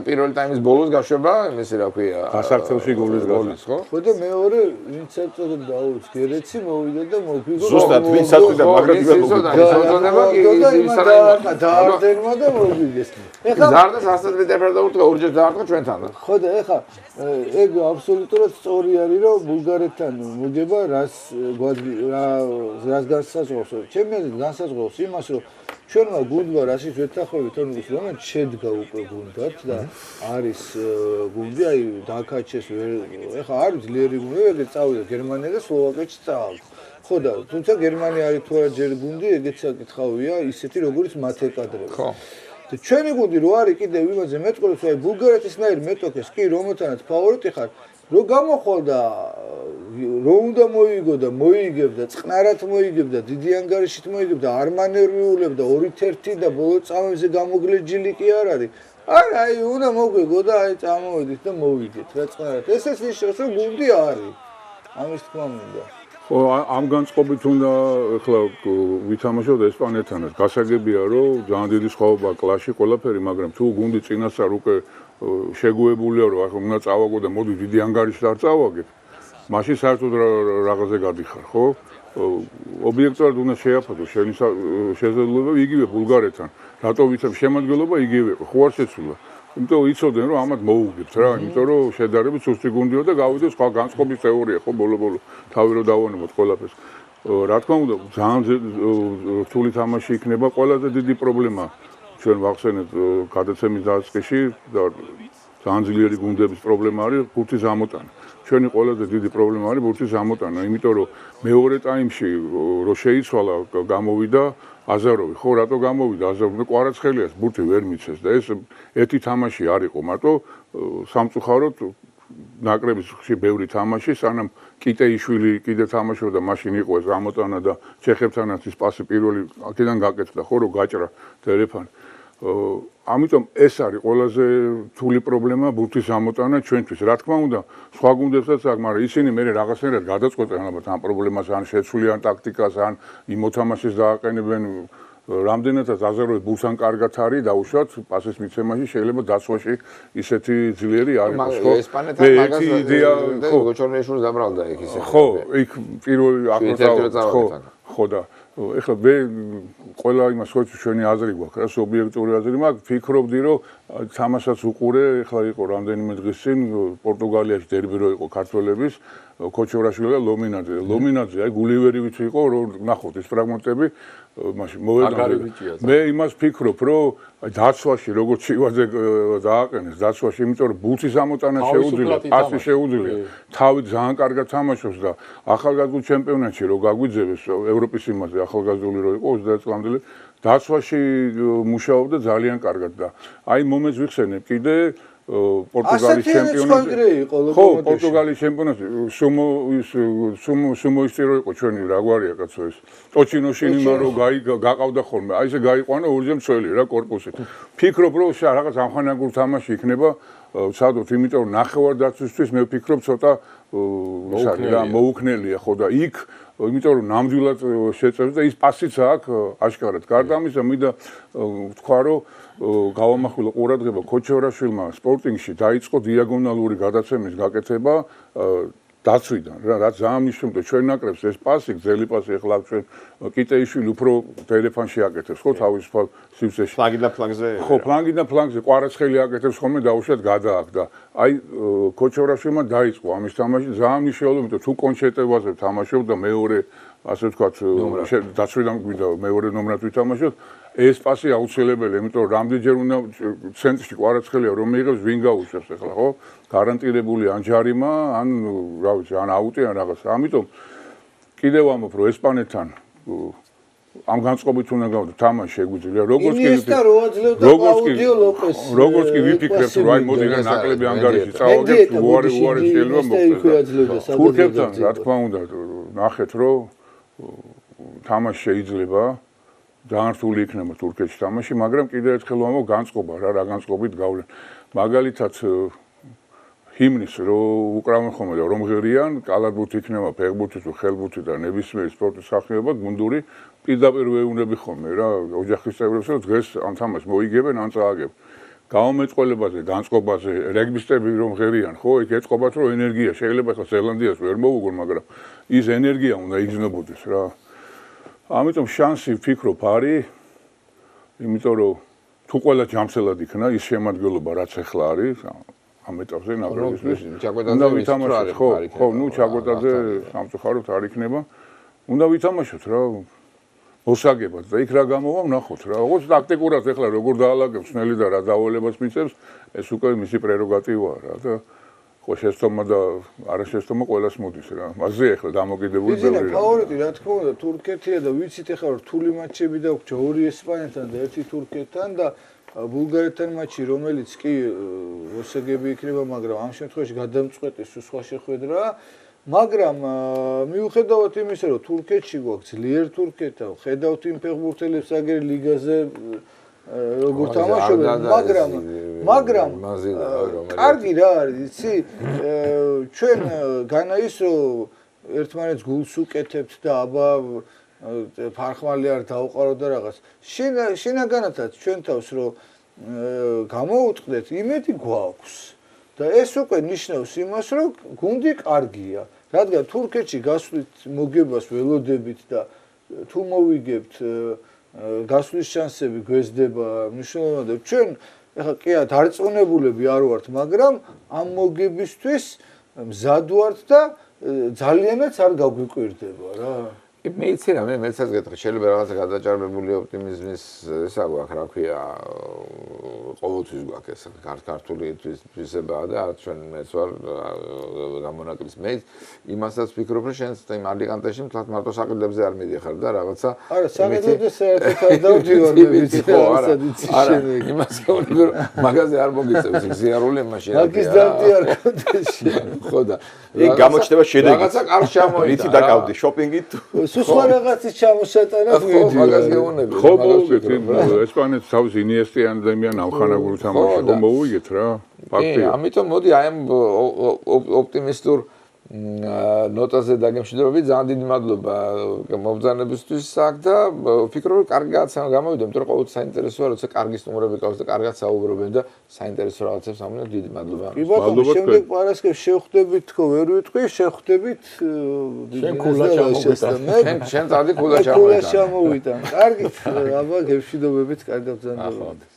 პირველი ტაიმის ბოლოს გაშვება ისე რა ქვია გასართელში გოლის ხო? ხო და მეორე ვინც აწოდებს დაუს გერეცი მოვიდა და მოგიგო ზუსტად ვინც აწოდებს მაგრამ დაარდენმა და მოგიგეს. ეხლა ზარდა სასწრაფო დეპარტამენტი ორჯერ დაარტყა ჩვენთან. ხო და ეხლა ეგ აბსოლუტურად სწორი არის რომ ბულგარეთთან მოგება რას განსაზღვრავს. ჩემი აზრით განსაზღვრავს იმას რომ ჩვენმა გუნდმა რასაც ვეთანხმებით თორემ რომ შედგა უკვე გუნდად და არის გუნდი აი დაკაჩეს ეხლა არის ძლიერი გუნდი ეგეც წავიდა გერმანია და სლოვაკეთში წავალ. ხო და თუმცა გერმანია არის თუ არა ჯერ გუნდი ეგეც საკითხავია ისეთი როგორც მათე კადრები. ხო და ჩვენი გუნდი რო არის კიდევ იმაზე მეტყოლებს აი ბულგარეთისნაირ მეტოქეს კი რომელთანაც ფავორიტი ხარ რო გამოხვალდა რო უნდა მოიგო და მოიგებდა წყნარად მოიგებდა დიდი ანგარიშით მოიგებდა არ მანევრიულებდა 2-1 და ბოლო წამებზე გამოგლეჯილი კი არ არის არა აი უნდა მოგვიგო და აი წამოვიდით და მოვიგეთ რა წყნარად ესეც ნიშნავს რომ გუნდი არის ამის თქმა მინდა ხო ამ განწყობით უნდა ახლა ვითამაშოთ ესპანეთთანაც გასაგებია რომ ძალიან დიდი სხვაობა კლასში ყველაფერი მაგრამ თუ გუნდი წინასწარ უკვე შეგუებულია რომ ახლა უნდა წავაგო და მოდი დიდი ანგარიშით არ წავაგეთ მაშინ საერთოდ რაღაცზე გადიხარ ხო ობიექტურად უნდა შეაფასო შენი შესაძლებლობა იგივე ბულგარეთთან რატო ვიცი შემოდგენლობა იგივე ხო არ შეცვლა იმიტომ იცოდნენ რომ ამათ მოუგებთ რა იმიტომ რომ შედარებით სუსტი გუნდიო და გავიდეთ სხვა განწყობის თეორია ხო ბოლო თავი რომ დავანებოთ ყველაფერს რა თქმა უნდა ძალიან რთული თამაში იქნება ყველაზე დიდი პრობლემა ჩვენ ვახსენეთ გადაცემის დასაწყისში და ძალიან ძლიერი გუნდების პრობლემა არის ბურთის ამოტანა ჩვენი ყველაზე დიდი პრობლემა არის ბურთის ამოტანა იმიტომ რომ მეორე ტაიმში რო შეიცვალა გამოვიდა აზაროვი ხო რატო გამოვიდა აზაროვი კვარაცხელიას ბურთი ვერ მიცეს და ეს ერთი თამაში არ იყო მარტო სამწუხაროდ ნაკრებისში ბევრი თამაში სანამ კიტეიშვილი კიდე თამაშობდა მაშინ იყო ეს ამოტანა და ჩეხებთანაც ის პასი პირველი აქედან გაკეთდა ხო რომ გაჭრა ტელეფონი ამიტომ ეს არის ყველაზე რთული პრობლემა ბურთის ამოტანა ჩვენთვის რა თქმა უნდა სხვა გუნდებსაც აქვს მაგრამ ისინი მე რაღაცნაირად გადაწყვეტენ ალბათ ამ პრობლემას ან შეცვლიან ტაქტიკას ან იმ მოთამაშეს დააყენებენ რამდენადაც აზერბაიჯანი ბურთთან კარგად არის დაუშვათ პასის მიცემაში შეიძლება დაცვაში ისეთი ძლიერი არ იყოს ხო ესპანეთთან მაგას იდეა ხო გოჩორნეიშვილს დაბრალდა იქ ისე ხო იქ პირველი აკროთა ხო და ეხლა მე ყველა იმას ხოჭი ჩვენი აზრი გვაქვს რა ობიექტური აზრი მაქვს ფიქრობდი რომ თამაშაც უყურე ეხლა იყო რამდენიმე დღის წინ პორტუგალიაში დერბი რო იყო ქართველების კოჩორაშვილი და ლომინაძე აი გულივერი ვიცი იყო რომ ნახოთ ეს ფრაგმენტები მაშინ მოვედამე მე იმას ფიქრობ რომ დაცვაში როგორც შევაძე დააყენეს დაცვაში იმიტომ რომ ბურთის ამოტანა შეუძლია პასი შეუძლია თავი ძალიან კარგად თამაშობს და ახალგაზრდულ ჩემპიონატში რო გაგვიძევეს ევროპის იმაზე ახალგაზრდული რო იყო 30 წლამდელი დაცვაში მუშაობდა ძალიან კარგად და აი მომეც ვიხსენებ კიდე პორტუგალის ჩემპიონატი ხო პორტუგალის ჩემპიონატი სუმო ისე რო იყო ჩვენი რა გვარია კაცო ეს ტოჩინოში იმან რო გაყავდა ხოლმე აი ესე გაიყვანა ორჯერ მცველი რა კორპუსით ფიქრობ რომ რაღაც ამხანაგურ თამაში იქნება სადოთ იმიტომ რომ ნახევარდაცვისთვის მე ვფიქრობ ცოტა ის არის რა მოუქნელია ხო და იქ იმიტომ რომ ნამდვილად შეწევს და ის პასიც აქვს აშკარად გარდა ამისა მინდა ვთქვა რომ გავამახვილა ყურადღება კოჩორაშვილმა სპორტინგში დაიწყო დიაგონალური გადაცემის გაკეთება დაცვიდან რა რაც ძალიან მნიშვნელოვანია ჩვენ ნაკრებს ეს პასი გზელი პასი ახლა ჩვენ კიტეიშვილი უფრო ტელეფონში აკეთებს ხო თავისუფალ სივრცეში ფლანგიდან ფლანგზე ხო ფლანგიდან ფლანგზე ყვარაცხელი აკეთებს ხოლმე დაუშვათ გადააკ და აი კოჩევრაშვილმა დაიწყო ამის თამაში ძალიან მნიშვნელოვანია იმიტომ თუ კონჩეტებაზე თამაშობ და მეორე ასე ვთქვათ დაცვიდან გვიდა მეორე ნომრად ვითამაშოთ ეს პასი აუცილებელია იმიტომ რამდენჯერ უნდა ცენტრში ყვარაცხელია რომ მიიღებს ვინ გაუშვებს ახლა ხო გარანტირებული ან ჯარიმა ან რა ვიცი ან აუტი ან რაღაც ამიტომ კიდევ ამბობ რომ ესპანეთთან ამ განწყობით უნდა გავდო თამაში შეგვიძლია როგორც კი ვიფიქრებთ რომ აი მოდი რა ნაკლები ანგარიში წავაგებთ უარი შეიძლება მოხდეს თურქებთან რა თქმა უნდა ნახეთ რომ თამაში შეიძლება ძალიან რთული იქნება თურქეთში თამაში მაგრამ კიდევ ერთხელ ვამბობ განწყობა რა განწყობით გავლენ მაგალითად ჰიმნის რო უკრავენ ხოლმე და რომ ღერიან კალათბურთი იქნება ფეხბურთი თუ ხელბურთი და ნებისმიერი სპორტის სახეობა გუნდური პირდაპირ ვეუბნები ხოლმე რა ოჯახის წევრებს რომ დღეს ამ თამაშს მოიგებენ ან წააგებენ გამომეწყოლებაზე განწყობაზე რეგბისტები რომ ღერიან ხო იქ ეწყობათ რომ ენერგია შეიძლება ხა ზელანდიას ვერ მოუგონ მაგრამ ის ენერგია უნდა იგრძნობოდეს რა ამიტომ შანსი ვფიქრობ არის იმიტომ რომ თუ ყველა ჯამსელად იქნა ის შემადგენლობა რაც ახლა არის ამ ეტაპზე ნაკრებისთვის უნდა ვითამაშოთ ხო ნუ ჩაგვეტაძე სამწუხაროდ არ იქნება უნდა ვითამაშოთ რა მოსაგებად და იქ რა გამოვა ვნახოთ რა როგორც ტაქტიკურად ახლა როგორ დაალაგებს ნელი და რა დავალებას მიწევს ეს უკვე მისი პრეროგატივაა რა და ხო შეცდომა და არა შეცდომა ყველას მოდის რა მასზე ახლა დამოკიდებული ბევრი რა ფავორიტი რა თქმა უნდა თურქეთია და ვიცით ახლა რთული მატჩები დაგვჭა ორი ესპანეთთან და ერთი თურქეთთან და ბულგარეთთან მატჩი რომელიც კი ოსეგები იქნება მაგრამ ამ შემთხვევაში გადამწყვეტი სხვა შეხვედრა მაგრამ მიუხედავად იმისა რომ თურქეთში გვაქვს ძლიერ თურქეთთან ხედავთ იმ ფეხბურთელებს აგერ ლიგაზე როგორ თამაშობენ მაგრამ კარგი რა არის იცი ჩვენ განა ის რომ ერთმანეთს გულს უკეთებთ და აბა ფარხმალი არ დაუყარო და რაღაც შინაგანათაც ჩვენ თავს რომ გამოუწყდეთ იმედი გვაქვს და ეს უკვე ნიშნავს იმას რომ გუნდი კარგია რადგან თურქეთში გასვლით მოგებას ველოდებით და თუ მოვიგებთ გასვლის შანსები გვესდება მნიშვნელოვნად ჩვენ ეხლა კი დარწმუნებულები არ ვართ მაგრამ ამ მოგებისთვის მზად ვართ და ძალიანაც არ გაგვიკვირდება რა მეც რა მეც გეტყვი შეიძლება რაღაცა გადაჭარბებული ოპტიმიზმის ესა გვაქვს რა ქვია ყოველთვის გვაქვს ეს ქართული თვისებაა და ჩვენ მეც ვარ გამონაკლისს მე იმასაც ვფიქრობ რომ შენ იმ ალიკანტეში მთლად მარტო საყიდებზე არ მიდიხარ და რაღაცა არა საყიდებზე საერთოდ არ დავდივარ მე ვიცი არა იმას გავიგო მაგაზე არ მოგიწევს ზიარული მაშინ მაგის დარტი არ კონდეში ხო და ეგ გამოჩნდება შედეგი რაღაცა კარგ ჩამოიტანა რითი დაკავდი შოპინგით სხვა რაღაცის ჩამოსატანა ვიდი მაგას გეუბნები ხო მოვიგეთ ესპანეთს თავის ინიესტიან ადამიან ამხანაგური თამაში ხო მოვიგეთ რა ფაქტია ამიტომ მოდი აი ამ ოპტიმისტურ ნოტაზე დაგემშვიდობებით ძალიან დიდი მადლობა მობრძანებისთვის აქ და ვფიქრობ რომ კარგი გადაცემა გამოვიდა იმიტომ რომ ყოველთვის საინტერესოა როცა კარგი სტუმრები ყავს და კარგად საუბრობენ და საინტერესო რაღაცებს ამბობენ დიდი მადლობა კი ბატონო შემდეგ პარასკევს შევხვდებით თქო ვერ ვიტყვი შევხვდებით შენ ქულა ჩამოვიდა შენ წადი ქულა ჩამოვიდა კარგი აბა გემშვიდობებით კარგად ბრძანდება